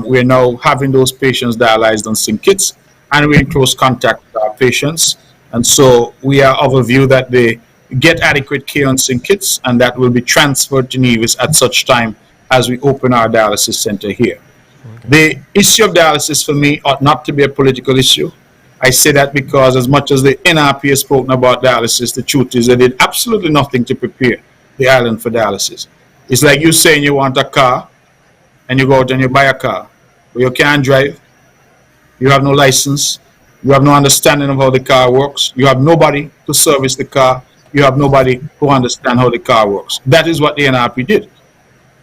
We're now having those patients dialyzed on St. Kitts, and we're in close contact with our patients. And so we are of a view that they get adequate care on St. Kitts, and that will be transferred to Nevis at such time as we open our dialysis center here. The issue of dialysis for me ought not to be a political issue. I say that because as much as the NRP has spoken about dialysis, the truth is they did absolutely nothing to prepare the island for dialysis. It's like you saying you want a car and you go out and you buy a car, but you can't drive, you have no license, you have no understanding of how the car works, you have nobody to service the car, you have nobody who understands how the car works. That is what the NRP did.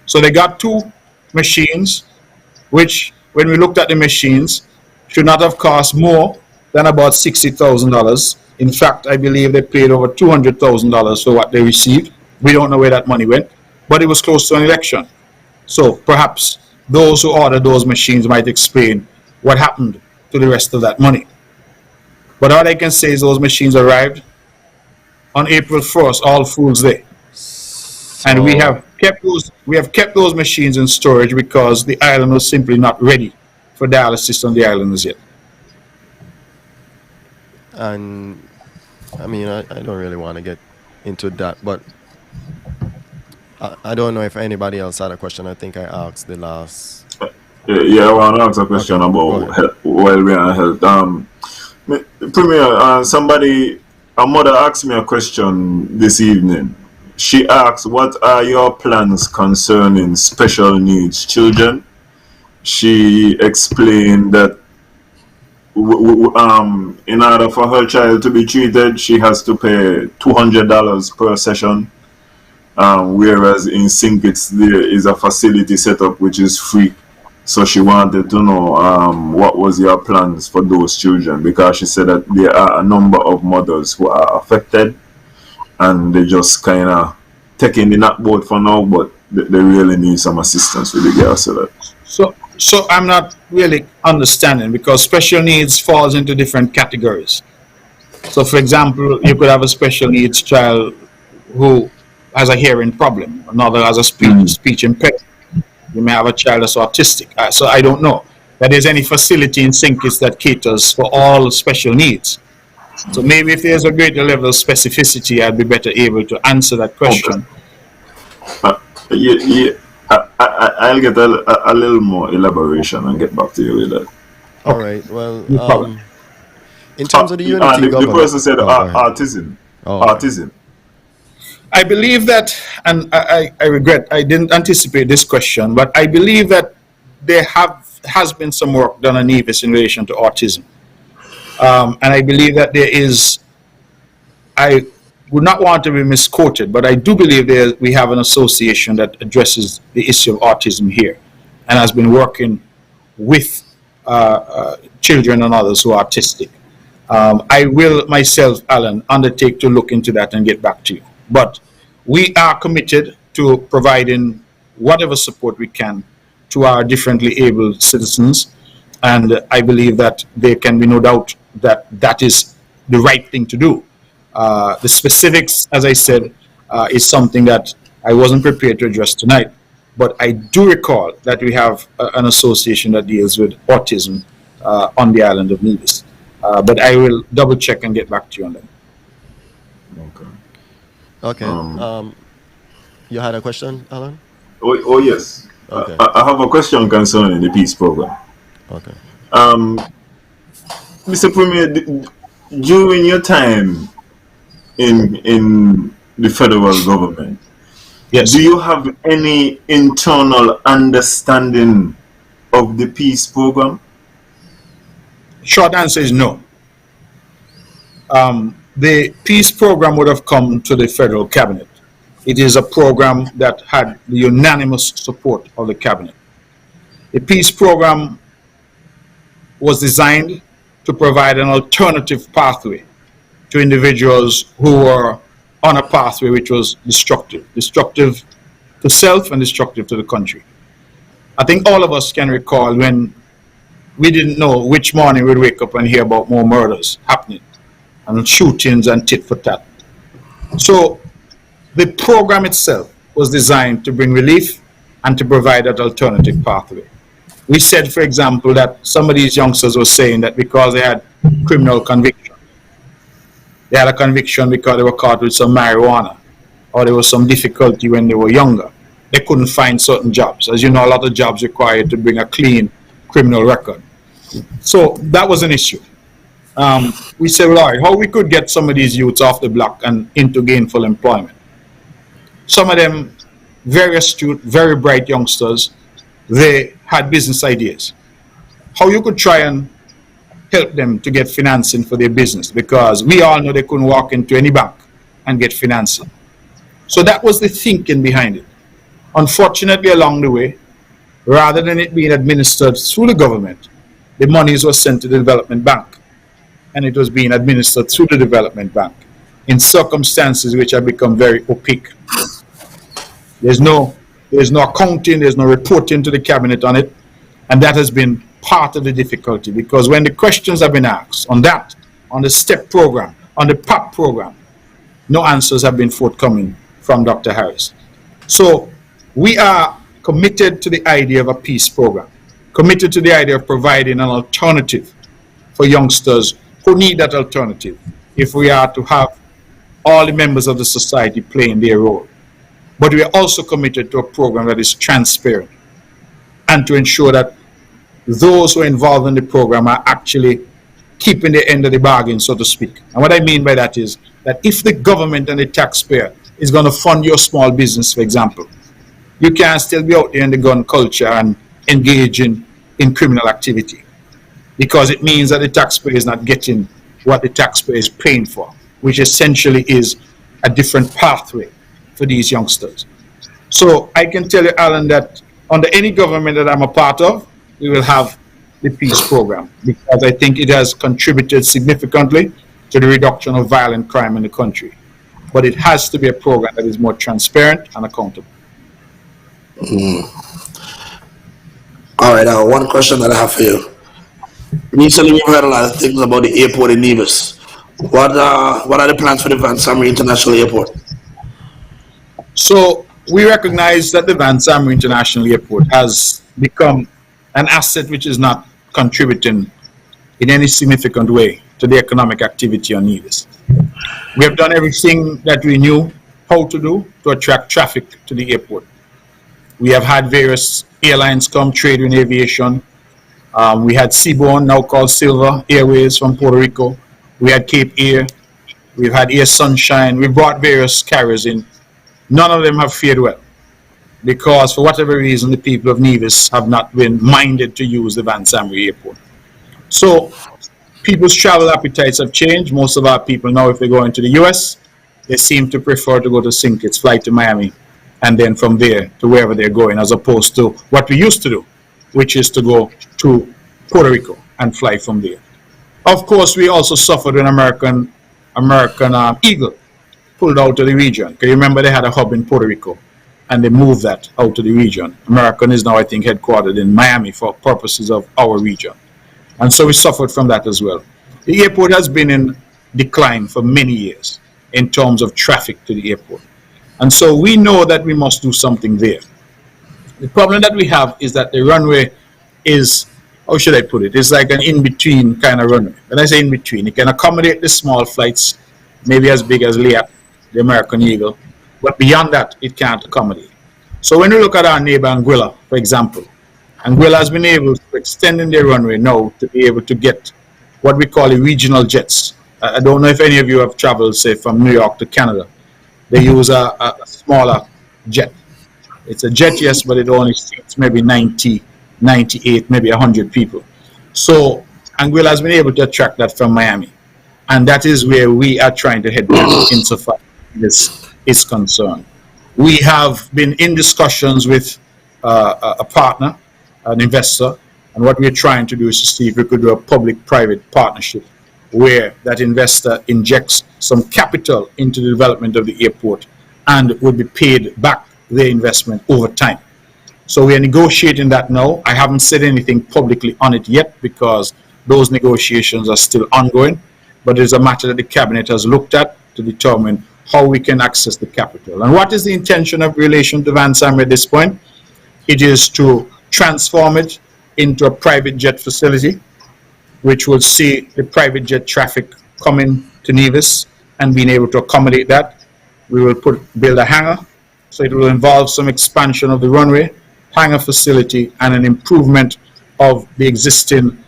So they got two machines which, when we looked at the machines, should not have cost more than about $60,000. In fact, I believe they paid over $200,000 for what they received. We don't know where that money went, but it was close to an election. So perhaps those who ordered those machines might explain what happened to the rest of that money. But all I can say is those machines arrived on April 1st, All Fools Day. And So we have kept those machines in storage because the island was simply not ready for dialysis on the island as yet. and I mean I don't really want to get into that, but I don't know if anybody else had a question. I think I asked the last Yeah, I want to ask a question Okay, go about ahead. well-being and health. Premier, a mother asked me a question this evening. She asked, "What are your plans concerning special needs children?" She explained that in order for her child to be treated, she has to pay $200 per session. Whereas in Sinkits there is a facility set up which is free. So she wanted to know what was your plans for those children, because she said that there are a number of mothers who are affected and they just kind of taking the nut boat for now, but they really need some assistance with regards to that. So I'm not really understanding because special needs falls into different categories. So, for example, you could have a special needs child who has a hearing problem, another has a Mm. speech impairment. You may have a child that's autistic. So I don't know that there's any facility in Sinkis that caters for all special needs. So maybe if there's a greater level of specificity, I'd be better able to answer that Okay. question. Uh, yeah, yeah. I'll get a little more elaboration and get back to you with that. All Okay, right. Well, no problem. in terms of the unity The government. person said Oh, go ahead. autism. Oh, okay. Autism. I believe that, and I regret I didn't anticipate this question, but I believe that there has been some work done on Nevis in relation to autism, and I believe that there is. I would not want to be misquoted, but I do believe we have an association that addresses the issue of autism here, and has been working with children and others who are autistic. I will myself, Alan, undertake to look into that and get back to you. But we are committed to providing whatever support we can to our differently able citizens. And I believe that there can be no doubt that that is the right thing to do. The specifics, as I said, is something that I wasn't prepared to address tonight. But I do recall that we have an association that deals with autism on the island of Nevis. But I will double check and get back to you on that. Okay. Okay. Um, You had a question, Alan? oh yes. Okay. I have a question concerning the peace program. Okay. Um, Mr. Premier, during your time in the federal government, Yes. do you have any internal understanding of the peace program? Short answer is no. The peace program would have come to the federal cabinet. It is a program that had the unanimous support of the cabinet. The peace program was designed to provide an alternative pathway to individuals who were on a pathway which was destructive to self and destructive to the country. I think all of us can recall when we didn't know which morning we'd wake up and hear about more murders happening and shootings and tit for tat. So the program itself was designed to bring relief and to provide that alternative pathway. We said, for example, that some of these youngsters were saying that because they had criminal conviction, they had a conviction because they were caught with some marijuana, or there was some difficulty when they were younger. They couldn't find certain jobs. As you know, a lot of jobs required to bring a clean criminal record. So that was an issue. We said, well, all right, how we could get some of these youths off the block and into gainful employment. Some of them, very astute, very bright youngsters, they had business ideas. How you could try and help them to get financing for their business, because we all know they couldn't walk into any bank and get financing. So that was the thinking behind it. Unfortunately, along the way, rather than it being administered through the government, the monies were sent to the development bank, and it was being administered through the development bank in circumstances which have become very opaque. There's no accounting, there's no reporting to the cabinet on it, and that has been part of the difficulty, because when the questions have been asked on that, on the STEP program, on the PAP program, no answers have been forthcoming from Dr. Harris. So we are committed to the idea of a peace program, committed to the idea of providing an alternative for youngsters who need that alternative if we are to have all the members of the society playing their role. But we are also committed to a program that is transparent and to ensure that those who are involved in the program are actually keeping the end of the bargain, so to speak. And what I mean by that is that if the government and the taxpayer is going to fund your small business, for example, you can't still be out there in the gun culture and engaging in criminal activity, because it means that the taxpayer is not getting what the taxpayer is paying for, which essentially is a different pathway for these youngsters. So I can tell you, Alan, that under any government that I'm a part of, we will have the peace program, because I think it has contributed significantly to the reduction of violent crime in the country. But it has to be a program that is more transparent and accountable. All right, one question that I have for you. Recently, we've heard a lot of things about the airport in Nevis. What are the plans for the Van Samre International Airport? So we recognize that the Van Samre International Airport has become an asset which is not contributing in any significant way to the economic activity on Nevis. We have done everything that we knew how to do to attract traffic to the airport. We have had various airlines come, trade in aviation. We had Seaborne, now called Silver Airways from Puerto Rico. We had Cape Air. We've had Air Sunshine. We brought various carriers in. None of them have fared well, because for whatever reason, the people of Nevis have not been minded to use the Van Samre Airport. So people's travel appetites have changed. Most of our people now, if they go into the US, they seem to prefer to go to St. Kitts, fly to Miami, and then from there to wherever they're going, as opposed to what we used to do, which is to go to Puerto Rico and fly from there. Of course, we also suffered when American Eagle pulled out of the region. Can you remember they had a hub in Puerto Rico and they moved that out to the region? American is now, I think, headquartered in Miami for purposes of our region. And so we suffered from that as well. The airport has been in decline for many years in terms of traffic to the airport. And so we know that we must do something there. The problem that we have is that the runway is, how should I put it? It's like an in-between kind of runway. When I say in-between, it can accommodate the small flights, maybe as big as LEAP, the American Eagle, but beyond that, it can't accommodate. So when you look at our neighbor Anguilla, for example, Anguilla has been able to extend in their runway now to be able to get what we call regional jets. I don't know if any of you have traveled, say, from New York to Canada. They use a smaller jet. It's a jet, yes, but it only seats maybe 90, 98, maybe 100 people. So Anguilla has been able to attract that from Miami. And that is where we are trying to head to insofar as this is concerned. We have been in discussions with a partner, an investor, and what we're trying to do is to see if we could do a public-private partnership where that investor injects some capital into the development of the airport and would be paid back their investment over time. So we are negotiating that now. I haven't said anything publicly on it yet because those negotiations are still ongoing, but it's a matter that the cabinet has looked at to determine how we can access the capital. And what is the intention of relation to Van Samre at this point? It is to transform it into a private jet facility, which will see the private jet traffic coming to Nevis and being able to accommodate that. We will build a hangar, so it will involve some expansion of the runway, hangar facility, and an improvement of the existing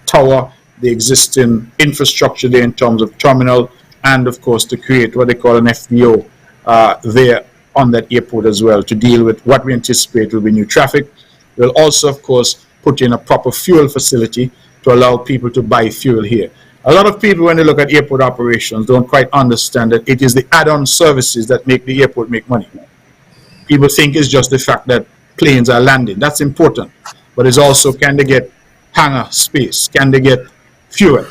tower, the existing infrastructure there in terms of terminal, and of course to create what they call an FBO there on that airport as well to deal with what we anticipate will be new traffic. We'll also, of course, put in a proper fuel facility to allow people to buy fuel here. A lot of people, when they look at airport operations, don't quite understand that it is the add-on services that make the airport make money. People think it's just the fact that planes are landing. That's important. But it's also, can they get hangar space? Can they get fuel?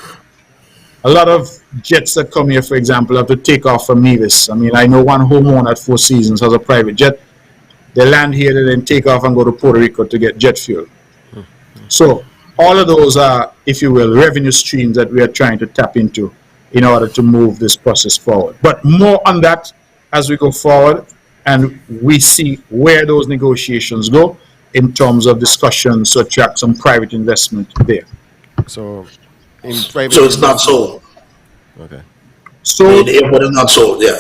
A lot of jets that come here, for example, have to take off from Nevis. I mean, I know one homeowner at Four Seasons has a private jet. They land here, they then take off and go to Puerto Rico to get jet fuel. So all of those are, if you will, revenue streams that we are trying to tap into in order to move this process forward. But more on that as we go forward and we see where those negotiations go in terms of discussions to attract some private investment there. So, in private So it's not sold. Okay. So The airport is not sold, yeah.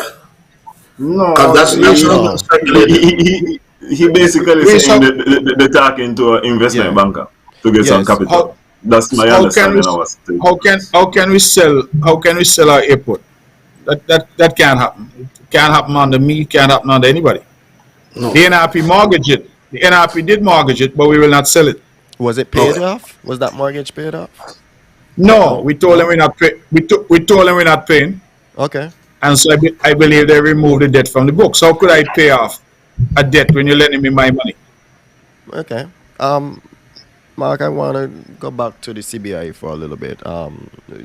No, Because that's no. speculated. he basically saying the talking to an investment banker. to get some Yes. capital. That's my How can we understanding of what's taking place. how can we sell our airport? That can't happen. It can't happen under me. It can't happen under anybody. No. The NRP mortgaged it. The NRP did mortgage it, but we will not sell it. Was it paid Okay. off? Was that mortgage paid off? No, No. we told them No. we're not pay, we told them we're not paying, Okay. and so I believe they removed the debt from the books. How could I pay off a debt when you're lending me my money? Okay. Mark, I want to go back to the CBI for a little bit.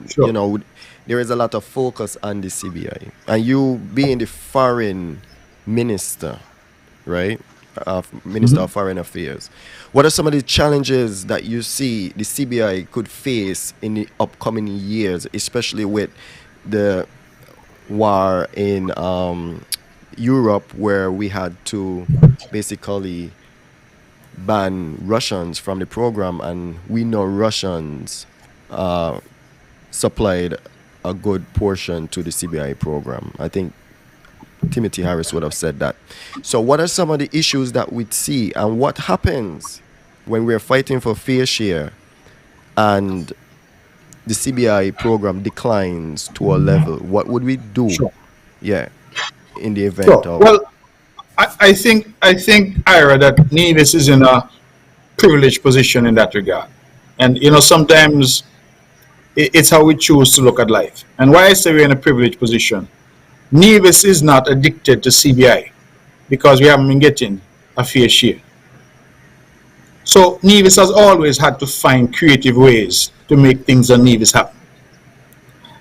Sure. There is a lot of focus on the CBI, and you being the foreign minister, right? Minister of Foreign Affairs. What are some of the challenges that you see the CBI could face in the upcoming years, especially with the war in Europe, where we had to basically ban Russians from the program, and we know Russians supplied a good portion to the CBI program. I think Timothy Harris would have said that. So, what are some of the issues that we see, and what happens when we're fighting for fair share and the CBI program declines to a level? What would we do? Sure. Yeah, in the event Sure. of. Well, I think Ira, that Nevis is in a privileged position in that regard, and sometimes it's how we choose to look at life. And why I say we're in a privileged position, Nevis is not addicted to CBI because we haven't been getting a fair share. So Nevis has always had to find creative ways to make things on Nevis happen.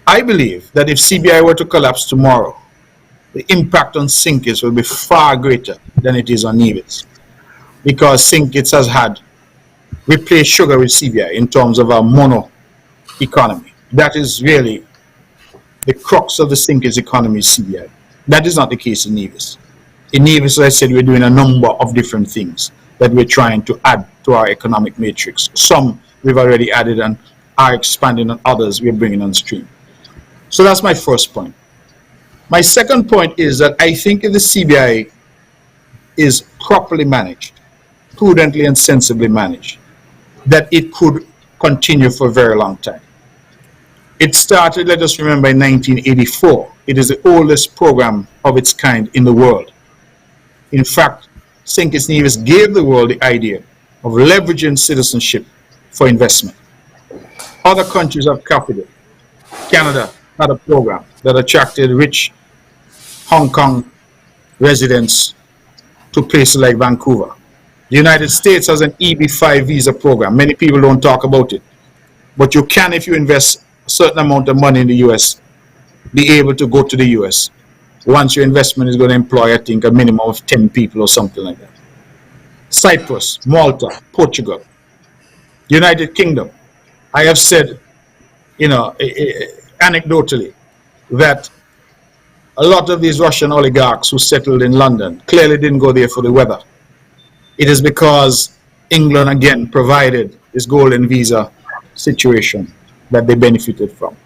I believe that if CBI were to collapse tomorrow, the impact on Sinkits will be far greater than it is on Nevis, because Sinkits has had replaced sugar with CBI in terms of our mono economy. That is really the crux of the Sinkits economy is CBI. That is not the case in Nevis. In Nevis, as I said, we're doing a number of different things that we're trying to add to our economic matrix. Some we've already added and are expanding, and others we're bringing on stream. So that's my first point. My second point is that I think if the CBI is properly managed, prudently and sensibly managed, that it could continue for a very long time. It started, let us remember, in 1984. It is the oldest program of its kind in the world. In fact, Sinkis Nevis gave the world the idea of leveraging citizenship for investment. Other countries have copied it. Canada had a program that attracted rich Hong Kong residents to places like Vancouver. The United States has an EB-5 visa program. Many people don't talk about it. But you can, if you invest a certain amount of money in the US, be able to go to the US. Once your investment is going to employ, I think, a minimum of 10 people or something like that. Cyprus, Malta, Portugal, United Kingdom. I have said, anecdotally, that a lot of these Russian oligarchs who settled in London clearly didn't go there for the weather. It is because England again provided this golden visa situation that they benefited from.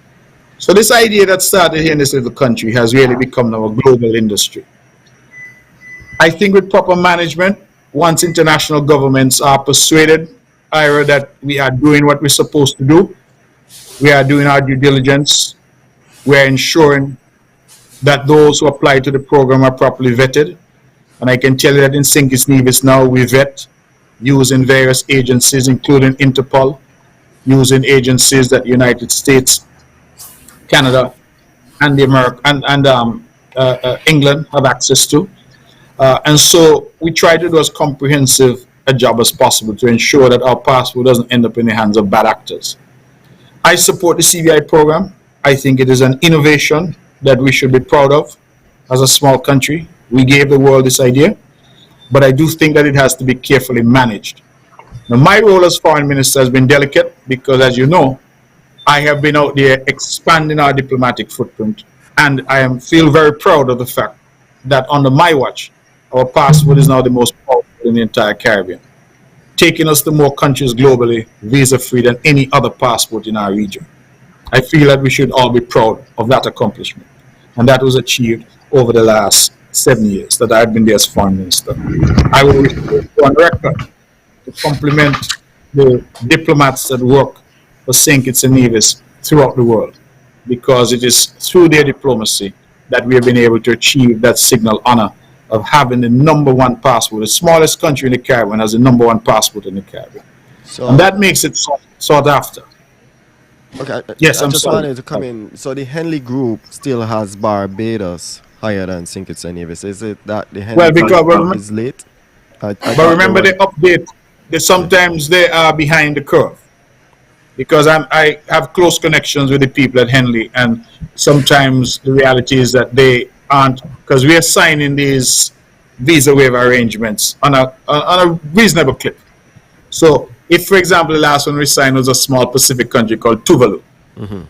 So this idea that started here in this little country has really become now a global industry. I think with proper management, once international governments are persuaded, Ira, that we are doing what we're supposed to do, we are doing our due diligence, we are ensuring that those who apply to the program are properly vetted. And I can tell you that in Sinkis Nevis now we vet using various agencies, including Interpol, using agencies that the United States, Canada, and the England have access to. And so we try to do as comprehensive a job as possible to ensure that our passport doesn't end up in the hands of bad actors. I support the CBI program. I think it is an innovation that we should be proud of as a small country. We gave the world this idea, but I do think that it has to be carefully managed. Now, my role as foreign minister has been delicate because, as you know, I have been out there expanding our diplomatic footprint, and I feel very proud of the fact that under my watch, our passport is now the most powerful in the entire Caribbean, taking us to more countries globally, visa-free than any other passport in our region. I feel that we should all be proud of that accomplishment, and that was achieved over the last 7 years that I've been there as foreign minister. I will go on record to compliment the diplomats that work for St. Kitts and Nevis throughout the world, because it is through their diplomacy that we have been able to achieve that signal honor of having the number one passport. The smallest country in the Caribbean has the number one passport in the Caribbean. So And that makes it sought after. okay, Yes, I I'm just sorry. wanted to come in. So the Henley Group still has Barbados higher than St. Kitts and Nevis. Is it that the Henley Well, Group because is late? I but thought they remember were. they update. Sometimes they are behind the curve, because I have close connections with the people at Henley, and sometimes the reality is that they aren't, because we are signing these visa waiver arrangements on a reasonable clip. So if, for example, the last one we signed was a small Pacific country called Tuvalu,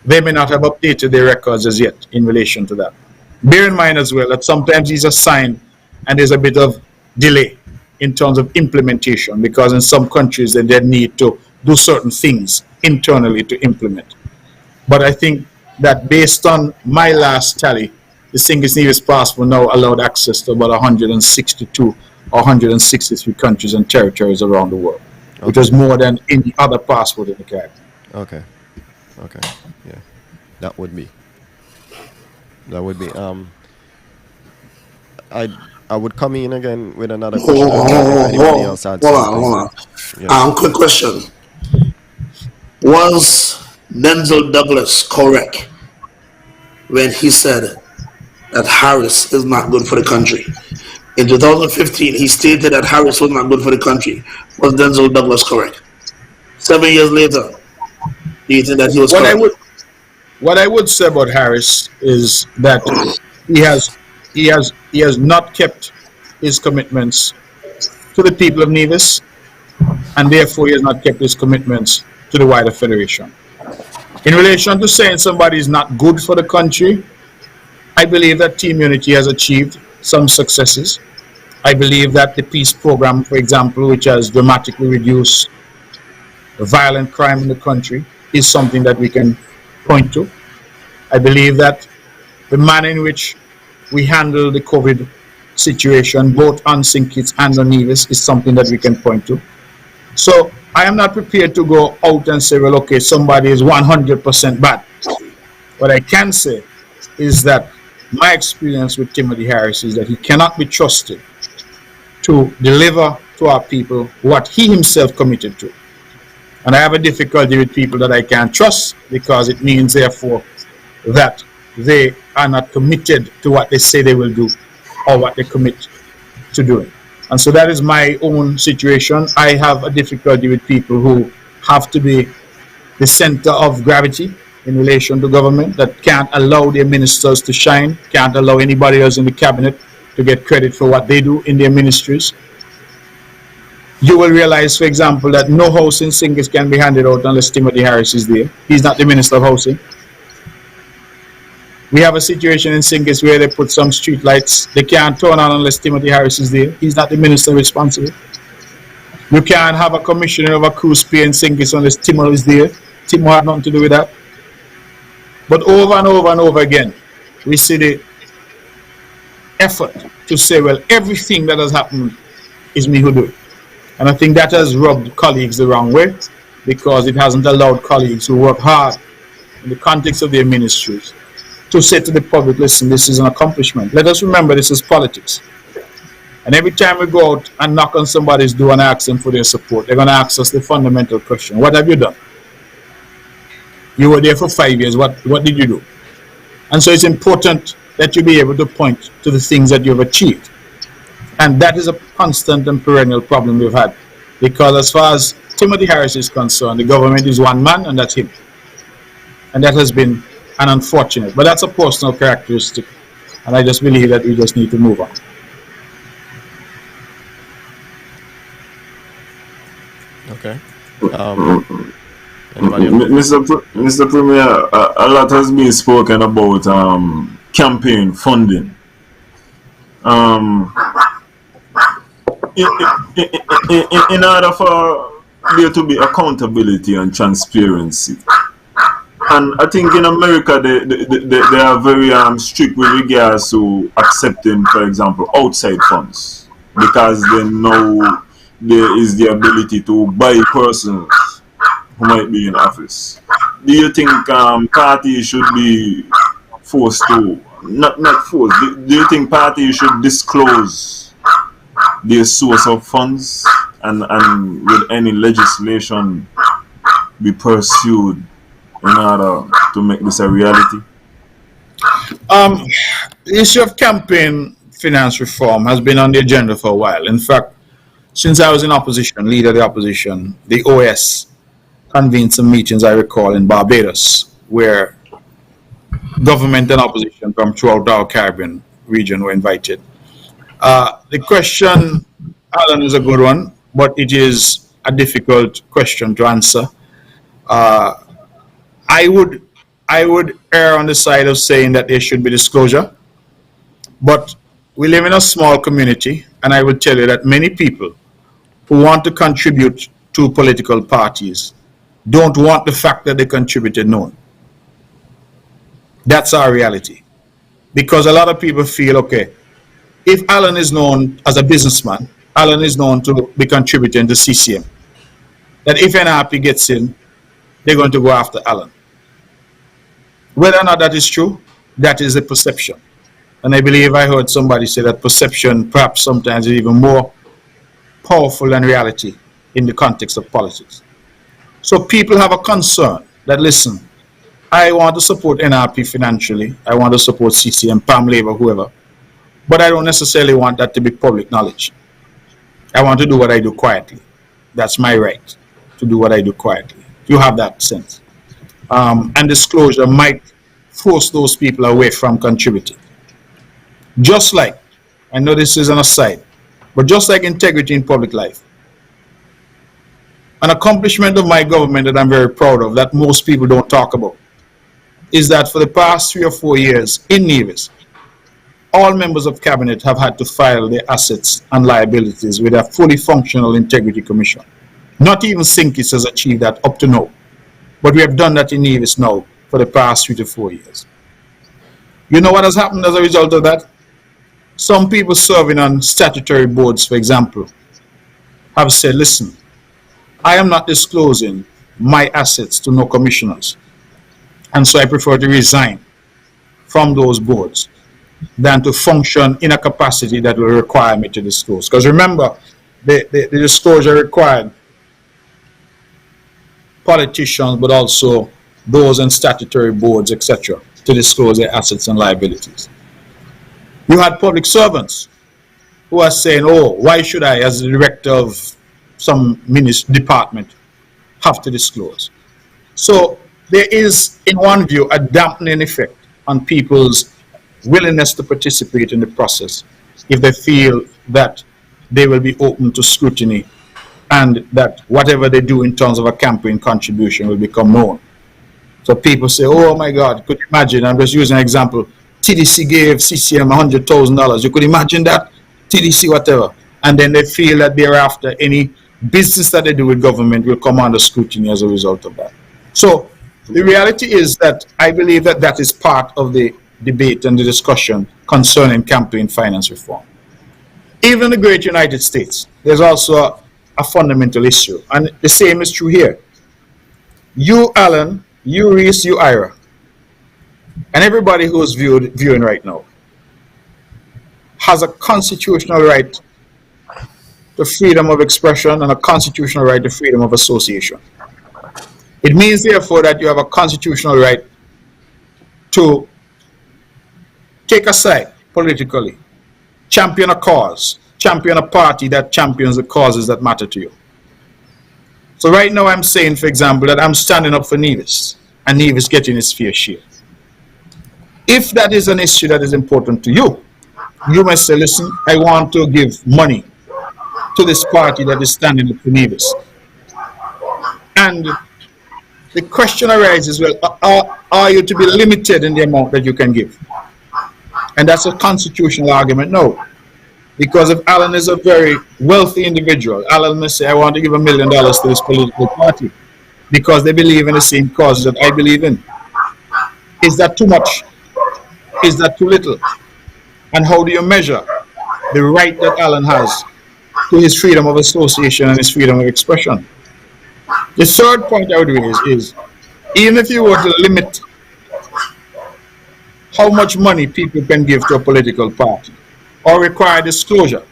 they may not have updated their records as yet in relation to that. Bear in mind as well that sometimes these are signed and there's a bit of delay in terms of implementation, because in some countries they need to do certain things internally to implement. But I think that based on my last tally, the St. Kitts and Nevis passport now allowed access to about 162 or 163 countries and territories around the world, which was more than any other passport in the Caribbean. Okay. Okay. Yeah. That would be. That would be. I would come in again with another question if anybody else had Hold on, something. hold on. Yeah. Quick question. Was Denzel Douglas correct when he said that Harris is not good for the country? In 2015, he stated that Harris was not good for the country. Was Denzel Douglas correct? 7 years later, do you think that he was What I correct? would what I would say about Harris is that he has he has not kept his commitments to the people of Nevis, and therefore he has not kept his commitments to the wider federation. In relation to saying somebody is not good for the country, I believe that Team Unity has achieved some successes. I believe that the peace program, for example, which has dramatically reduced violent crime in the country, is something that we can point to. I believe that the manner in which we handle the COVID situation, both on St. Kitts and on Nevis, is something that we can point to. So I am not prepared to go out and say, well, okay, somebody is 100% bad. What I can say is that my experience with Timothy Harris is that he cannot be trusted to deliver to our people what he himself committed to. And I have a difficulty with people that I can't trust, because it means, therefore, that they are not committed to what they say they will do or what they commit to doing. And so that is my own situation. I have a difficulty with people who have to be the center of gravity in relation to government, that can't allow their ministers to shine, can't allow anybody else in the cabinet to get credit for what they do in their ministries. You will realize, for example, that no housing singles can be handed out unless Timothy Harris is there. He's not the Minister of Housing. We have a situation in Singles where they put some street lights. They can't turn on unless Timothy Harris is there. He's not the minister responsible. You can't have a commissioner of a cruise pier in Singles unless Timo is there. Timo had nothing to do with that. But over and over and over again, we see the effort to say, well, everything that has happened is me who do it. And I think that has rubbed colleagues the wrong way, because it hasn't allowed colleagues who work hard in the context of their ministries to say to the public, listen, this is an accomplishment. Let us remember this is politics. And every time we go out and knock on somebody's door and ask them for their support, they're going to ask us the fundamental question: what have you done? You were there for 5 years. What did you do? And so it's important that you be able to point to the things that you've achieved. And that is a constant and perennial problem we've had. Because as far as Timothy Harris is concerned, the government is one man, and that's him. And that has been an unfortunate, but that's a personal characteristic. And I just believe that we just need to move on. Okay. Anybody else? Mr. Premier, a lot has been spoken about campaign funding. In order for there to be accountability and transparency, and I think in America they are very strict with regards to accepting, for example, outside funds, because they know there is the ability to buy persons who might be in office. Do you think parties should be forced to, not forced, do you think parties should disclose their source of funds, and will any legislation be pursued in order to make this a reality? The issue of campaign finance reform has been on the agenda for a while. In fact, since I was in opposition, leader of the opposition, the OS convened some meetings, I recall, in Barbados, where government and opposition from throughout our Caribbean region were invited. The question, Alan, is a good one, but it is a difficult question to answer. I would err on the side of saying that there should be disclosure, but we live in a small community, and I would tell you that many people who want to contribute to political parties don't want the fact that they contributed known. That's our reality. Because a lot of people feel, okay, if Alan is known as a businessman, Alan is known to be contributing to CCM, that if NRP gets in, they're going to go after Alan. Whether or not that is true, that is a perception. And I believe I heard somebody say that perception perhaps sometimes is even more powerful than reality in the context of politics. So people have a concern that, listen, I want to support NRP financially, I want to support CCM, PAM, Labour, whoever, but I don't necessarily want that to be public knowledge. I want to do what I do quietly. That's my right, to do what I do quietly. You have that sense. And disclosure might force those people away from contributing. Just like, I know this is an aside, but just like integrity in public life, an accomplishment of my government that I'm very proud of, that most people don't talk about, is that for the past 3 or 4 years in Nevis, all members of cabinet have had to file their assets and liabilities with a fully functional integrity commission. Not even Sinkis has achieved that up to now. But we have done that in Nevis now for the past 3 to 4 years. You know what has happened as a result of that? Some people serving on statutory boards, for example, have said, listen, I am not disclosing my assets to no commissioners, and so I prefer to resign from those boards than to function in a capacity that will require me to disclose. Because remember, the disclosure required politicians, but also those in statutory boards, etc., to disclose their assets and liabilities. You had public servants who are saying, oh, why should I, as the director of some department, have to disclose? So there is, in one view, a dampening effect on people's willingness to participate in the process if they feel that they will be open to scrutiny and that whatever they do in terms of a campaign contribution will become known. So people say, oh my God, could you imagine? I'm just using an example. TDC gave CCM $100,000. You could imagine that? TDC, whatever. And then they feel that thereafter any business that they do with government will come under scrutiny as a result of that. So the reality is that I believe that that is part of the debate and the discussion concerning campaign finance reform. Even in the great United States, there's also a fundamental issue. And the same is true here. You, Alan, you, Reese, you, Ira, and everybody who's viewing right now has a constitutional right to freedom of expression and a constitutional right to freedom of association. It means, therefore, that you have a constitutional right to take a side politically, champion a cause, champion a party that champions the causes that matter to you. So right now I'm saying, for example, that I'm standing up for Nevis, and Nevis getting its fair share. If that is an issue that is important to you, you must say, listen, I want to give money to this party that is standing up for Nevis. And the question arises, well, are you to be limited in the amount that you can give? And that's a constitutional argument, no. Because if Alan is a very wealthy individual, Alan may say, I want to give $1 million to this political party because they believe in the same causes that I believe in. Is that too much? Is that too little? And how do you measure the right that Alan has to his freedom of association and his freedom of expression. The third point I would raise is even if you were to limit how much money people can give to a political party or require disclosure,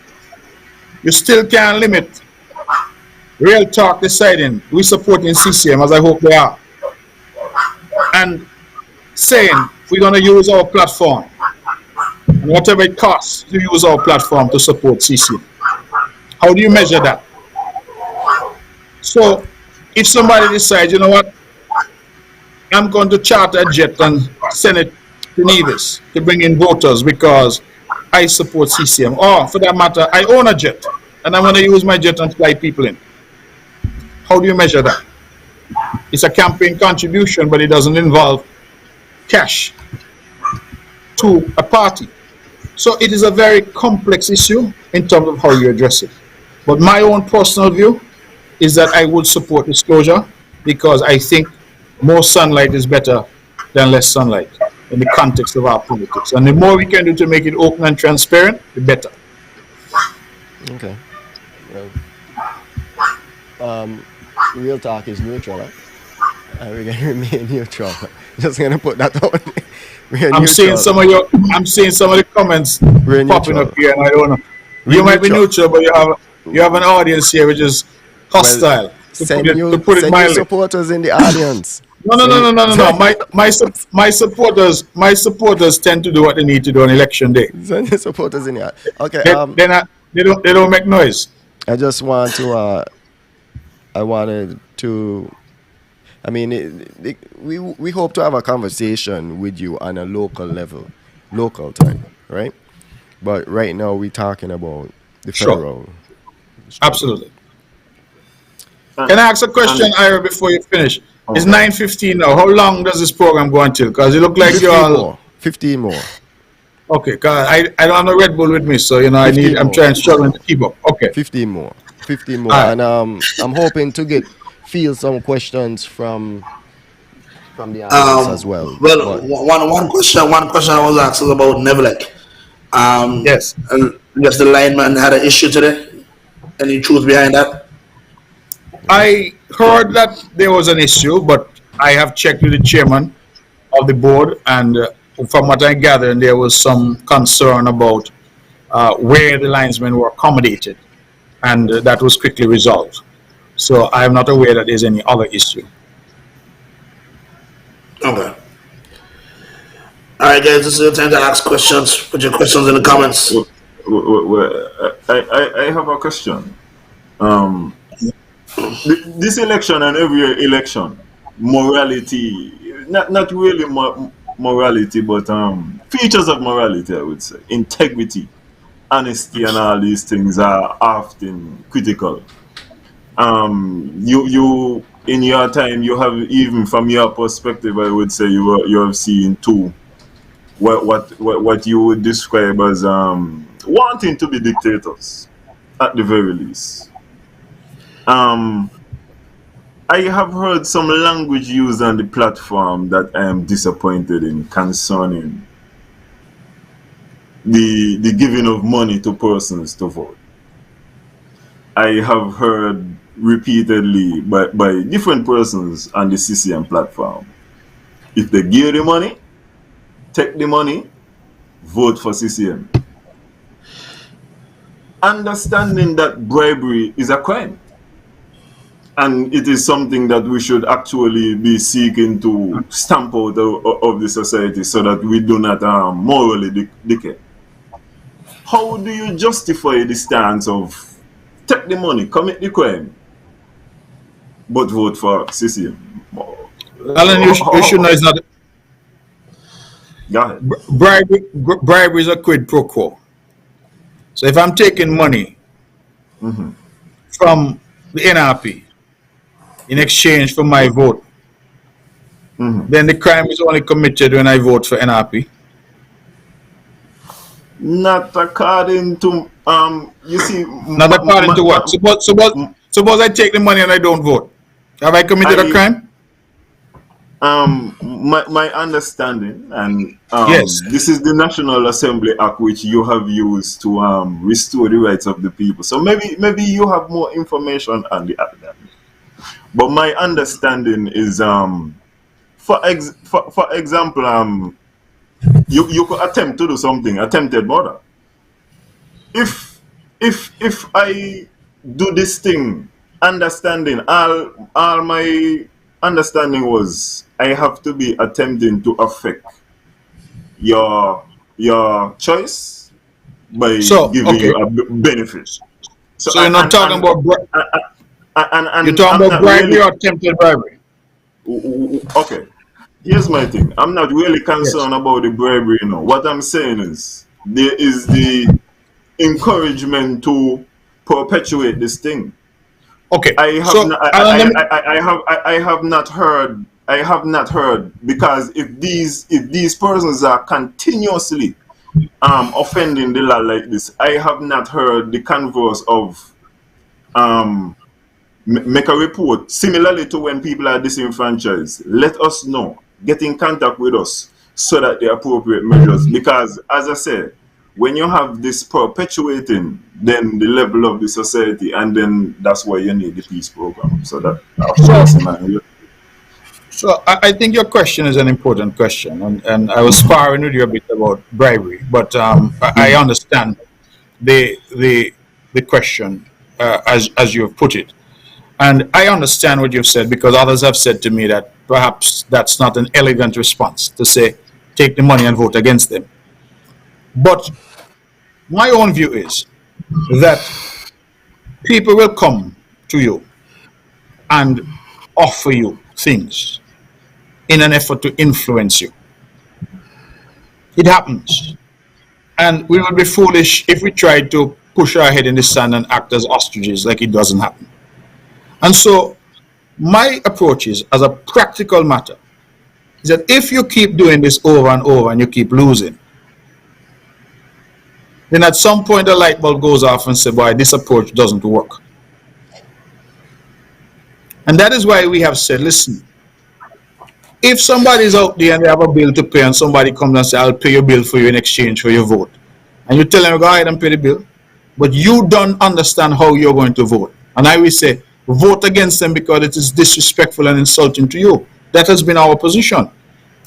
you still can't limit Real Talk deciding we supporting CCM, as I hope they are, and saying we're going to use our platform and whatever it costs to use our platform to support CCM. How do you measure that? So if somebody decides, you know what, I'm going to charter a jet and send it to Nevis to bring in voters because I support CCM, or for that matter, I own a jet and I'm going to use my jet and fly people in. How do you measure that? It's a campaign contribution, but it doesn't involve cash to a party. So it is a very complex issue in terms of how you address it. But my own personal view is that I would support disclosure because I think more sunlight is better than less sunlight in the context of our politics. And the more we can do to make it open and transparent, the better. Okay. Well, Real Talk is neutral, huh? And we're gonna remain neutral. Just gonna put that on. I'm seeing some of the comments We're popping neutral. up here, and I don't know. You might be neutral, but you have an audience here which is hostile. Well, send your Mildly. supporters in the audience. No. My supporters tend to do what they need to do on election day. Send your supporters in the audience. Okay. They don't make noise. I just want to. I wanted to. I mean, we hope to have a conversation with you on a local level, local time, right? But right now we're talking about the federal. Sure. Absolutely. Can I ask a question, Ira, before you finish? It's 9:15 now. How long does this program go until? Because it look like you're all... 15 more. Okay, because I don't have a Red Bull with me, so you know I'm struggling to keep up. Okay. 15 more. 15 more. Right. And I'm hoping to feel some questions from the audience as well. Well, one question I was asked was about Nevelek. Yes. Yes, the lineman had an issue today. Any truth behind that? I heard that there was an issue, but I have checked with the chairman of the board, and from what I gathered, there was some concern about where the linesmen were accommodated, and that was quickly resolved. So I am not aware that there's any other issue. Okay. All right, guys, this is the time to ask questions. Put your questions in the comments. I have a question. This election and every election, morality, not really morality, but features of morality, I would say, integrity, honesty, and all these things are often critical. You in your time, you have, even from your perspective, I would say you have seen too what you would describe as wanting to be dictators, at the very least. I have heard some language used on the platform that I am disappointed in concerning the giving of money to persons to vote. I have heard repeatedly by different persons on the CCM platform, if they give the money, take the money, vote for CCM. Understanding that bribery is a crime. And it is something that we should actually be seeking to stamp out of the society so that we do not morally decay. How do you justify the stance of take the money, commit the crime, but vote for CCM? Alan, you should know it's not... Go ahead. Bribery is a quid pro quo. So if I'm taking money from the NRP in exchange for my vote, then the crime is only committed when I vote for NRP. Not according to you see. Not according to what? Suppose I take the money and I don't vote. Have I committed a crime? my understanding, and Yes. this is the National Assembly Act which you have used to restore the rights of the people. So maybe you have more information on the act than me. But my understanding is for example, you could attempt to do something, attempted murder. If if I do this thing, understanding all my understanding was I have to be attempting to affect your choice by So, giving okay. you a benefit. So So you're not talking about you're talking I'm about not bribery really or attempted bribery. okay. Here's my thing. I'm not really Yes. concerned about the bribery. What I'm saying is there is the encouragement to perpetuate this thing. Okay. I have So not. let me. I have not heard. I have not heard because if these persons are continuously offending the law like this, I have not heard the converse of um make a report similarly to when people are disenfranchised. Let us know. Get in contact with us so that the appropriate measures. Because as I said, when you have this perpetuating, then the level of the society, and then that's why you need the peace program. So that after So this, man, I think your question is an important question, and I was sparring with you a bit about bribery, but I understand the the question as you have put it. And I understand what you've said because others have said to me that perhaps that's not an elegant response to say, take the money and vote against them. But my own view is that people will come to you and offer you things in an effort to influence you. It happens. And we would be foolish if we tried to push our head in the sand and act as ostriches like it doesn't happen. And so, my approach is, as a practical matter, is that if you keep doing this over and over and you keep losing, then at some point the light bulb goes off and say, boy, this approach doesn't work. And that is why we have said, listen, if somebody is out there and they have a bill to pay and somebody comes and says, I'll pay your bill for you in exchange for your vote, and you tell them, go ahead and pay the bill, but you don't understand how you're going to vote. And I will say, vote against them because it is disrespectful and insulting to you. That has been our position,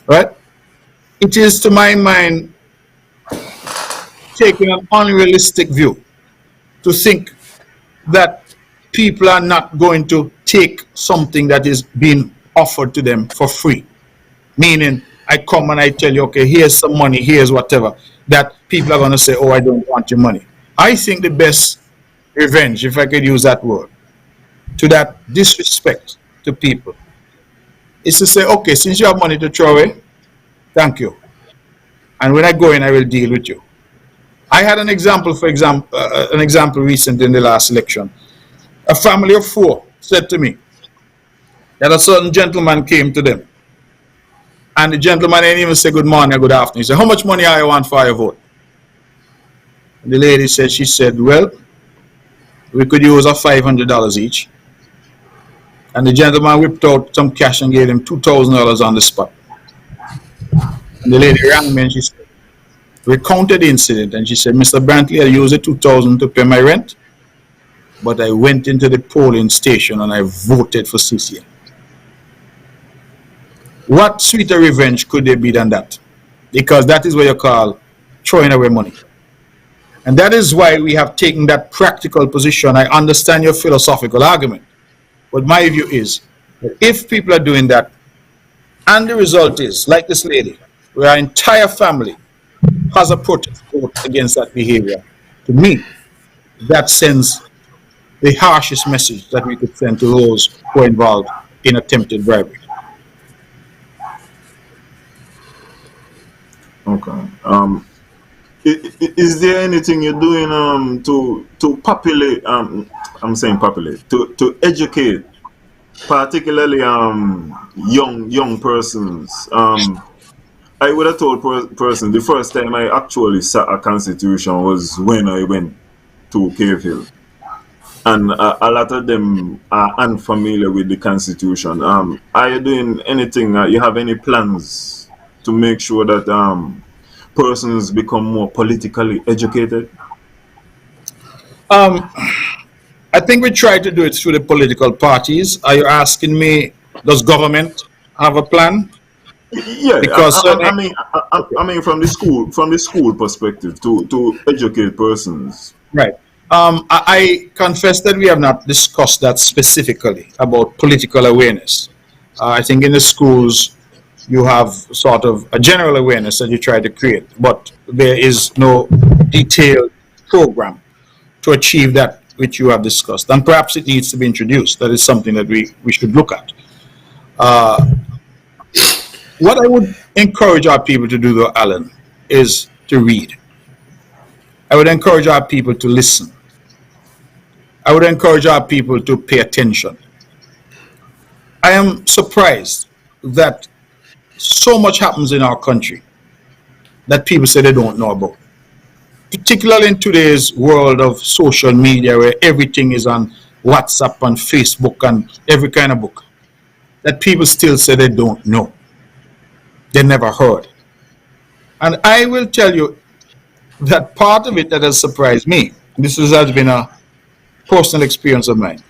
right? It is, to my mind, taking an unrealistic view to think that people are not going to take something that is being offered to them for free. Meaning, I come and I tell you, okay, here's some money, here's whatever, that people are going to say, oh, I don't want your money. I think the best revenge, if I could use that word, to that disrespect to people is to say, okay, since you have money to throw away, thank you. And when I go in, I will deal with you. I had an example recent in the last election. A family of four said to me that a certain gentleman came to them. And the gentleman didn't even say good morning or good afternoon. He said, how much money I want for your vote? And the lady said, she said, well, we could use a $500 each. And the gentleman whipped out some cash and gave him $2,000 on the spot. And the lady rang me and she said, recounted the incident. And she said, Mr. Brantley, I used the $2,000 to pay my rent, but I went into the polling station and I voted for CCM. What sweeter revenge could there be than that? Because that is what you call throwing away money. And that is why we have taken that practical position. I understand your philosophical argument, but my view is that if people are doing that, and the result is, like this lady, where our entire family has a protest vote against that behavior, to me, that sends the harshest message that we could send to those who are involved in attempted bribery. okay. Is there anything you're doing to populate I'm saying populate to educate particularly young persons? I would have told person the first time I actually saw a constitution was when I went to Cave Hill. and a lot of them are unfamiliar with the Constitution. Are you doing anything? You have any plans to make sure that persons become more politically educated? Um, I think we try to do it through the political parties. Are you asking me, does government have a plan? Yeah, Because certainly, okay, I mean from the school perspective to educate persons. right. I confess that we have not discussed that specifically about political awareness. I think in the schools, you have sort of a general awareness that you try to create, but there is no detailed program to achieve that which you have discussed. And perhaps it needs to be introduced. That is something that we should look at. What I would encourage our people to do, though, Alan, is to read. I would encourage our people to listen. I would encourage our people to pay attention. I am surprised that so much happens in our country that people say they don't know about. Particularly in today's world of social media where everything is on WhatsApp and Facebook and every kind of book, that people still say they don't know. They never heard. And I will tell you that part of it that has surprised me, has been a personal experience of mine,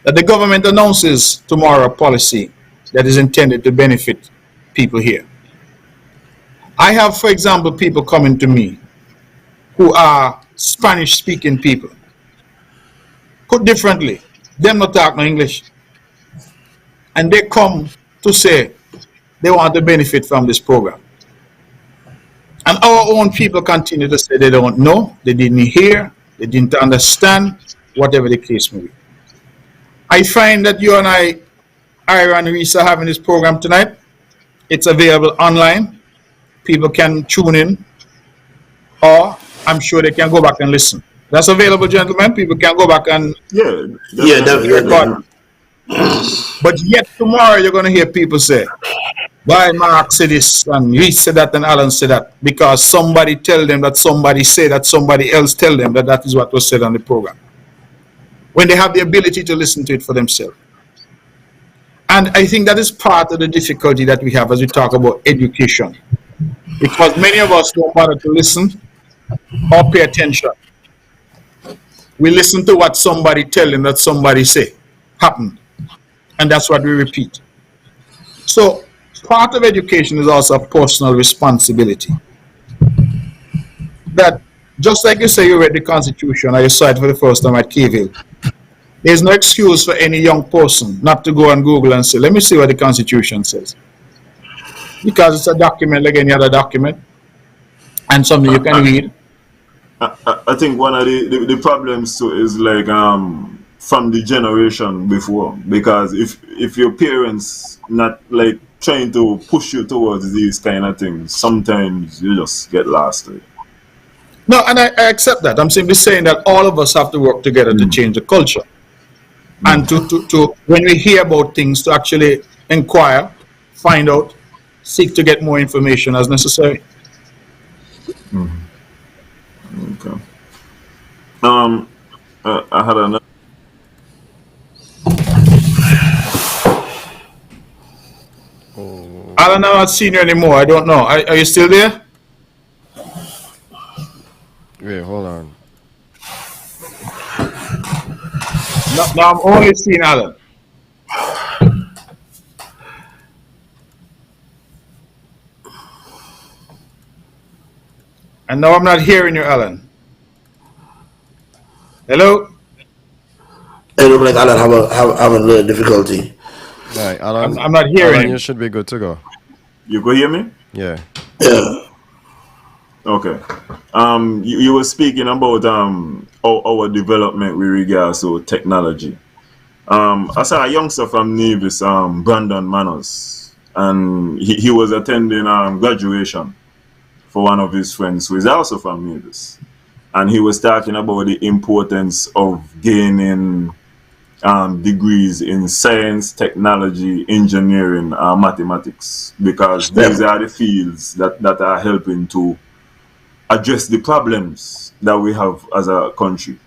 that the government announces tomorrow a policy that is intended to benefit people here. I have, for example, people coming to me who are Spanish speaking people. Put differently, them not talk no English. And they come to say they want to benefit from this program. And our own people continue to say they don't know, they didn't hear, they didn't understand, whatever the case may be. I find that you and Ira and Reese are having this program tonight. It's available online. People can tune in, or I'm sure they can go back and listen. That's available, gentlemen. People can go back and record. But yet tomorrow you're going to hear people say, why Mark said this and Reese said that and Alan said that, because somebody tell them that somebody said that somebody else tell them that that is what was said on the program, when they have the ability to listen to it for themselves. And I think that is part of the difficulty that we have as we talk about education, because many of us don't bother to listen or pay attention. We listen to what somebody tell them that somebody say happened, and that's what we repeat. So part of education is also a personal responsibility. That just like you say you read the Constitution or you saw it for the first time at Keyville, there's no excuse for any young person not to go on Google and say, let me see what the Constitution says. Because it's a document like any other document and something you can read. I think one of the problems too is like from the generation before, because if your parents not like trying to push you towards these kind of things, sometimes you just get lost. Right? No, and I accept that. I'm simply saying that all of us have to work together to change the culture. And to when we hear about things, to actually inquire, find out, seek to get more information as necessary. Okay. I had another. Alan, I'm not seeing you anymore. I don't know. Are you still there? Wait, hold on. No, I'm only seeing Alan. And now I'm not hearing you, Alan. Hello? It look like Alan have a little difficulty. All right, Alan. I'm not hearing Alan, you. you should be good to go. You could hear me? Yeah. Yeah. Okay. You were speaking about our development with regards to technology. I saw a youngster from Nevis, Brandon Manos, and he was attending graduation for one of his friends who is also from Nevis, and he was talking about the importance of gaining degrees in science, technology, engineering, mathematics, because these are the fields that are helping to address the problems that we have as a country.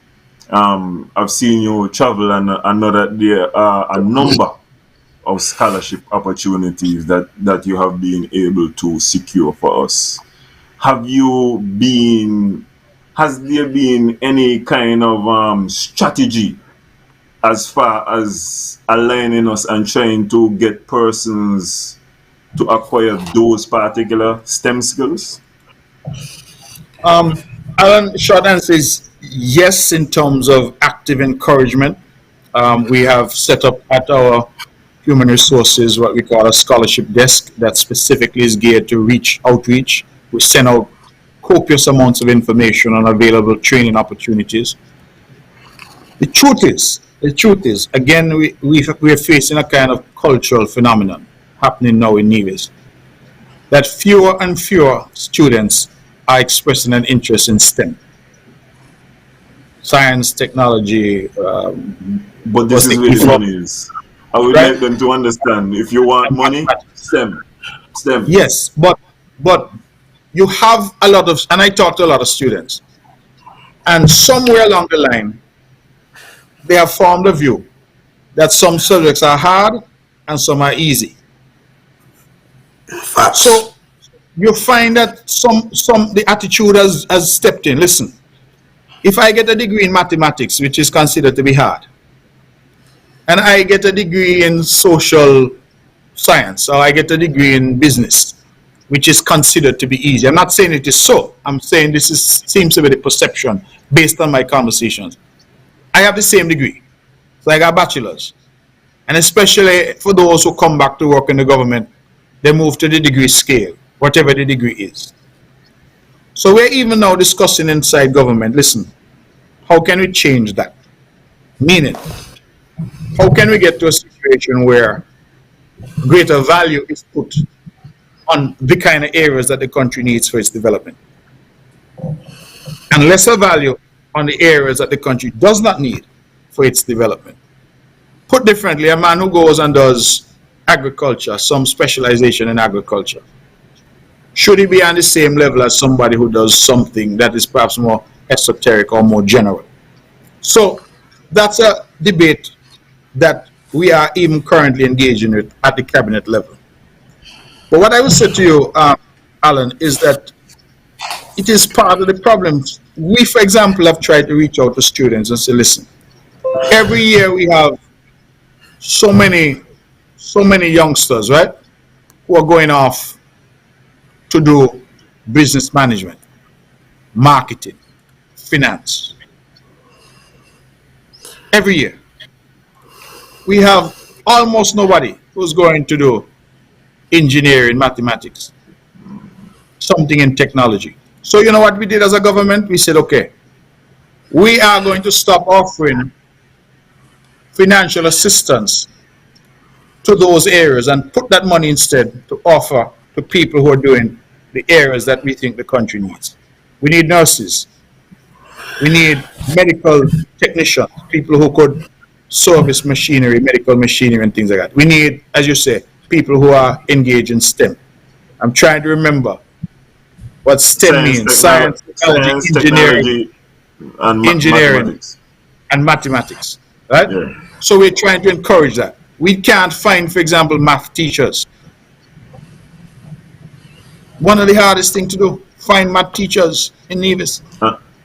I've seen you travel, and I know that there are a number of scholarship opportunities that you have been able to secure for us. Have you been? Has there been any kind of strategy as far as aligning us and trying to get persons to acquire those particular STEM skills? Alan, short answer is yes, in terms of active encouragement. We have set up at our human resources what we call a scholarship desk that specifically is geared to outreach. We send out copious amounts of information on available training opportunities. The truth is, again, we're facing a kind of cultural phenomenon happening now in Nevis, that fewer and fewer students are expressing an interest in STEM, science, technology, But this is where the money is. I would right? like them to understand, if you want And money, mathematics. STEM. Yes, but you have a lot of, and I talk to a lot of students, and somewhere along the line, they have formed a view that some subjects are hard and some are easy. Facts. So you find that some the attitude has stepped in. Listen, if I get a degree in mathematics, which is considered to be hard, and I get a degree in social science, or I get a degree in business, which is considered to be easy. I'm not saying it is so. I'm saying seems to be the perception based on my conversations. I have the same degree, so I got a bachelor's, and especially for those who come back to work in the government, they move to the degree scale, whatever the degree is. So we're even now discussing inside government, listen, how can we change that? Meaning, how can we get to a situation where greater value is put on the kind of areas that the country needs for its development, and lesser value on the areas that the country does not need for its development? Put differently, a man who goes and does agriculture, some specialization in agriculture, should he be on the same level as somebody who does something that is perhaps more esoteric or more general? So that's a debate that we are even currently engaging with at the cabinet level. But what I would say to you, Alan, is that it is part of the problems. We, for example, have tried to reach out to students and say, listen, every year we have so many youngsters, right, who are going off to do business management, marketing, finance. Every year. We have almost nobody who's going to do engineering, mathematics, something in technology. So you know what we did as a government? We said, okay, we are going to stop offering financial assistance to those areas and put that money instead to offer to people who are doing the areas that we think the country needs. We need nurses. We need medical technicians, people who could service machinery, medical machinery and things like that. We need, as you say, people who are engaged in STEM. I'm trying to remember what STEM means. Science, technology, engineering, Mathematics. and mathematics. Right? Yeah. So we're trying to encourage that. We can't find, for example, math teachers. One of the hardest things to do, find math teachers in Nevis.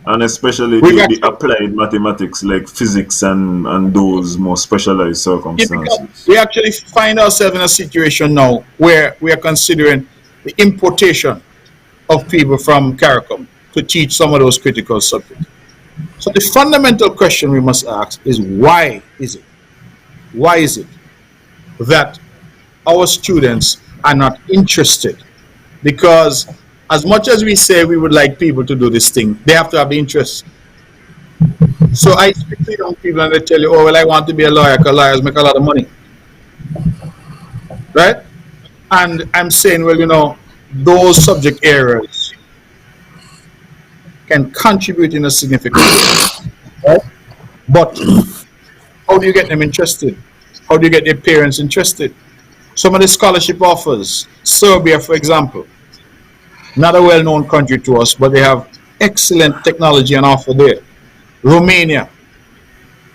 And especially the applied mathematics like physics and those more specialized circumstances. We actually find ourselves in a situation now where we are considering the importation of people from CARICOM to teach some of those critical subjects. So the fundamental question we must ask is, why is it? Why is it that our students are not interested? Because as much as we say we would like people to do this thing, they have to have the interest. So I speak to young people and they tell you, oh, well, I want to be a lawyer because lawyers make a lot of money. Right? And I'm saying, well, you know, those subject areas can contribute in a significant way. Right? But how do you get them interested? How do you get their parents interested? Some of the scholarship offers, Serbia, for example, not a well-known country to us, but they have excellent technology on offer there. Romania,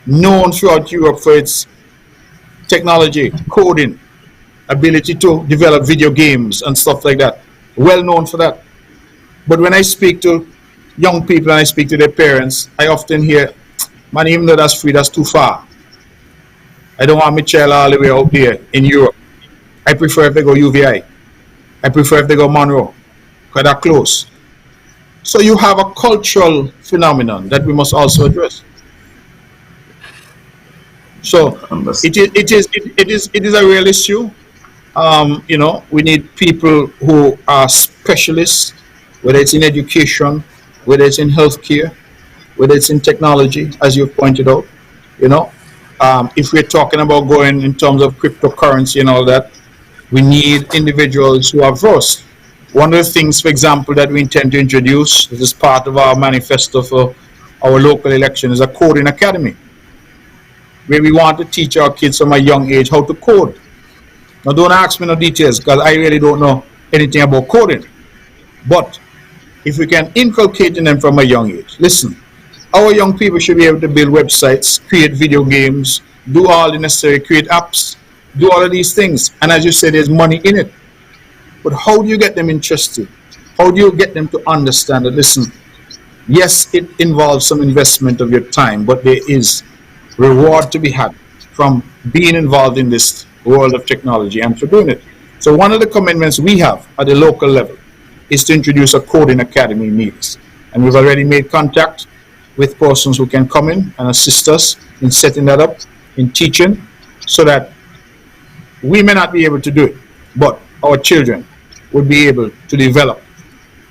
known throughout Europe for its technology, coding, ability to develop video games and stuff like that. Well known for that. But when I speak to young people and I speak to their parents, I often hear, man, even though that's free, that's too far. I don't want my child all the way out there in Europe. I prefer if they go UVI. I prefer if they go Monroe, because they're close. So you have a cultural phenomenon that we must also address. So it is a real issue. We need people who are specialists, whether it's in education, whether it's in healthcare, whether it's in technology, as you pointed out. You know, if we're talking about going in terms of cryptocurrency and all that, we need individuals who are versed. One of the things, for example, that we intend to introduce as part of our manifesto for our local election is a coding academy, where we want to teach our kids from a young age how to code. Now, don't ask me no details because I really don't know anything about coding. But if we can inculcate in them from a young age, listen, our young people should be able to build websites, create video games, do all the necessary, create apps, do all of these things. And as you said, there's money in it. But how do you get them interested? How do you get them to understand that, listen, yes, it involves some investment of your time, but there is reward to be had from being involved in this world of technology and for doing it. So one of the commitments we have at the local level is to introduce a coding academy in Nevis. And we've already made contact with persons who can come in and assist us in setting that up, in teaching, so that we may not be able to do it, but our children would be able to develop,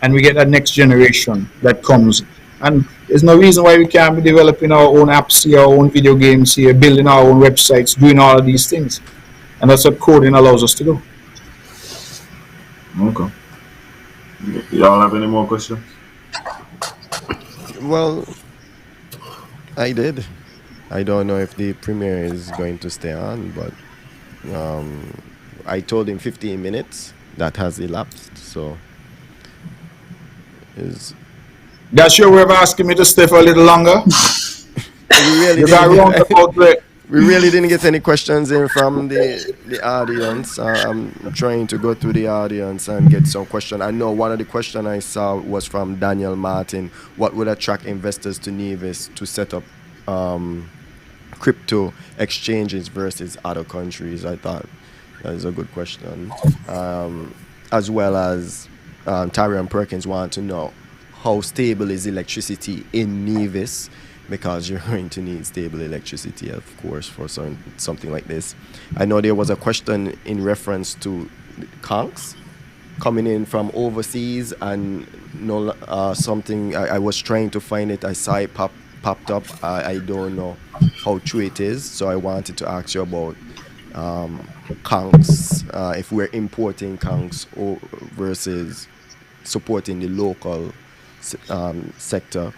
and we get that next generation that comes. And there's no reason why we can't be developing our own apps here, our own video games here, building our own websites, doing all of these things. And that's what coding allows us to do. Okay. Y'all have any more questions? Well, I did. I don't know if the premier is going to stay on, but I told him 15 minutes. That has elapsed, so is. That's your way of asking me to stay for a little longer? We really didn't get any questions in from the audience. I'm trying to go through the audience and get some questions. I know one of the questions I saw was from Daniel Martin. What would attract investors to Nevis to set up crypto exchanges versus other countries? I thought that is a good question. As well as Tyrion Perkins wanted to know how stable is electricity in Nevis, because you're going to need stable electricity, of course, for something like this. I know there was a question in reference to conchs coming in from overseas, and something I was trying to find it. I saw it popped up. I don't know how true it is, so I wanted to ask you about conchs, if we're importing conchs versus supporting the local sector.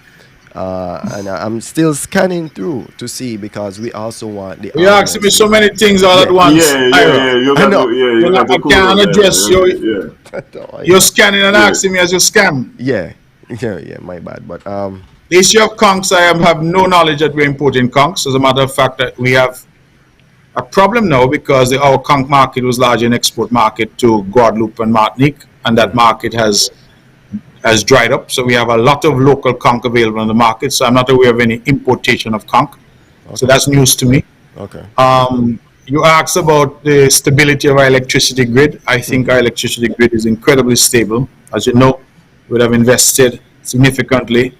And I'm still scanning through to see, because we also want the. You're asking me so many things all at once. I can't address you. You're scanning and asking me as you scan. Yeah, my bad. But the issue of conchs, I have no knowledge that we're importing conchs. As a matter of fact, that we have a problem now, because our conch market was largely an export market to Guadeloupe and Martinique, and that market has dried up. So we have a lot of local conch available on the market. So I'm not aware of any importation of conch. Okay. So that's news to me. Okay. You asked about the stability of our electricity grid. I think our electricity grid is incredibly stable. As you know, we have invested significantly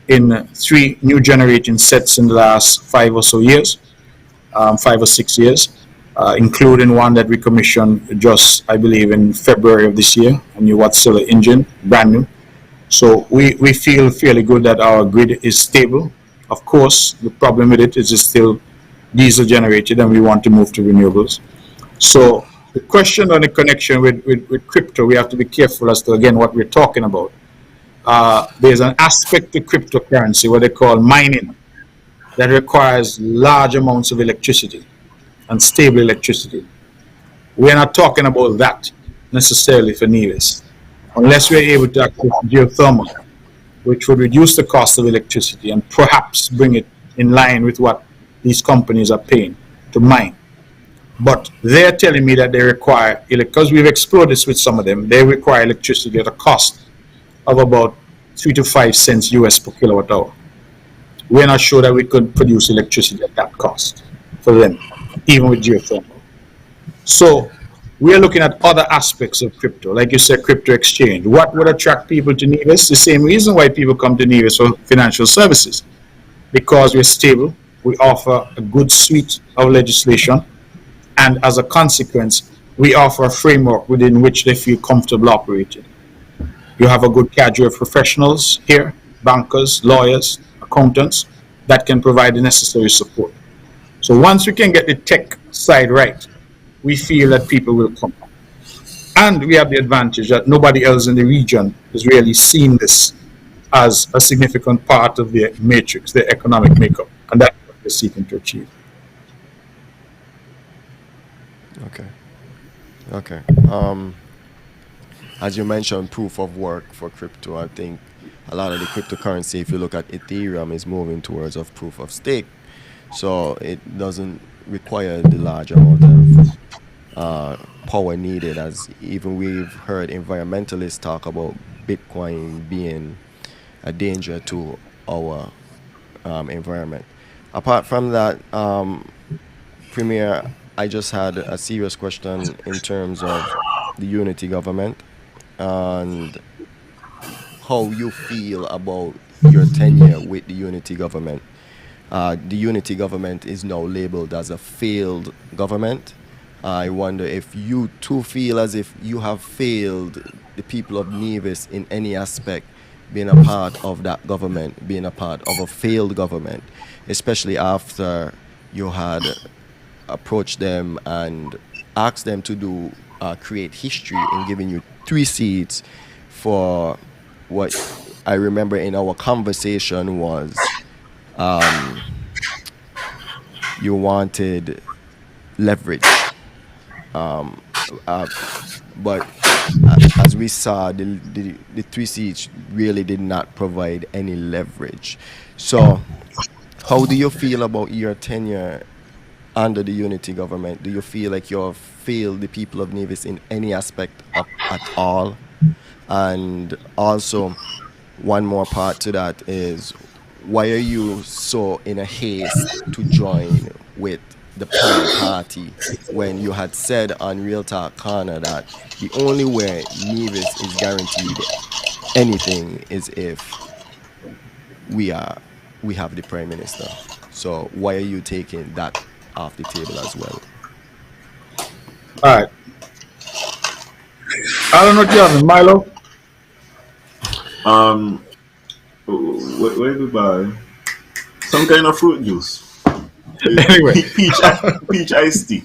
in 3 new generating sets in the last 5 or 6 years, including one that we commissioned just, I believe, in February of this year, a new Wärtsilä engine, brand new. So we feel fairly good that our grid is stable. Of course, the problem with it is it's still diesel generated, and we want to move to renewables. So the question on the connection with crypto, we have to be careful as to, again, what we're talking about. There's an aspect to cryptocurrency, what they call mining, that requires large amounts of electricity and stable electricity. We're not talking about that necessarily for Nevis, unless we're able to access geothermal, which would reduce the cost of electricity and perhaps bring it in line with what these companies are paying to mine. But they're telling me that they require, because we've explored this with some of them, they require electricity at a cost of about 3 to 5 cents US per kilowatt hour. We're not sure that we could produce electricity at that cost for them, even with geothermal. So we are looking at other aspects of crypto, like you said, crypto exchange. What would attract people to Nevis? The same reason why people come to Nevis for financial services, because we're stable, we offer a good suite of legislation, and as a consequence, we offer a framework within which they feel comfortable operating. You have a good cadre of professionals here, bankers, lawyers, accountants, that can provide the necessary support. So once we can get the tech side right, we feel that people will come. And we have the advantage that nobody else in the region has really seen this as a significant part of their matrix, their economic makeup, and that's what we're seeking to achieve. Okay. As you mentioned, proof of work for crypto, I think a lot of the cryptocurrency, if you look at Ethereum, is moving towards of proof of stake. So it doesn't require the large amount of power needed, as even we've heard environmentalists talk about Bitcoin being a danger to our environment. Apart from that, Premier, I just had a serious question in terms of the unity government and how you feel about your tenure with the unity government. The unity government is now labeled as a failed government. I wonder if you too feel as if you have failed the people of Nevis in any aspect, being a part of that government, being a part of a failed government, especially after you had approached them and asked them to do create history in giving you 3 seats for what I remember in our conversation was you wanted leverage. But as we saw, the 3 seats really did not provide any leverage. So how do you feel about your tenure under the unity government? Do you feel like you have failed the people of Nevis in any aspect at all? And also, one more part to that is, why are you so in a haste to join with the Prime Party when you had said on Real Talk Corner that the only way Nevis is guaranteed anything is if we have the Prime Minister? So why are you taking that off the table as well? All right. I don't know what you have, Milo. Where do we buy some kind of fruit juice? Anyway. Peach iced tea.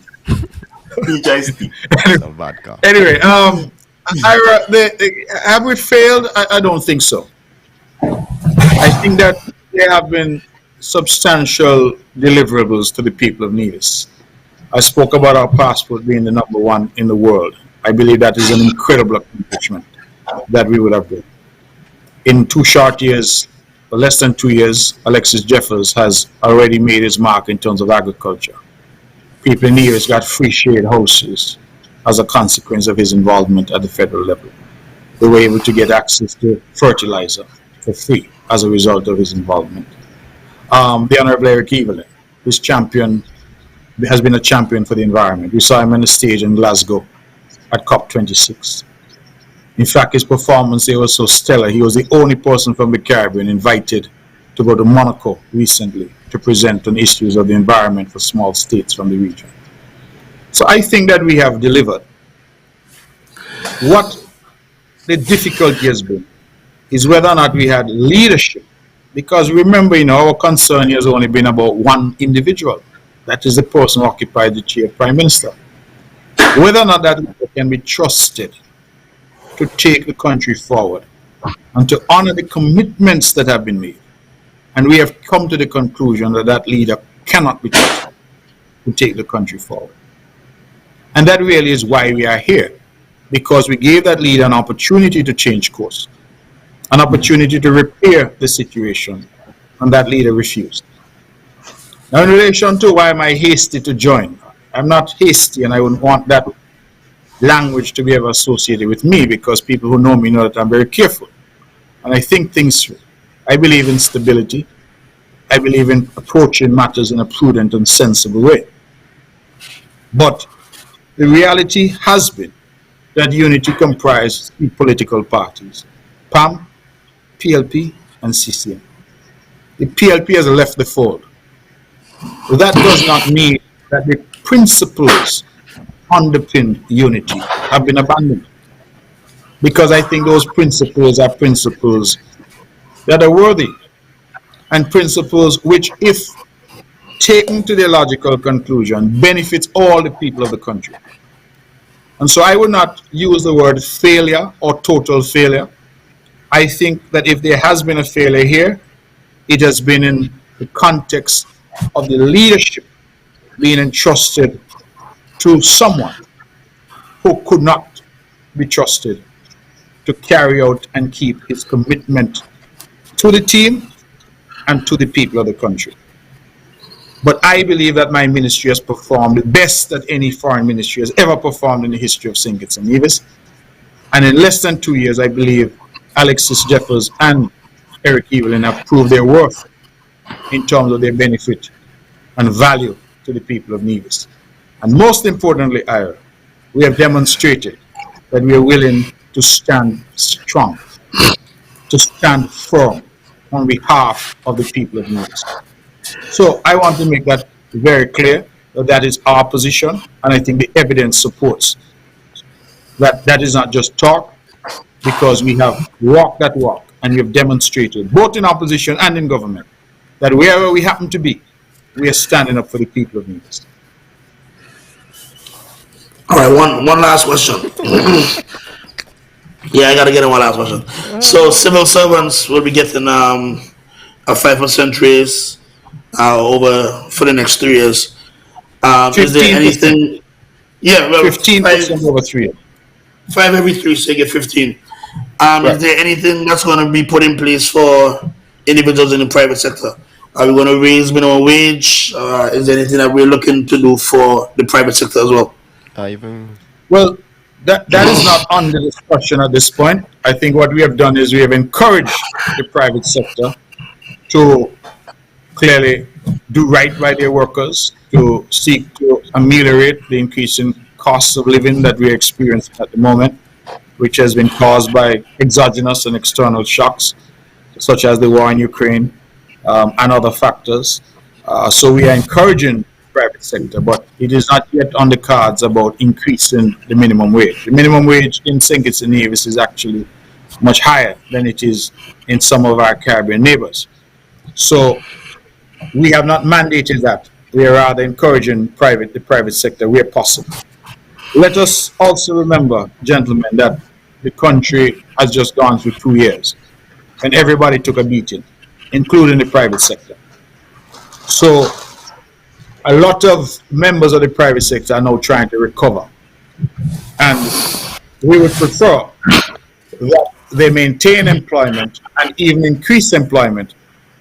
Peach iced tea. Some vodka. Anyway, have we failed? I don't think so. I think that there have been substantial deliverables to the people of Nevis. I spoke about our passport being the #1 in the world. I believe that is an incredible accomplishment that we would have done. In 2 short years, or less than 2 years, Alexis Jeffers has already made his mark in terms of agriculture. People in Nevis got free shade houses as a consequence of his involvement at the federal level. They were able to get access to fertilizer for free as a result of his involvement. The Honorable Eric Evelyn, his champion, has been a champion for the environment. We saw him on the stage in Glasgow at COP26. In fact, his performance there was so stellar. He was the only person from the Caribbean invited to go to Monaco recently to present on issues of the environment for small states from the region. So I think that we have delivered. What the difficulty has been is whether or not we had leadership. Because remember, our concern has only been about one individual. That is the person who occupied the chair of Prime Minister. Whether or not that can be trusted to take the country forward and to honor the commitments that have been made. And we have come to the conclusion that that leader cannot be trusted to take the country forward. And that really is why we are here, because we gave that leader an opportunity to change course, an opportunity to repair the situation, and that leader refused. Now, in relation to why am I hasty to join, I'm not hasty, and I wouldn't want that language to be ever associated with me, because people who know me know that I'm very careful and I think things through. I believe in stability. I believe in approaching matters in a prudent and sensible way. But the reality has been that Unity comprises three political parties: PAM, PLP, and CCM. The PLP has left the fold. But that does not mean that the principles underpin Unity have been abandoned, because I think those principles are principles that are worthy, and principles which, if taken to their logical conclusion, benefits all the people of the country. And so I would not use the word failure or total failure. I think that if there has been a failure here, it has been in the context of the leadership being entrusted to someone who could not be trusted to carry out and keep his commitment to the team and to the people of the country. But I believe that my ministry has performed the best that any foreign ministry has ever performed in the history of St. Kitts and Nevis. And in less than 2 years, I believe Alexis Jeffers and Eric Evelyn have proved their worth in terms of their benefit and value to the people of Nevis. And most importantly, Ira, we have demonstrated that we are willing to stand strong, to stand firm on behalf of the people of Nevis. So I want to make that very clear, that that is our position, and I think the evidence supports that that is not just talk, because we have walked that walk and we have demonstrated, both in opposition and in government, that wherever we happen to be, we are standing up for the people of Nevis. All right, one last question. Yeah, I gotta get in one last question. So civil servants will be getting a 5% raise over for the next 3 years. Is there 15%. anything? Yeah, well, 15% over 3 years. 5 every 3, so you get 15. Right. Is there anything that's going to be put in place for individuals in the private sector? Are we going to raise minimum wage? Is there anything that we're looking to do for the private sector as well? Well, that is not under discussion at this point. I think what we have done is we have encouraged the private sector to clearly do right by their workers, to seek to ameliorate the increasing costs of living that we're experiencing at the moment, which has been caused by exogenous and external shocks, such as the war in Ukraine and other factors. So we are encouraging the private sector, but it is not yet on the cards about increasing the minimum wage. The minimum wage in St. Kitts and Nevis is actually much higher than it is in some of our Caribbean neighbors. So we have not mandated that. We are rather encouraging the private sector where possible. Let us also remember, gentlemen, that the country has just gone through 2 years and everybody took a beating, including the private sector. So a lot of members of the private sector are now trying to recover. And we would prefer that they maintain employment and even increase employment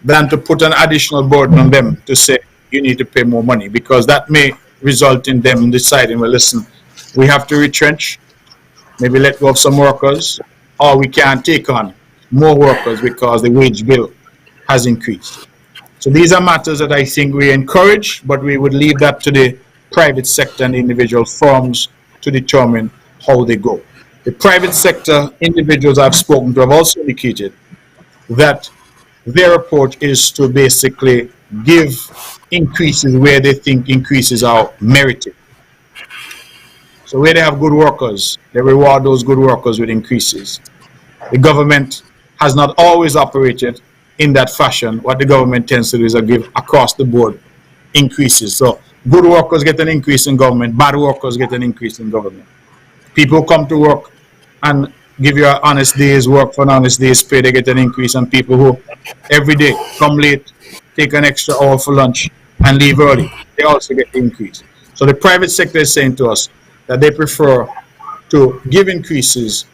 than to put an additional burden on them to say, you need to pay more money, because that may result in them deciding, well, listen, we have to retrench, maybe let go of some workers, or we can't take on more workers because the wage bill has increased. So these are matters that I think we encourage, but we would leave that to the private sector and individual firms to determine how they go. The private sector individuals I've spoken to have also indicated that their approach is to basically give increases where they think increases are merited. So where they have good workers, they reward those good workers with increases. The government has not always operated in that fashion. What the government tends to do is give across the board increases. So good workers get an increase in government, bad workers get an increase in government. People come to work and give you an honest day's work for an honest day's pay, they get an increase. And people who every day come late, take an extra hour for lunch and leave early, they also get the increase. So the private sector is saying to us that they prefer to give increases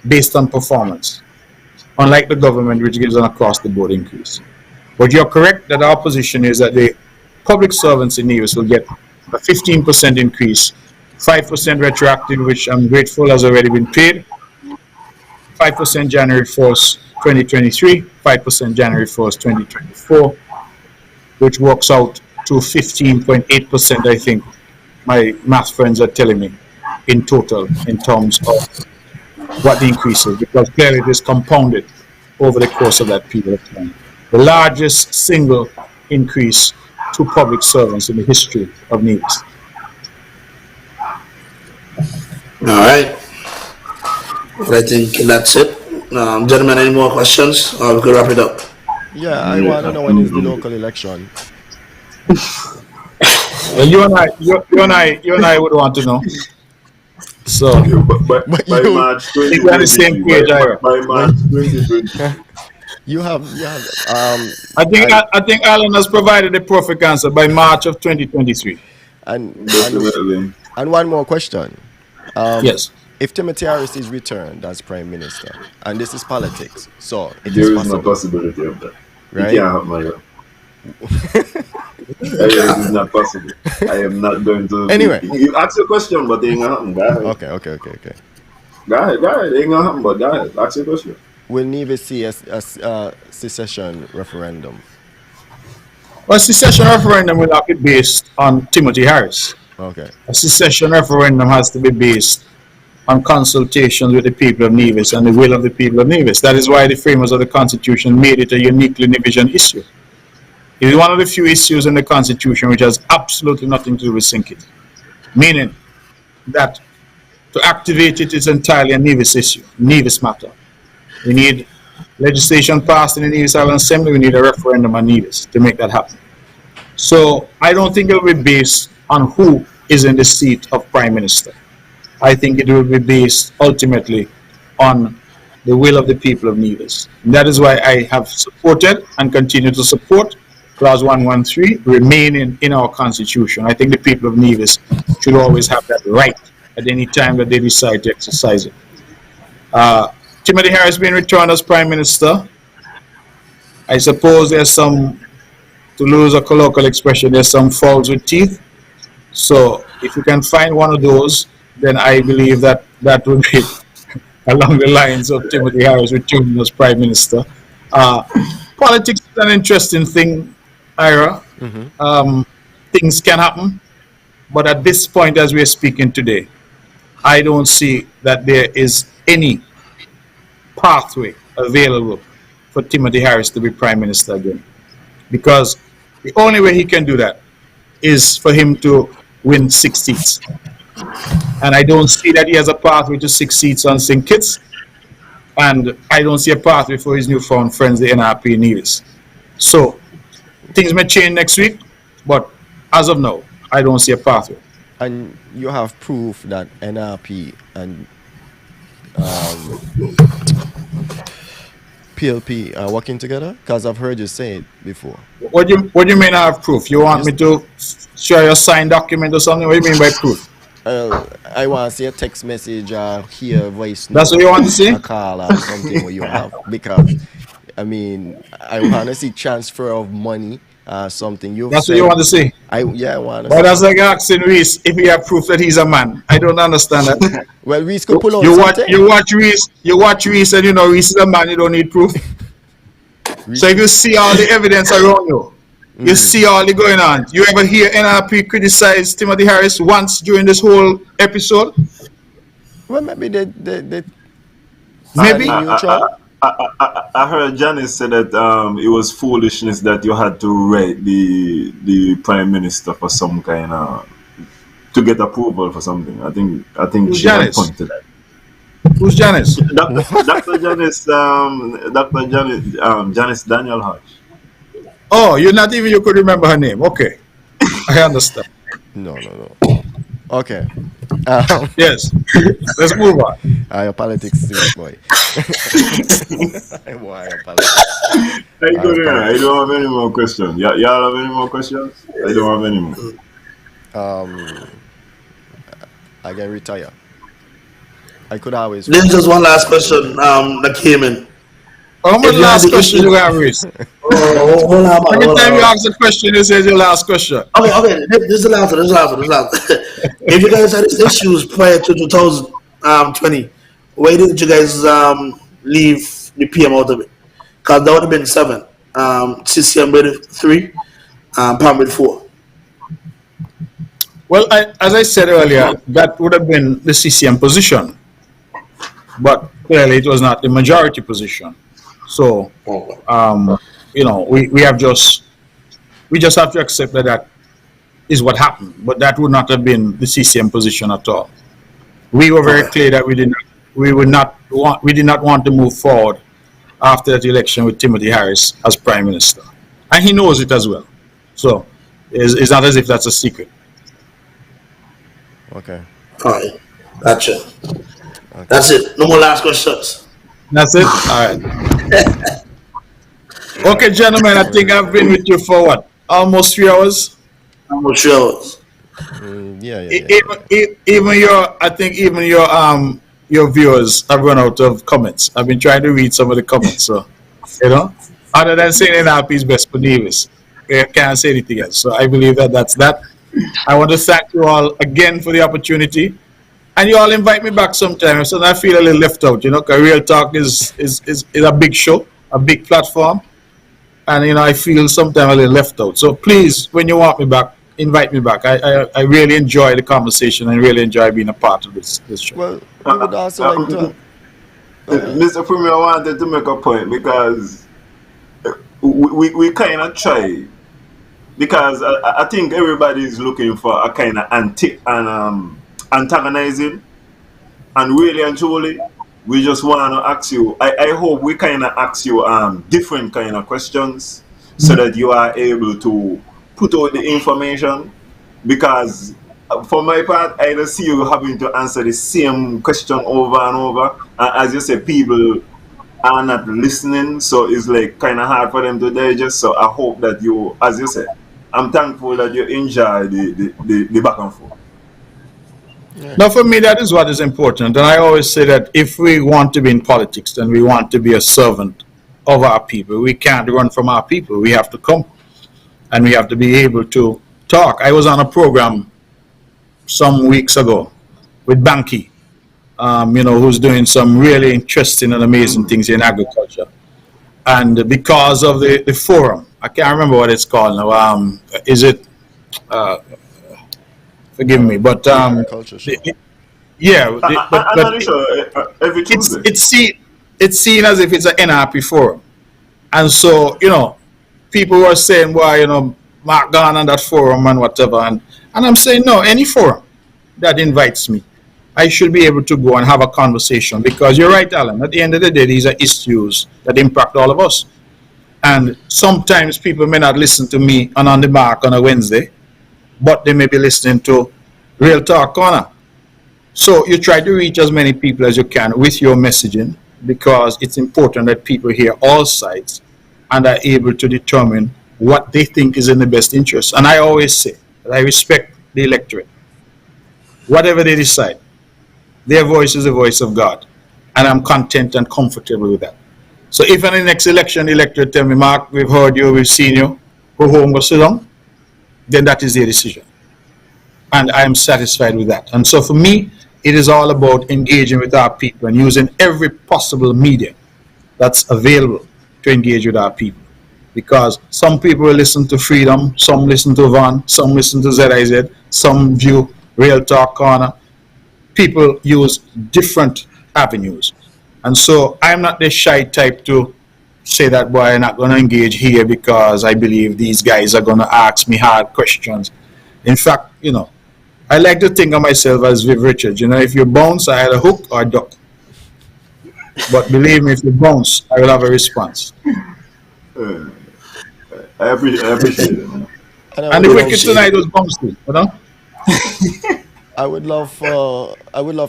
based on performance, unlike the government, which gives an across-the-board increase. But you're correct that our position is that the public servants in Nevis will get a 15% increase, 5% retroactive, which I'm grateful has already been paid, 5% January 1st, 2023, 5% January 1st, 2024, which works out to 15.8%, I think my math friends are telling me, in total, in terms of what the increase is, because clearly it is compounded over the course of that period of time. The largest single increase to public servants in the history of Nevis. All right. Well, I think that's it. Gentlemen, any more questions? Or we could wrap it up. Yeah, I want to know when is the local election. Well, you and I would want to know. So, By March I think we're on the same 2020, page, Ira. by March 2020. You have I think Alan has provided the perfect answer by March of 2023. Definitely. and one more question. Yes. If Timothy Harris is returned as Prime Minister, and this is politics, so it There is is no possible, possibility of that. right? You can't have my It is not possible. I am not going to. Anyway. You ask a question, but it ain't gonna happen. Go ahead. Okay. Go ahead. It ain't gonna happen, but go ahead. Ask a question. Will Nevis see a secession referendum? Well, secession referendum will not be based on Timothy Harris. Okay. A secession referendum has to be based on consultations with the people of Nevis and the will of the people of Nevis. That is why the framers of the Constitution made it a uniquely Nevisian issue. It is one of the few issues in the Constitution which has absolutely nothing to do with Sinkit. Meaning that to activate it is entirely a Nevis issue, Nevis matter. We need legislation passed in the Nevis Island Assembly, we need a referendum on Nevis to make that happen. So I don't think it will be based on who is in the seat of Prime Minister. I think it will be based ultimately on the will of the people of Nevis. And that is why I have supported and continue to support Clause 113 remaining in our Constitution. I think the people of Nevis should always have that right at any time that they decide to exercise it. Timothy Harris being returned as Prime Minister, I suppose there's some, to lose a colloquial expression, there's some faults with teeth. So if you can find one of those, then I believe that that would be along the lines of Timothy Harris returning as Prime Minister. Politics is an interesting thing, Ira. Things can happen, but at this point as we're speaking today, I don't see that there is any pathway available for Timothy Harris to be Prime Minister again. Because the only way he can do that is for him to win 6 seats. And I don't see that he has a pathway to 6 seats on St. Kitts. And I don't see a pathway for his newfound friends, the NRP in Nevis. So things may change next week, but as of now, I don't see a pathway. And you have proof that NRP and PLP are working together? Because I've heard you say it before. What do you mean I have proof? You want me to share your signed document or something? What do you mean by proof? I want to see a text message or hear a voice note. That's what you want to see? A call or something where you have. Because, I mean, I want to see transfer of money or something. That's what you want to see? I want to see. But that's like asking Reese if he have proof that he's a man. I don't understand that. Well, Reese could pull out something. You watch Reese and you know Reese is a man, you don't need proof. So if you see all the evidence around you, you see all the going on. You ever hear NRP criticize Timothy Harris once during this whole episode? Well, maybe they maybe. I heard Janice say that it was foolishness that you had to write the Prime Minister for some kind of to get approval for something. I think she had pointed that. Who's Janice? Dr. Janice, Janice Daniel Hodge. Oh, you could remember her name. Okay. I understand. No. Okay. Yes. Let's move on. Your politics serious, boy. Why your politics? I don't have any more questions. Y'all have any more questions? I don't have any more. I can retire. I could always. Then just one last question that came in. How much If you had last the question you issue, gonna raise? hold on, Every hold time you on. ask a question, you say your last question. Okay, okay. This is the last one. This is the last one. This is the last one. If you guys had these issues prior to 2020, why didn't you guys leave the PM out of it? Because that would have been seven. CCM with three, Palm with four. Well, as I said earlier, that would have been the CCM position, but clearly it was not the majority position. So, Okay. um, we just have to accept that that is what happened. But that would not have been the CCM position at all. We were very Okay. clear that we did not want to move forward after that election with Timothy Harris as Prime Minister, and he knows it as well. So, it's not as if that's a secret. Okay. All right. Gotcha. Okay. That's it. No more last questions. That's it. All right. Yeah. Okay, gentlemen, I All think right. I've been with you for what? Almost 3 hours. I'm not sure. Yeah. Yeah. Yeah. Yeah. Even I think even your viewers have run out of comments. I've been trying to read some of the comments, so you know, other than saying NLP is best for Davis, I can't say anything else. So I believe that that's that. I want to thank you all again for the opportunity, and you all invite me back sometime. So I feel a little left out, you know, because Real Talk is a big show, a big platform, and I feel sometimes a little left out. So please, when you want me back, invite me back. I really enjoy the conversation and really enjoy being a part of this show. Well, we would Uh, also uh, like to. uh, Go ahead. Mr. Premier wanted to make a point because we kind of try because I think everybody is looking for a kind of antagonizing, and really and truly we just want to ask you. I hope we kind of ask you different kind of questions so that you are able to put out the information, because for my part I don't see you having to answer the same question over and over, as you say, people are not listening, so it's like kind of hard for them to digest. So I hope that you, as you said, I'm thankful that you enjoy the back and forth. Yeah. Now, for me, that is what is important. And I always say that if we want to be in politics and we want to be a servant of our people, we can't run from our people. We have to come and we have to be able to talk. I was on a program some weeks ago with Banky, who's doing some really interesting and amazing Mm-hmm. things in agriculture. And because of the forum, I can't remember what it's called now. Is it? Uh, Forgive me, but Agriculture show. yeah, I'm but not sure every it's Tuesday. it's seen it's seen as if it's an NRP forum, and so people were saying, "Well, Mark gone on that forum and whatever," and I'm saying, no, any forum that invites me, I should be able to go and have a conversation, because you're right, Alan. At the end of the day, these are issues that impact all of us, and sometimes people may not listen to me on the mark on a Wednesday, but they may be listening to Real Talk Corner. So you try to reach as many people as you can with your messaging, because it's important that people hear all sides and are able to determine what they think is in the best interest. And I always say that I respect the electorate. Whatever they decide, their voice is the voice of God. And I'm content and comfortable with that. So if in the next election the electorate tell me, Mark, we've heard you, we've seen you, go home, go sit down, then that is their decision. And I am satisfied with that. And so for me, it is all about engaging with our people and using every possible media that's available to engage with our people. Because some people will listen to Freedom, some listen to Van, some listen to ZIZ, some view Real Talk Corner. People use different avenues. And so I'm not the shy type to say that, boy, I'm not going to engage here because I believe these guys are going to ask me hard questions. In fact, I like to think of myself as Viv Richards. If you bounce, I had a hook or a duck. But believe me, if you bounce, I will have a response. Uh, I appreciate it, man. And I And would the We love wicket appreciate tonight it. was bouncing. I would love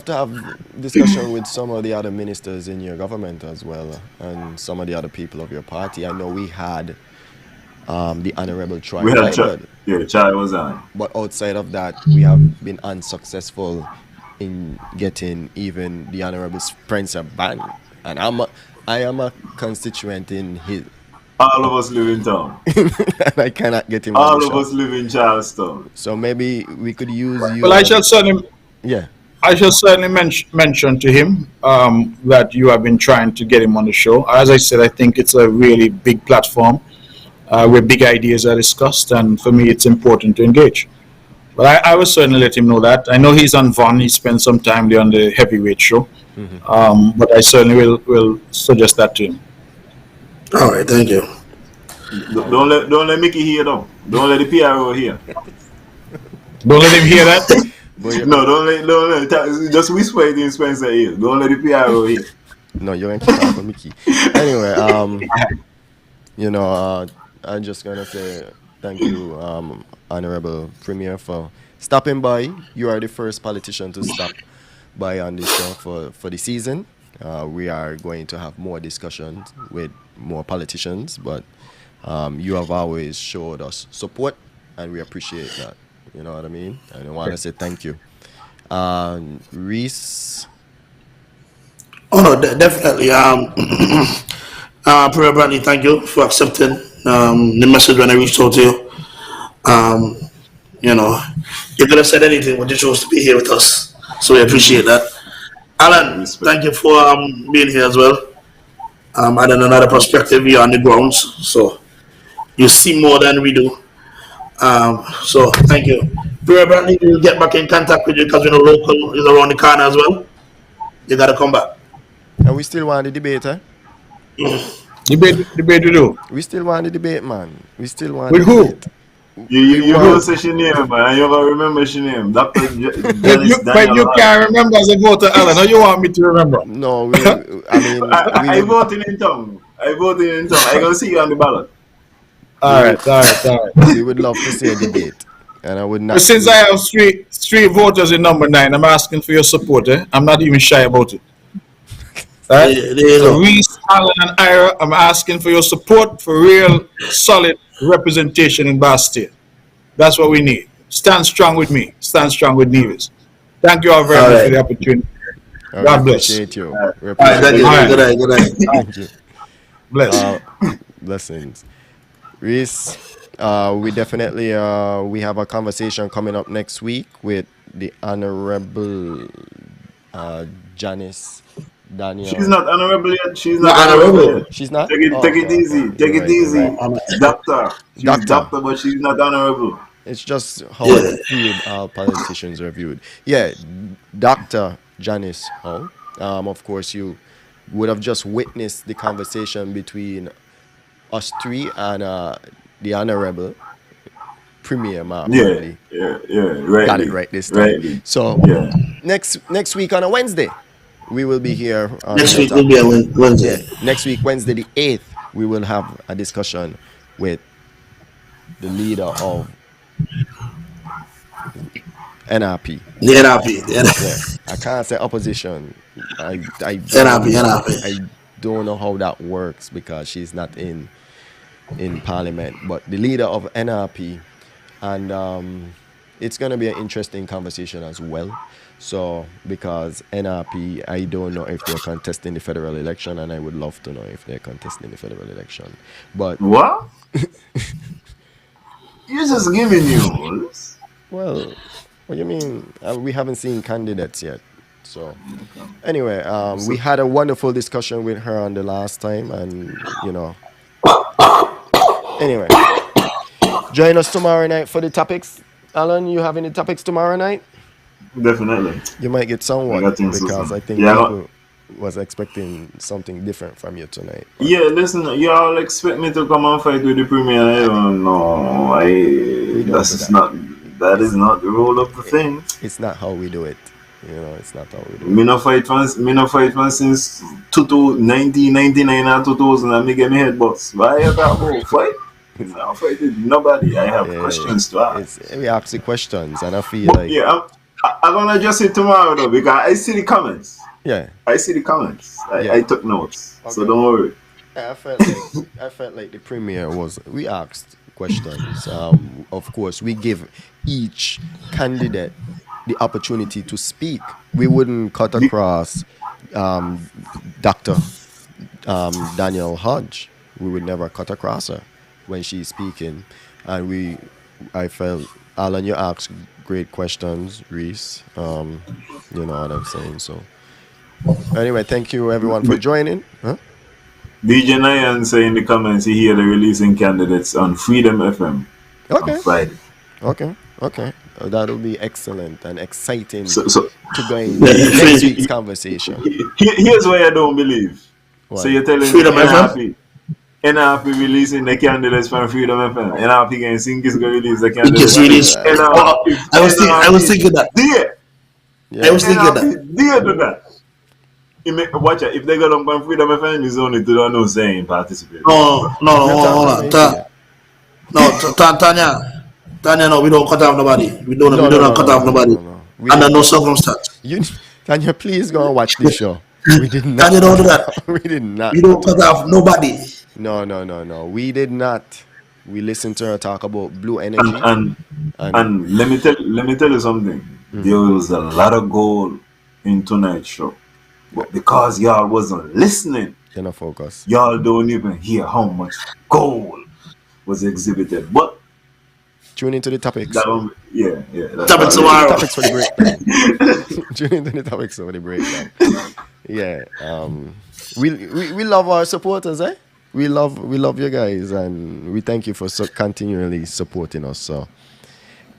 to have discussion with some of the other ministers in your government as well, and some of the other people of your party. I know we had the Honorable Troy We had Raybird, yeah, Chai was on. but outside of that, we have been unsuccessful in getting even the Honorable Spencer Ban. And I am a constituent in his, All of us live in town. and I cannot get him on the All of show. us live in Charlestown. So maybe we could use Well, your, yeah. I shall certainly mention to him that you have been trying to get him on the show. As I said, I think it's a really big platform where big ideas are discussed, and for me, it's important to engage. But I will certainly let him know that. I know he's on Von. He spent some time there on the heavyweight show. But I certainly will suggest that to him. All right, thank you. Don't let Mickey hear though. Don't let the PRO hear. Don't let him hear that. But No, don't let just whisper it in Spencer ear. Don't let the PRO hear. no, you're gonna keep on for Mickey. Anyway, you know, I'm just gonna say thank you, Honorable Premier, for stopping by. You are the first politician to stop by on this show for the season. We are going to have more discussions with more politicians, but you have always showed us support, and we appreciate that. You know what I mean? I want to say thank you. Reese, Oh no, definitely. Premier Brantley, thank you for accepting the message when I reached out to you. Um, you know, you could have said anything, but you chose to be here with us, so we appreciate that. Alan, Respect. thank you for being here as well. Adding another perspective here on the grounds, so you see more than we do. So thank you. Premier Brantley, we'll get back in contact with you because we know local is around the corner as well. You gotta come back. and we still want the debate, eh? Debate to do. We still want the debate, man. We still want With the who? debate. You want- go say she name, man. And you gotta remember she name. Dr. But Janice Daniel. you can't remember as a voter, Alan. How you want me to remember? No, I mean, I we would, voted in tongue. I gonna see you on the ballot. All right. we would love to see a debate, and I would But not. since I have three voters in number 9, I'm asking for your support. I'm not even shy about it. All right? There you So go. Reese, Alan, and Ira, I'm asking for your support for real, solid representation in Bass State. That's what we need. Stand strong with me. Stand strong with Nevis. Thank you all very All much right. for the opportunity. We God bless. appreciate you. We All right, appreciate thank you. All right. Good night. Good night. Thank you. Bless. Blessings. Reese, we definitely we have a conversation coming up next week with the Honorable Janice Daniel. She's not honorable yet. She's Not not honorable honorable. yet. She's not? Take it, Oh, take it okay, easy. okay. Take You're it right, you're easy. right. Doctor. She's Doctor. doctor, but she's not honorable. It's just how I Yeah. feel all politicians are viewed. Yeah, Dr. Janice Hall. Of course, you would have just witnessed the conversation between us three and the Honorable Premier Mark Yeah, Brantley. Right. Got it right this time. Rightly. So Yeah. next week on a Wednesday, we will be here on Next the week will be a Wednesday. Yeah, next week Wednesday the 8th, we will have a discussion with the leader of NRP. The NRP. Yeah, I can't say opposition. I NRP. I don't know how that works because she's not in parliament, but the leader of NRP, and it's gonna be an interesting conversation as well. So because NRP, I don't know if they're contesting the federal election, and I would love to know if they're contesting the federal election. But What? You're just giving news. well, what do you mean? We haven't seen candidates yet. So anyway, we had a wonderful discussion with her on the last time, and anyway, join us tomorrow night for the topics. Alan, you have any topics tomorrow night? Definitely. You might get someone I think so, because son. I think Yeah. people was expecting something different from you tonight. Yeah, listen, you all expect me to come and fight with the premier. I don't know. don't That's do just that. not. That is not the role of the thing. It's not how we do it. It's not how we do it. Me no fight fans since 1999 or 2000 and me get me head bust. Why you talk about fight? I don't fight with nobody. I have questions to ask. We ask the questions, and I feel But like yeah, I'm gonna address it tomorrow though because I see the comments. yeah. I see the comments. Yeah. I took notes. So Okay. don't worry. I felt like the premier we asked questions. Of course, we give each candidate the opportunity to speak. We wouldn't cut across Dr. Daniel Hodge. We would never cut across her when she's speaking, and I felt, Alan, you asked great questions, Reese. You know what I'm saying. So anyway, thank you everyone for joining. Huh? DJ Nyan say in the comments he hear the releasing candidates on Freedom FM on Okay, Friday. okay. That'll be excellent and exciting So to go Yeah, into next week's conversation. here's why I don't believe. So Why? you're telling me Freedom FM. NRP releasing the candidates from Freedom FM. NRP getting Singis going to release the It candidates. just Well, released. Oh, If I was NRP thinking that. there, I yeah. was thinking that. NRP there do that. Watch out, if they got on Freedom FM, it's only to don't know saying participate. No, You're hold talking on. about here. Tanya, no, we don't cut off nobody. We No, do no, not no, cut no, off no, no, nobody no, no. We under didn't no cut off. circumstance. You, Tanya, please go and watch the show. We did not. Tanya, don't do that. We did not We don't cut cut off. off nobody. No, no, no, no. We did not. We listened to her talk about blue And energy, and and and let me tell you something. There was a lot of gold in tonight's show, but because y'all wasn't listening, then I focus. y'all don't even hear how much gold was exhibited. But Tune into the topics. that one, yeah, that's Tap it all Tune into the right. tomorrow. topics for the breakdown. Tune into the topics for the breakdown. Yeah. We love our supporters, eh? We love you guys, and we thank you for continually supporting us. So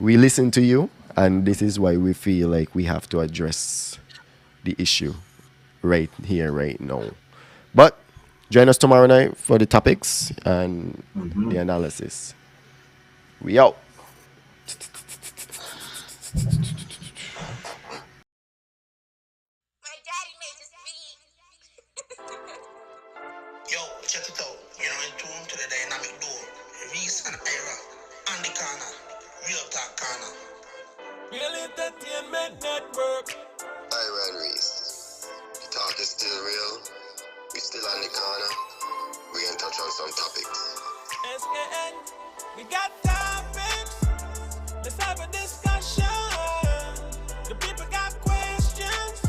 we listen to you, and this is why we feel like we have to address the issue right here, right now. But join us tomorrow night for the topics and the analysis. We out. My daddy made this beat. Yo, check it out. You're in tune to the dynamic duo, Reese and Ira. On the corner, real talk corner. Real Entertainment Network. Iron Reese. The talk is still real. We still on the corner. We gonna touch on some topics. SKN. We got topics. Let's have a discussion. The people got questions.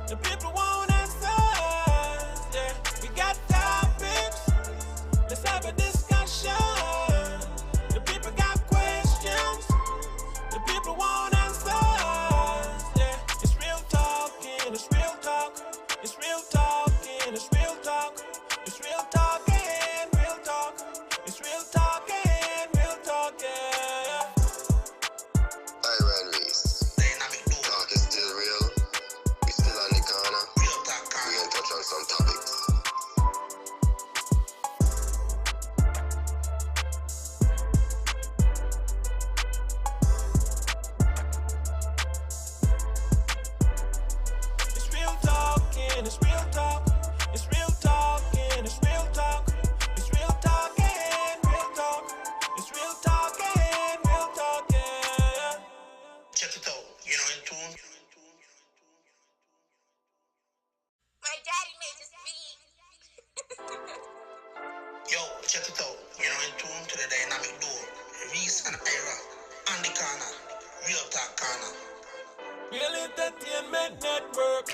The people want answers. Yeah, we got topics. Let's have a discussion. The people got questions. The people want answers. Yeah, it's real talking. It's real talk. It's real talking. It's real talk. It's real talking. Real talk. It's real talking. Real talk. Yeah. Iron Reese. Dynamic duo, Talk is still real. We still on the corner. real talk We corner. gonna touch on some topics. It's real talking, it's real talk. It's real talking, it's real talk. It's real talking, real talk. It's real talking, real talk, yeah. Check it out. You're in tune. My daddy made this beat. Yo, check it out. You're in tune to the dynamic duo, Reese and Ira. On the corner, real talk corner. Real Entertainment Network.